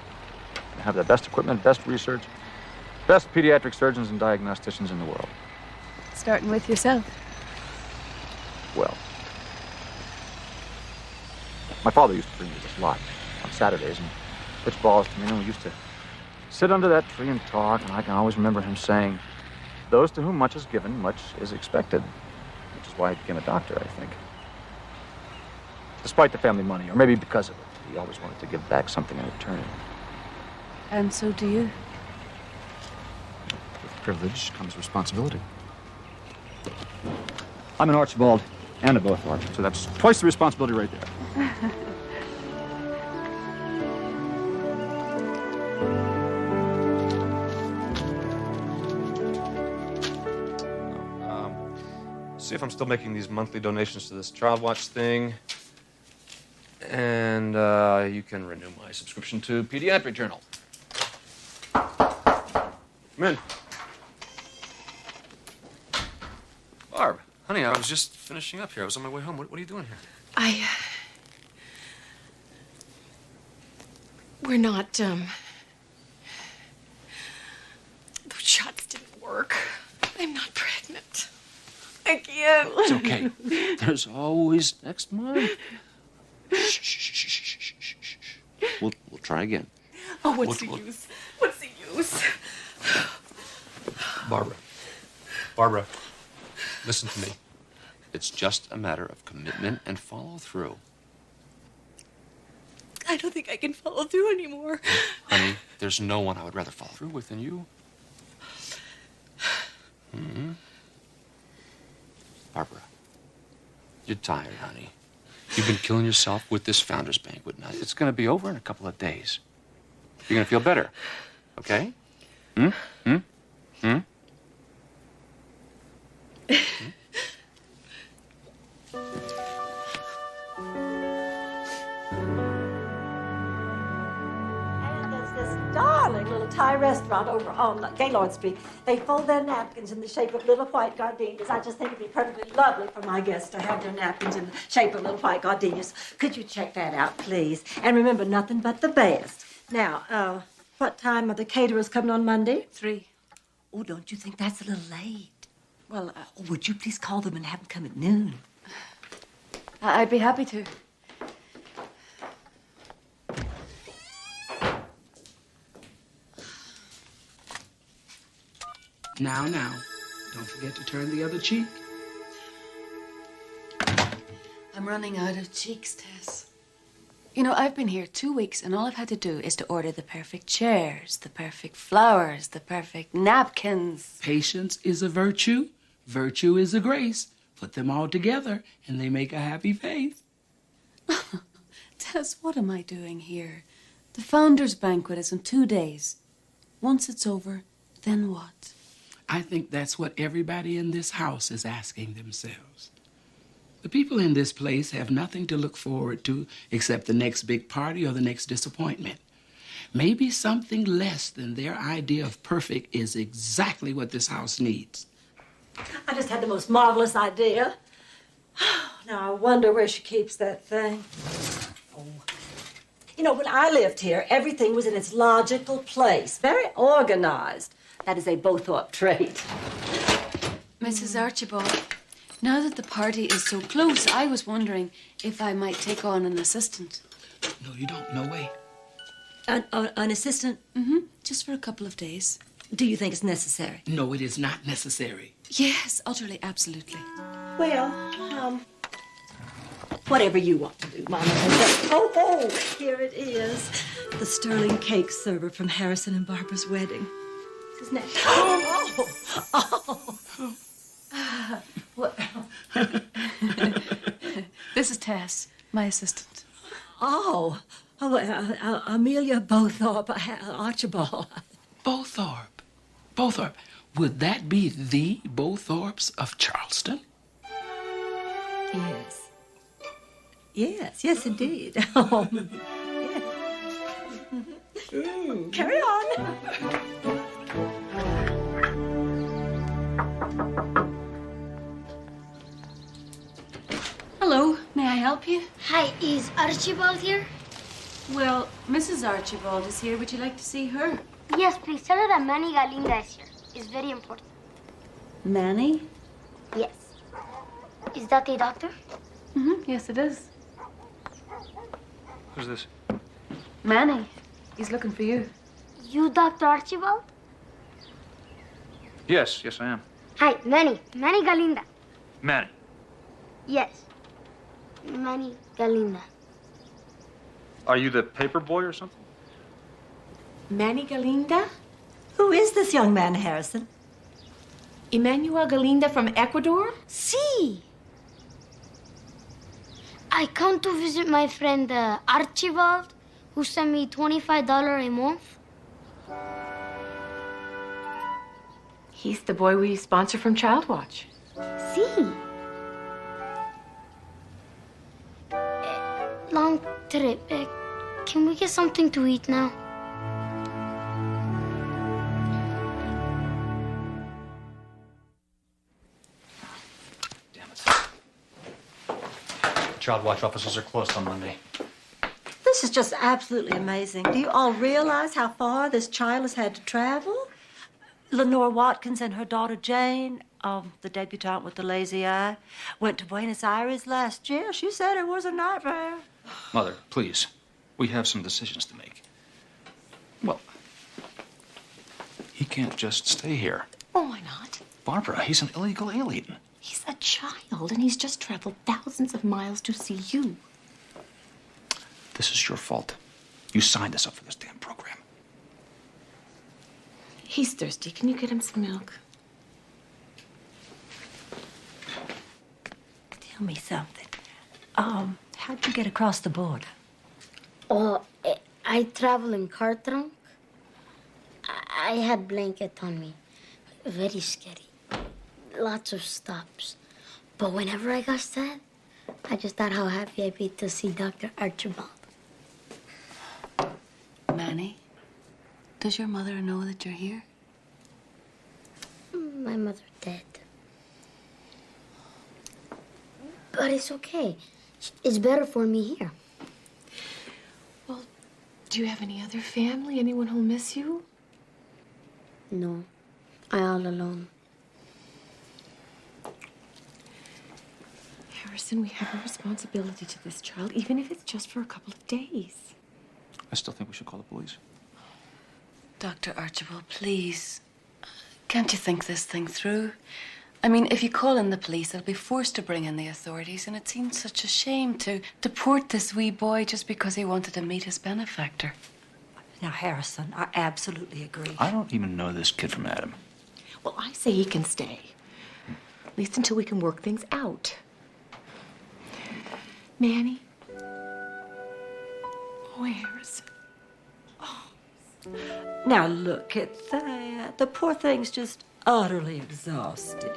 They have the best equipment, best research, best pediatric surgeons and diagnosticians in the world. Starting with yourself. Well, my father used to bring me this lot on Saturdays and pitch balls to me, and we used to sit under that tree and talk, and I can always remember him saying, those to whom much is given, much is expected, which is why he became a doctor, I think. Despite the family money, or maybe because of it, he always wanted to give back something in return. And so do you. With privilege comes responsibility. I'm an Archibald and a Bothorpe, so that's twice the responsibility right there. See if I'm still making these monthly donations to this Child Watch thing. And you can renew my subscription to Pediatric Journal. Come in. Barb, honey, I was just finishing up here. I was on my way home. What are you doing here? We're not, those shots didn't work. I'm not pregnant. I can't. It's okay. There's always next month. We'll try again. Oh, what's the use? What's the use? Barbara, listen to me. It's just a matter of commitment and follow through. I don't think I can follow through anymore. Honey, there's no one I would rather follow through with than you. Mm-hmm. Barbara, you're tired, honey. You've been killing yourself with this Founders Banquet night. It's going to be over in a couple of days. You're going to feel better, okay? Hmm? Hmm? Hmm? Darling little Thai restaurant over on Gaylord Street. They fold their napkins in the shape of little white gardenias. I just think it'd be perfectly lovely for my guests to have their napkins in the shape of little white gardenias. Could you check that out, please? And remember, nothing but the best. Now, what time are the caterers coming on Monday? 3. Oh, don't you think that's a little late? Well, would you please call them and have them come at noon? I'd be happy to. Now, don't forget to turn the other cheek. I'm running out of cheeks, Tess. You know, I've been here 2 weeks, and all I've had to do is to order the perfect chairs, the perfect flowers, the perfect napkins. Patience is a virtue. Virtue is a grace. Put them all together, and they make a happy face. Tess, what am I doing here? The Founders Banquet is in 2 days. Once it's over, then what? I think that's what everybody in this house is asking themselves. The people in this place have nothing to look forward to except the next big party or the next disappointment. Maybe something less than their idea of perfect is exactly what this house needs. I just had the most marvelous idea. Now, I wonder where she keeps that thing. Oh. You know, when I lived here, everything was in its logical place, very organized. That is a Bothorpe trait. Mrs. Archibald, now that the party is so close, I was wondering if I might take on an assistant. No, you don't. No way. An assistant? Mm-hmm. Just for a couple of days. Do you think it's necessary? No, it is not necessary. Yes, utterly, absolutely. Well, whatever you want to do, Mama. Oh, here it is. The sterling cake server from Harrison and Barbara's wedding. His name. What? This is Tess, my assistant. Amelia Bothorpe Archibald. Bothorpe. Would that be the Bothorpes of Charleston? Yes. Yes, indeed. Oh, yeah. Carry on. Hello, may I help you? Hi, is Archibald here? Well, Mrs. Archibald is here. Would you like to see her? Yes, please. Tell her that Manny Galinda is here. It's very important. Manny? Yes. Is that the doctor? Mm-hmm. Yes, it is. Who's this? Manny. He's looking for you. You, Dr. Archibald? Yes, yes, I am. Hi, Manny. Manny Galinda. Manny. Yes. Manny Galinda. Are you the paper boy or something? Manny Galinda? Who is this young man, Harrison? Emmanuel Galinda from Ecuador? Si. I come to visit my friend Archibald, who sent me $25 a month. He's the boy we sponsor from Child Watch. Si. Long trip. Can we get something to eat now? Child Watch offices are closed on Monday. This is just absolutely amazing. Do you all realize how far this child has had to travel? Lenore Watkins and her daughter Jane, the debutante with the lazy eye, went to Buenos Aires last year. She said it was a nightmare. Mother, please. We have some decisions to make. Well, he can't just stay here. Oh, why not? Barbara, he's an illegal alien. He's a child, and he's just traveled thousands of miles to see you. This is your fault. You signed us up for this damn program. He's thirsty. Can you get him some milk? Tell me something. How'd you get across the border? Oh, I travel in car trunk. I had blanket on me. Very scary. Lots of stops. But whenever I got sad, I just thought how happy I'd be to see Dr. Archibald. Manny, does your mother know that you're here? My mother dead. But it's okay. It's better for me here. Well, do you have any other family? Anyone who'll miss you? No. I all alone. Harrison, we have a responsibility to this child, even if it's just for a couple of days. I still think we should call the police. Dr. Archibald, please. Can't you think this thing through? I mean, if you call in the police, they'll be forced to bring in the authorities, and it seems such a shame to deport this wee boy just because he wanted to meet his benefactor. Now, Harrison, I absolutely agree. I don't even know this kid from Adam. Well, I say he can stay. At least until we can work things out. Manny? Oh, Harrison. Now, look at that. The poor thing's just utterly exhausted.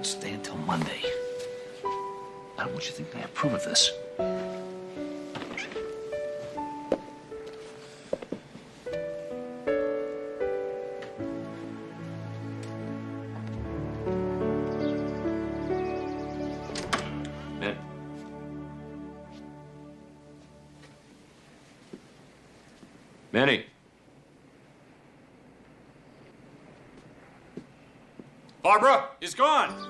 Stay until Monday. Now, what do you think they approve of this? Manny. Barbara, he's gone.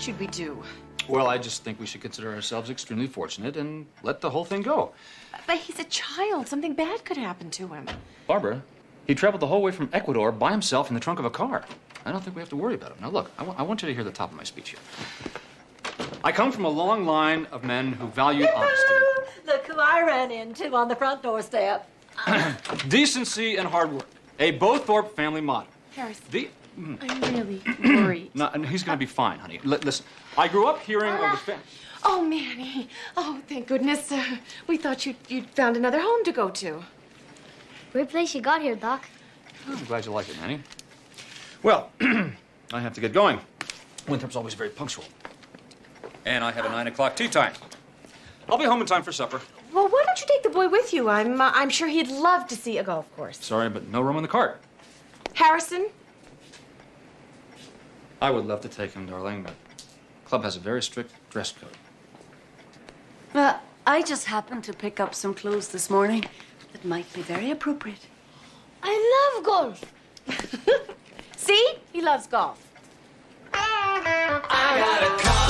what should we do? Well, I just think we should consider ourselves extremely fortunate and let the whole thing go. But he's a child. Something bad could happen to him. Barbara, he traveled the whole way from Ecuador by himself in the trunk of a car. I don't think we have to worry about him. Now, look, I want you to hear the top of my speech here. I come from a long line of men who value honesty, Look who I ran into on the front doorstep. decency, and hard work. A Bowthorpe family motto. Harris, I'm really worried. No, and he's going to be fine, honey. Listen, I grew up hearing of the family. Oh, Manny. Oh, thank goodness. We thought you'd found another home to go to. Great place you got here, Doc. I'm glad you like it, Manny. Well, I have to get going. Winthrop's always very punctual. And I have a 9 o'clock tea time. I'll be home in time for supper. Well, why don't you take the boy with you? I'm sure he'd love to see a golf course. Sorry, but no room in the cart. Harrison? I would love to take him, darling, but the club has a very strict dress code. I just happened to pick up some clothes this morning that might be very appropriate. I love golf. See? He loves golf. I got a car.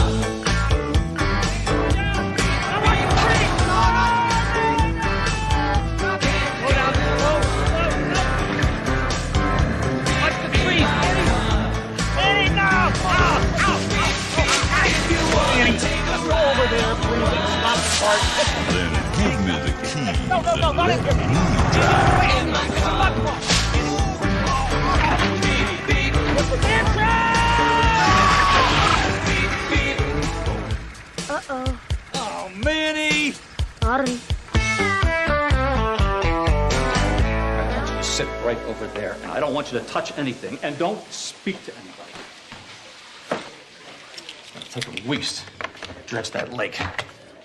Then give me the keys No, and not let in me drive. in my car. Uh-oh. Oh, Manny! Sorry. I want you to sit right over there. And I don't want you to touch anything, and don't speak to anybody. It's going to take him weeks to dredge that lake.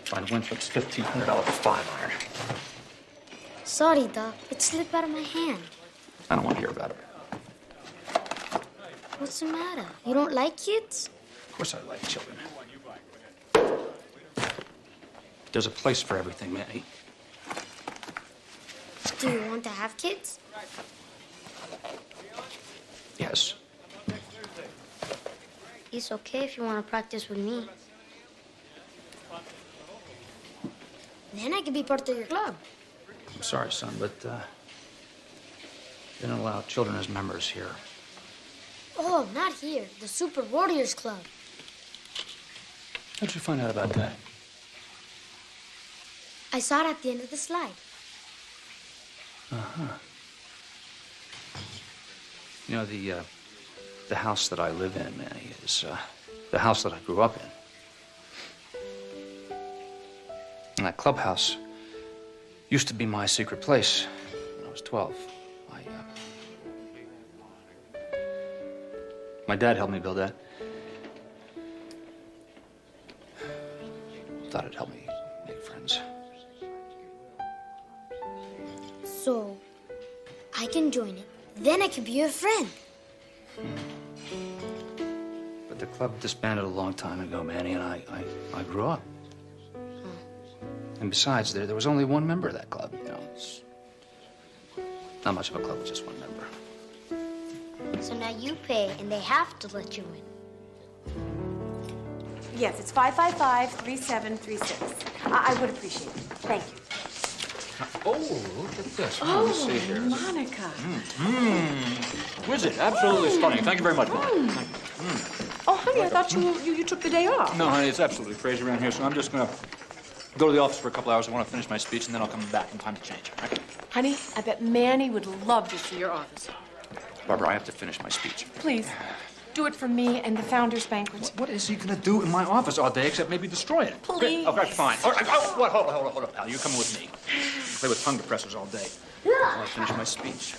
Find Winthrop's $1,500 5-iron. Sorry, Doc. It slipped out of my hand. I don't want to hear about it. What's the matter? You don't like kids? Of course I like children. There's a place for everything, Manny. Do you want to have kids? Yes. It's okay if you want to practice with me. Then I can be part of your club. I'm sorry, son, but they don't allow children as members here. Oh, not here. The Super Warriors Club. How'd you find out about that? I saw it at the end of the slide. Uh-huh. You know, the house that I live in, Manny, is the house that I grew up in. And that clubhouse used to be my secret place when I was 12. My dad helped me build that. Thought it'd help me make friends. So, I can join it. Then I can be your friend. But the club disbanded a long time ago, Manny, and I grew up. And besides, there was only one member of that club. You know, it's not much of a club with just one member. So now you pay, and they have to let you in. Yes, it's 555-3736. I would appreciate it. Thank you. Oh, look at this. Oh, Let me see here. Monica. Exquisite. Absolutely stunning. Thank you very much, Monica. Oh, honey, I thought you took the day off. No, honey, it's absolutely crazy around here, so I'm just going to go to the office for a couple hours. I want to finish my speech, and then I'll come back in time to change. Right? Honey, I bet Manny would love to see your office. Barbara, I have to finish my speech. Please, do it for me and the founders' banquet. What is he going to do in my office all day except maybe destroy it? Please. Okay, fine. All right, hold up, pal. You coming with me. Play with tongue depressors all day. I want to finish my speech.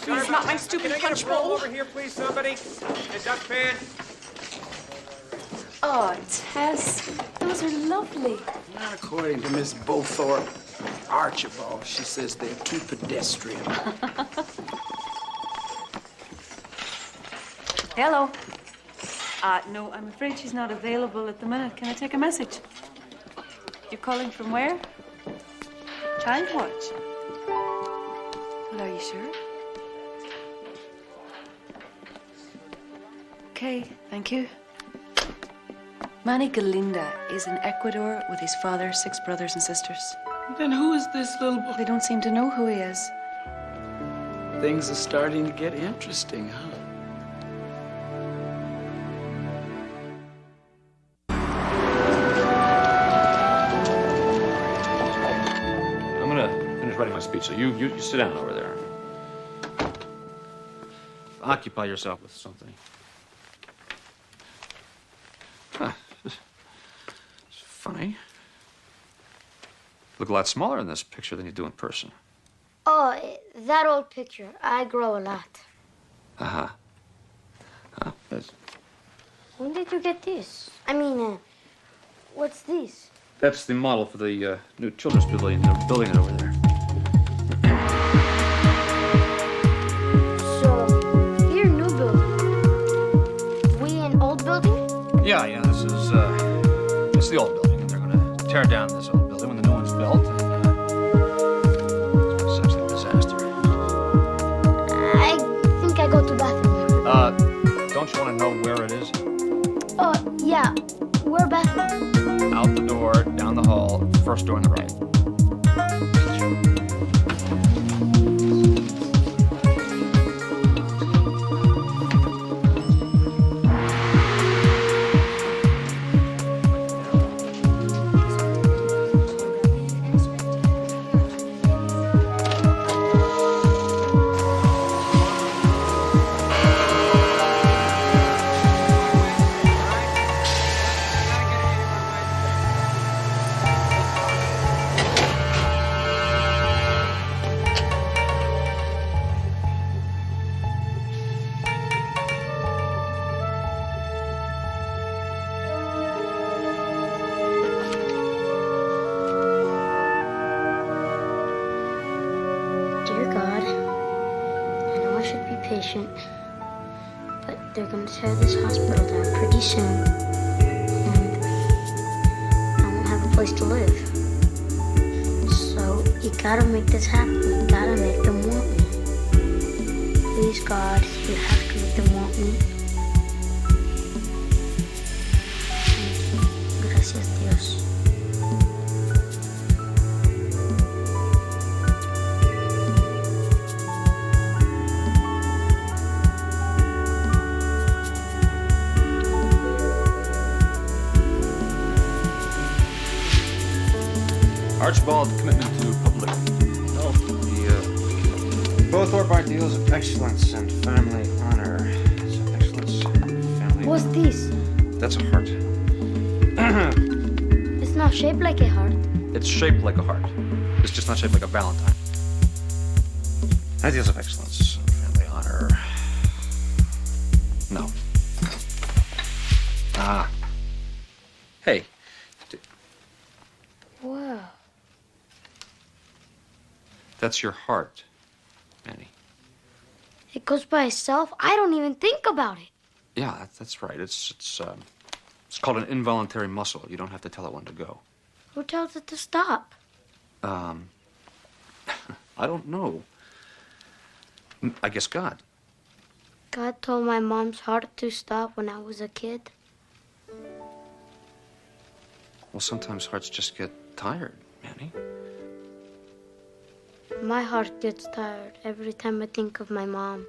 Please, not my stupid punch bowl. Over here, please, somebody. A dustpan. Oh, Tess, those are lovely. Not according to Miss Bowthorpe. Archibald, she says they're too pedestrian. Hello. No, I'm afraid she's not available at the minute. Can I take a message? You're calling from where? Child Watch. Well, are you sure? okay, thank you. Manny Galinda is in Ecuador with his father, 6 brothers and sisters. Then who is this little boy? They don't seem to know who he is. Things are starting to get interesting, huh? I'm gonna finish writing my speech, so you sit down over there. Occupy yourself with something. Huh. It's funny. Look a lot smaller in this picture than you do in person. Oh, that old picture. I grow a lot. Uh-huh. When did you get this? I mean, what's this? That's the model for the new children's pavilion. They're building it over there. So, here, new building. We in old building? Yeah, this is the old building. And they're gonna tear down this old building when the new one's built. And it's such a disaster. I think I go to bathroom. Don't you want to know where it is? Oh, yeah. Where bathroom? Out the door, down the hall, first door on the right. Dear God, I know I should be patient, but they're going to tear this hospital down pretty soon, and I won't have a place to live. So you gotta make this happen. You gotta make them want me. Please, God, you have to make them want me. Gracias, Dios. Archibald commitment to public health. The Both ideals of excellence and family honor. So excellence and family What's honor. this? That's a heart. It's not shaped like a heart. It's shaped like a heart. It's just not shaped like a Valentine. Ideals of excellence and family honor. No. Ah. Hey. Wow. That's your heart, Manny. It goes by itself. I don't even think about it. Yeah, that's right. It's called an involuntary muscle. You don't have to tell it when to go. Who tells it to stop? I don't know. I guess God. God told my mom's heart to stop when I was a kid. Well, sometimes hearts just get tired, Manny. My heart gets tired every time I think of my mom.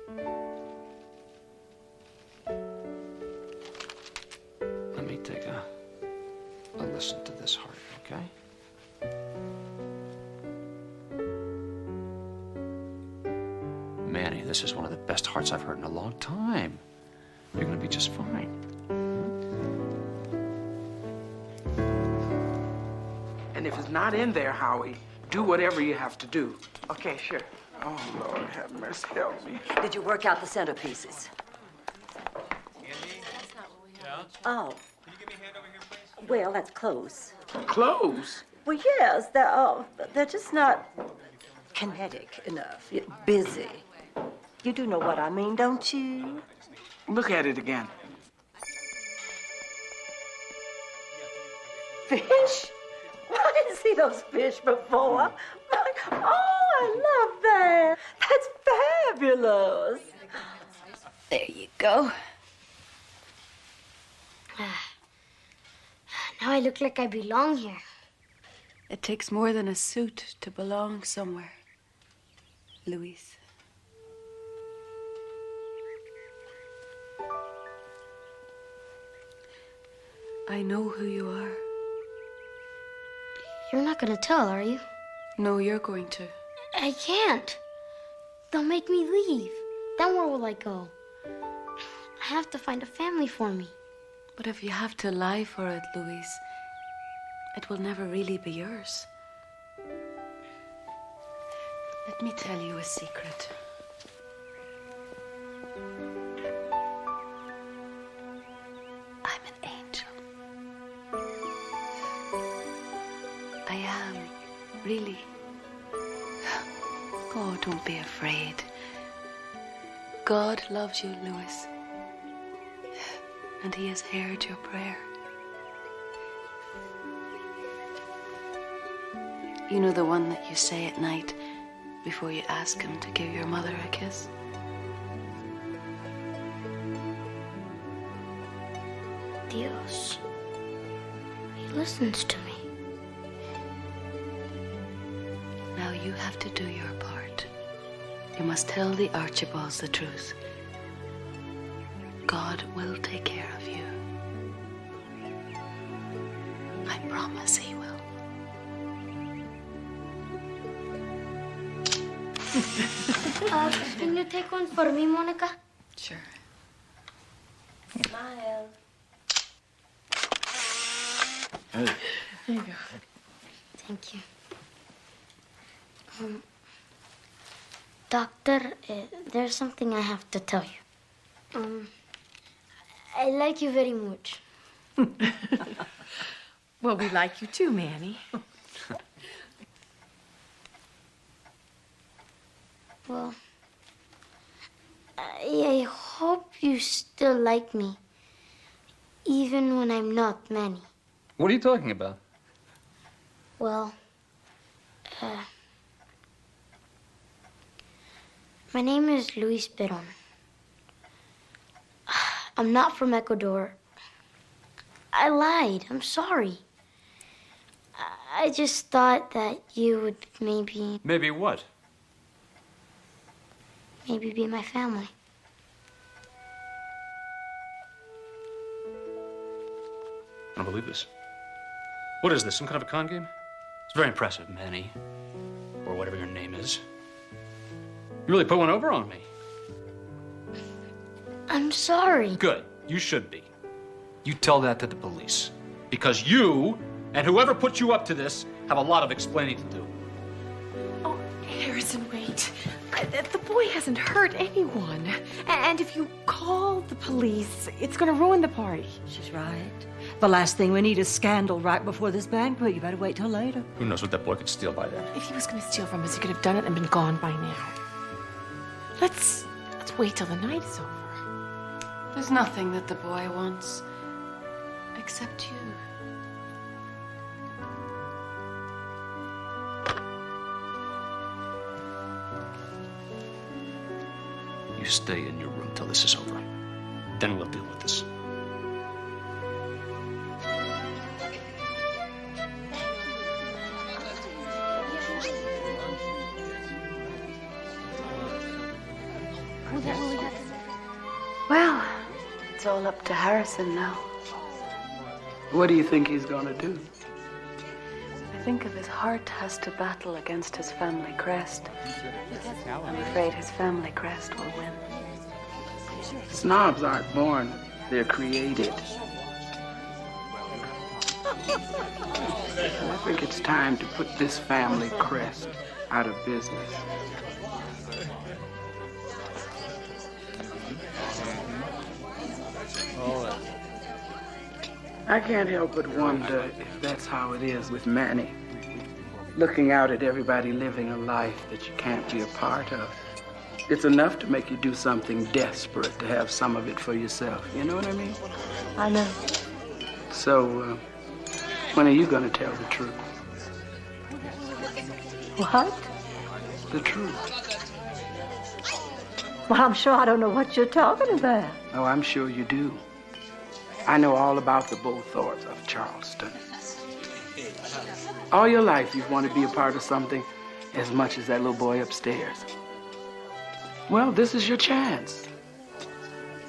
Let me take a listen to this heart, okay? Manny, this is one of the best hearts I've heard in a long time. You're gonna be just fine. And if it's not in there, Howie, do whatever you have to do. Okay, sure. Oh, Lord, have mercy, help me. Did you work out the centerpieces? Oh. Well, that's close. Close? Well, yes, they're just not kinetic enough. Busy. You do know what I mean, don't you? Look at it again. Fish? I didn't see those fish before. Oh, I love that. That's fabulous. There you go. Now I look like I belong here. It takes more than a suit to belong somewhere, Louise. I know who you are. You're not gonna tell, are you? No, you're going to. I can't. They'll make me leave. Then where will I go? I have to find a family for me. But if you have to lie for it, Louise, it will never really be yours. Let me tell you a secret. I'm an angel. I am, really. Oh, don't be afraid. God loves you, Louis. And he has heard your prayer. You know the one that you say at night before you ask him to give your mother a kiss? Dios. He listens to me. Now you have to do your part. You must tell the Archibalds the truth. God will take care of you. I promise he will. Can you take one for me, Monica? Sure. Smile. Hey. There you go. Thank you. Doctor, there's something I have to tell you. I like you very much. Well, we like you too, Manny. Well, I hope you still like me, even when I'm not Manny. What are you talking about? Well, my name is Luis Perón. I'm not from Ecuador. I lied. I'm sorry. I just thought that you would maybe Maybe what? be my family. I don't believe this. What is this, some kind of a con game? It's very impressive, Manny. Or whatever your name is. You really put one over on me. I'm sorry. Good. You should be. You tell that to the police. Because you, and whoever put you up to this, have a lot of explaining to do. Oh, Harrison, wait. The boy hasn't hurt anyone. And if you call the police, it's going to ruin the party. She's right. The last thing we need is scandal right before this banquet. You better wait till later. Who knows what that boy could steal by then? If he was going to steal from us, he could have done it and been gone by now. Let's wait till the night is over. There's nothing that the boy wants, except you. You stay in your room till this is over. Then we'll deal with this. Well, it's all up to Harrison now. What do you think he's gonna do? I think if his heart has to battle against his family crest, I'm afraid his family crest will win. Snobs aren't born, they're created. I think it's time to put this family crest out of business. I can't help but wonder if that's how it is with Manny. Looking out at everybody living a life that you can't be a part of. It's enough to make you do something desperate to have some of it for yourself. You know what I mean? I know. So, when are you gonna tell the truth? What? The truth. Well, I'm sure I don't know what you're talking about. Oh, I'm sure you do. I know all about the Bowthorpes of Charleston. All your life you've wanted to be a part of something as much as that little boy upstairs. Well, this is your chance.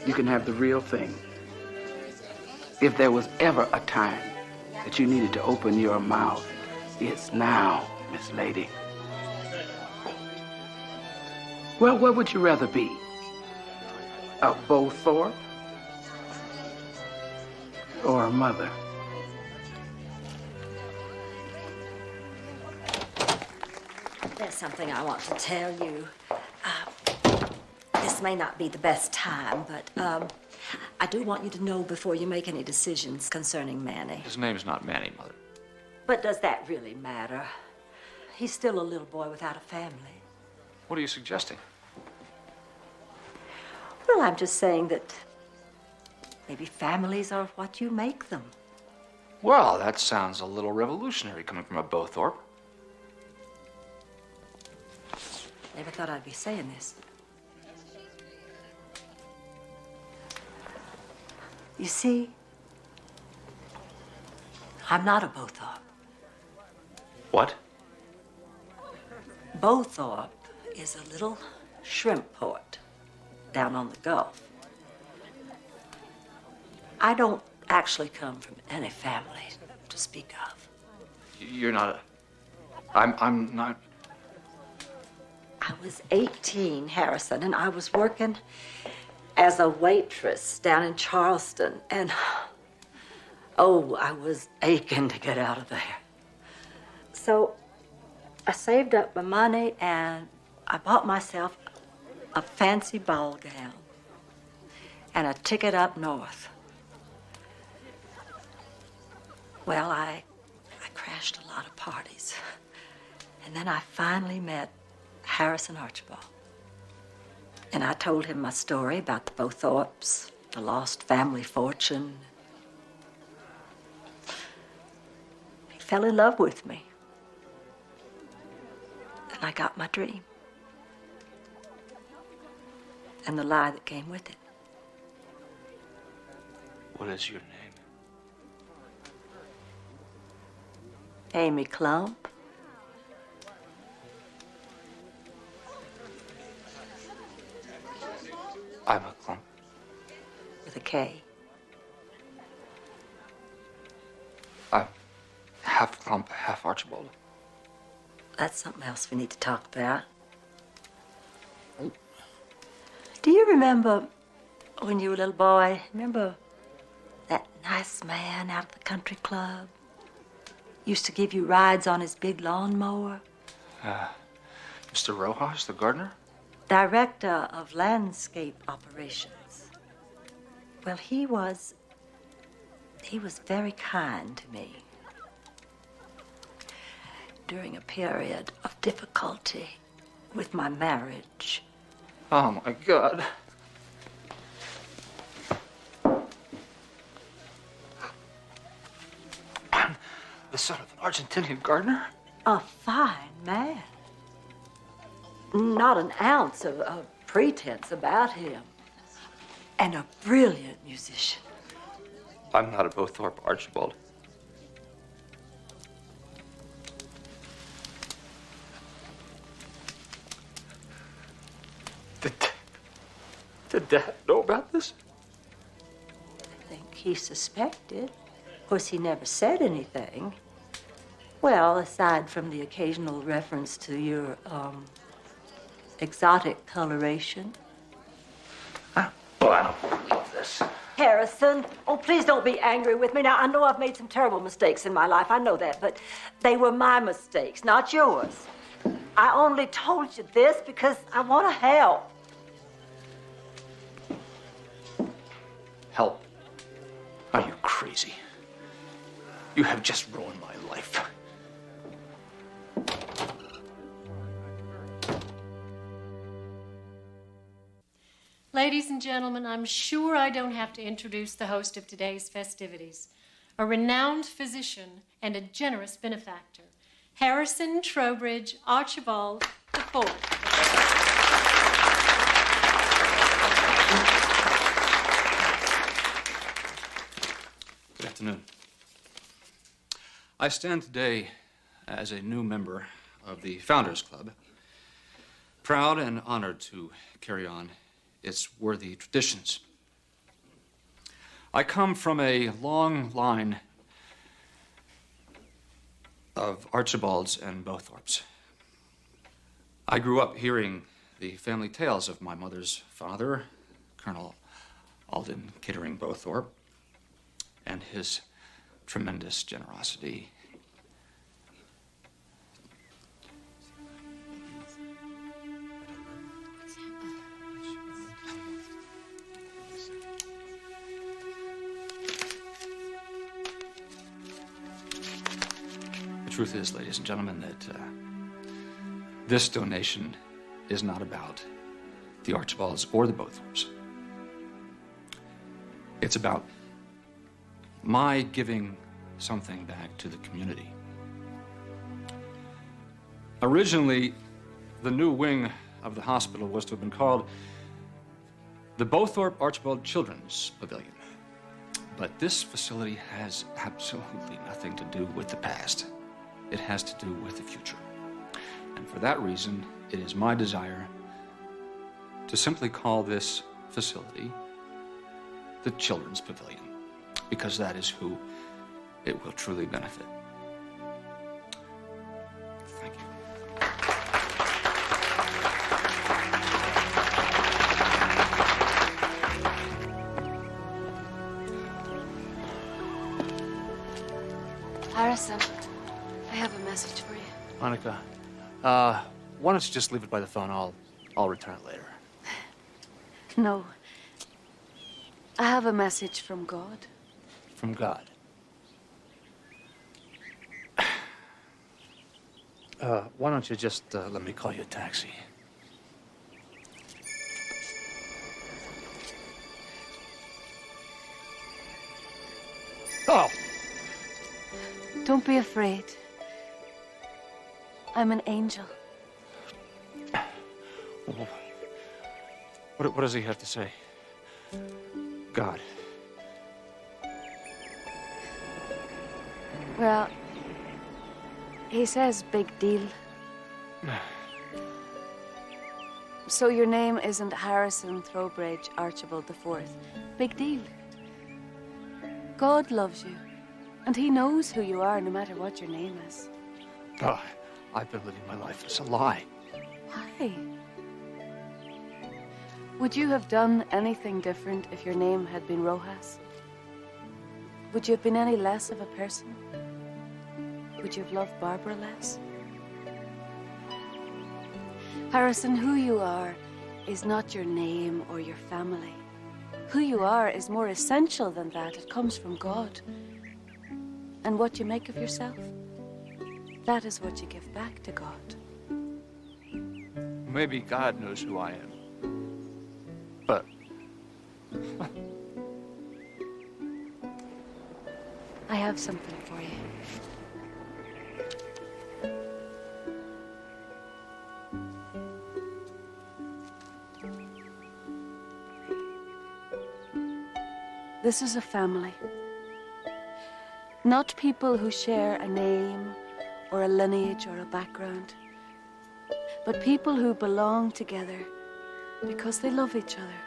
You can have the real thing. If there was ever a time that you needed to open your mouth, it's now, Miss Lady. Well, what would you rather be? A Bowthorpe or a mother? There's something I want to tell you. This may not be the best time, but I do want you to know before you make any decisions concerning Manny. His name's not Manny, Mother. But does that really matter? He's still a little boy without a family. What are you suggesting? Well, I'm just saying that maybe families are what you make them. Well, that sounds a little revolutionary coming from a Bowthorpe. Never thought I'd be saying this. You see, I'm not a Bowthorpe. What? Bowthorpe is a little shrimp port down on the Gulf. I don't actually come from any family to speak of. You're not a... I'm not... I was 18, Harrison, and I was working as a waitress down in Charleston, and oh, I was aching to get out of there. So I saved up my money and I bought myself a fancy ball gown and a ticket up north. Well, I crashed a lot of parties, and then I finally met Harrison Archibald. And I told him my story about the Bowthorpes, the lost family fortune. He fell in love with me. And I got my dream. And the lie that came with it. What is your name? Amy Klump. I'm a Klump. With a K. I'm half Klump, half Archibald. That's something else we need to talk about. Do you remember when you were a little boy? Remember that nice man out at the country club? Used to give you rides on his big lawnmower? Mr. Rojas, the gardener? Director of landscape operations. Well, he was very kind to me during a period of difficulty with my marriage. Oh, my God. I'm the son of an Argentinian gardener? A fine man. Not an ounce of pretense about him. And a brilliant musician. I'm not a Bowthorpe, Archibald. Did Dad know about this? I think he suspected. Of course, he never said anything. Well, aside from the occasional reference to your, exotic coloration. Oh, I don't believe this. Harrison, oh, please don't be angry with me. Now, I know I've made some terrible mistakes in my life. I know that, but they were my mistakes, not yours. I only told you this because I want to help. Help? Are you crazy? You have just ruined my life. Ladies and gentlemen, I'm sure I don't have to introduce the host of today's festivities, a renowned physician and a generous benefactor, Harrison Trowbridge Archibald IV. afternoon. I stand today as a new member of the Founders Club, proud and honored to carry on its worthy traditions. I come from a long line of Archibalds and Bowthorpes. I grew up hearing the family tales of my mother's father, Colonel Alden Kittering Bowthorpe, and his tremendous generosity. The truth is, ladies and gentlemen, that this donation is not about the Archibalds or the Bowthorpes. It's about my giving something back to the community. Originally, the new wing of the hospital was to have been called the Bowthorpe Archibald Children's Pavilion. But this facility has absolutely nothing to do with the past. It has to do with the future. And for that reason, it is my desire to simply call this facility the Children's Pavilion, because that is who it will truly benefit. Thank you. Harrison, I have a message for you. Monica, why don't you just leave it by the phone? I'll return it later. No. I have a message from God. From God. Why don't you just let me call you a taxi? Oh! Don't be afraid. I'm an angel. What does he have to say? God. Well, he says big deal. So your name isn't Harrison Throwbridge Archibald IV. Big deal. God loves you, and he knows who you are no matter what your name is. God, I've been living my life as a lie. Why? Would you have done anything different if your name had been Rojas? Would you have been any less of a person? Would you have loved Barbara less? Harrison, who you are is not your name or your family. Who you are is more essential than that. It comes from God. And what you make of yourself, that is what you give back to God. Maybe God knows who I am. But I have something for you. This is a family. Not people who share a name or a lineage or a background, but people who belong together because they love each other.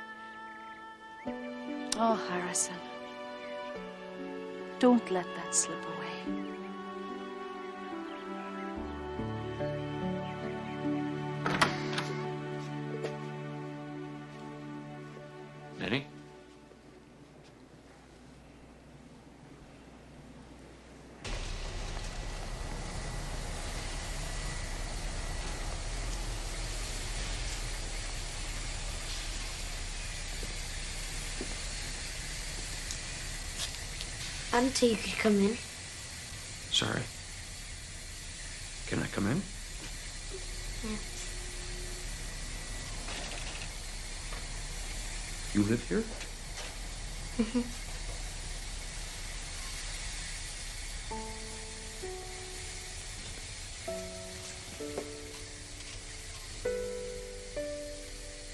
Oh, Harrison, don't let that slip away. Nettie? I didn't say you could come in. Sorry. Can I come in? Yeah. You live here? Mm-hmm.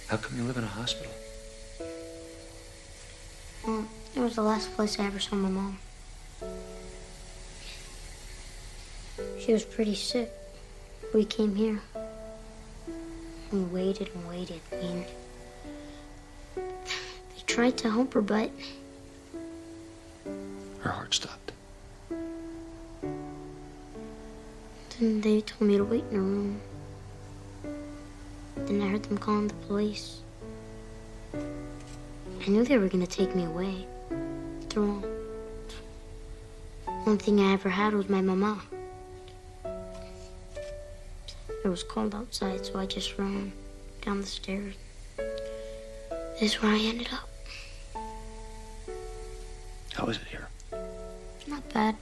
How come you live in a hospital? Well, it was the last place I ever saw my mom. She was pretty sick. We came here. We waited and waited. And they tried to help her, but Her heart stopped. then they told me to wait in a room. Then I heard them calling the police. I knew they were gonna take me away. After all, one thing I ever had was my mama. It was cold outside, so I just ran down the stairs. This is where I ended up. How is it here? Not bad.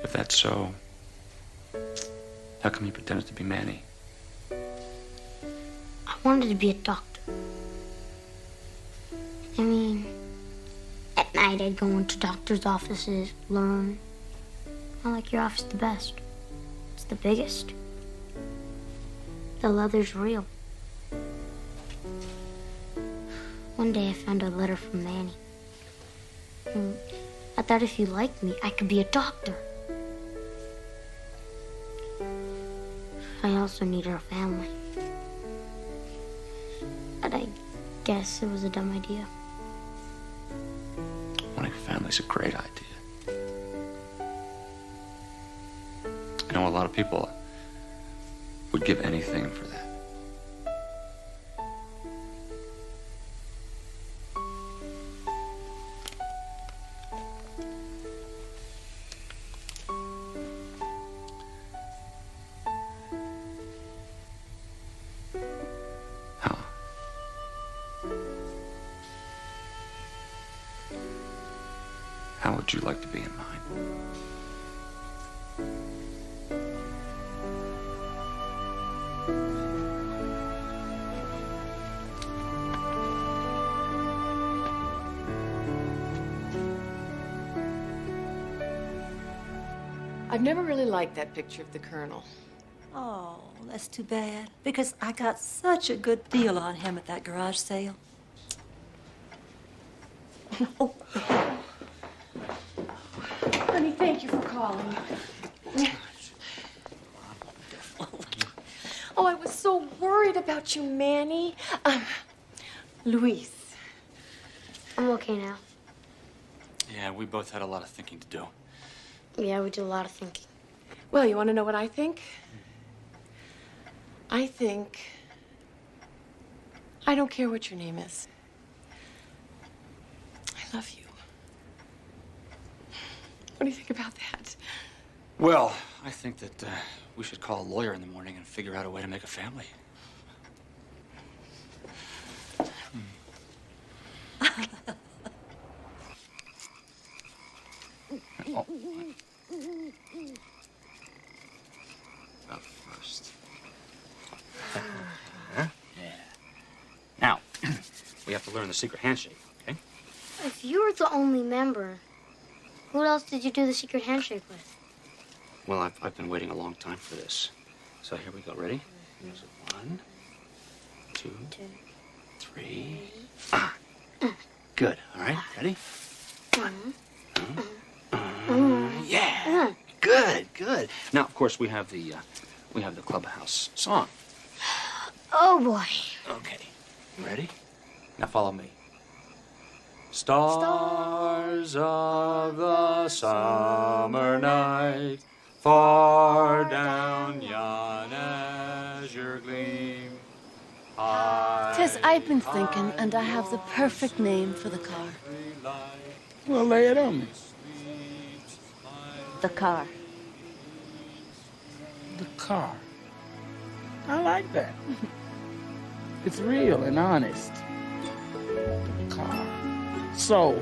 If that's so, how come you pretended to be Manny? I wanted to be a doctor. I mean, at night I'd go into doctors' offices, learn. I like your office the best. It's the biggest. The leather's real. One day I found a letter from Manny. And I thought if you liked me, I could be a doctor. I also needed a family. But I guess it was a dumb idea. Wanting a family's a great idea. I know a lot of people would give anything for that. How would you like to be in mine? I've never really liked that picture of the Colonel. Oh, that's too bad. Because I got such a good deal on him at that garage sale. Oh. Honey, thank you for calling. Oh, I was so worried about you, Manny. Luis. I'm okay now. Yeah, we both had a lot of thinking to do. Yeah, we did a lot of thinking. Well, you want to know what I think? I don't care what your name is. I love you. What do you think about that? Well, I think that we should call a lawyer in the morning and figure out a way to make a family. Oh. Up first. Yeah. Now, we have to learn the secret handshake, okay? If you were the only member, who else did you do the secret handshake with? Well, I've been waiting a long time for this. So here we go. Ready? Here's 1, 2, 3. Ah. Good. All right. Ready? 1. Yeah. Good. Good. Now, of course, we have the clubhouse song. Oh boy. Okay. You ready? Now follow me. Stars of the summer night, far down yon azure gleam. Tess, I've been thinking, and I have the perfect name for the car. Well, lay it on me. The car. The car. I like that. It's real and honest. The car. Sold.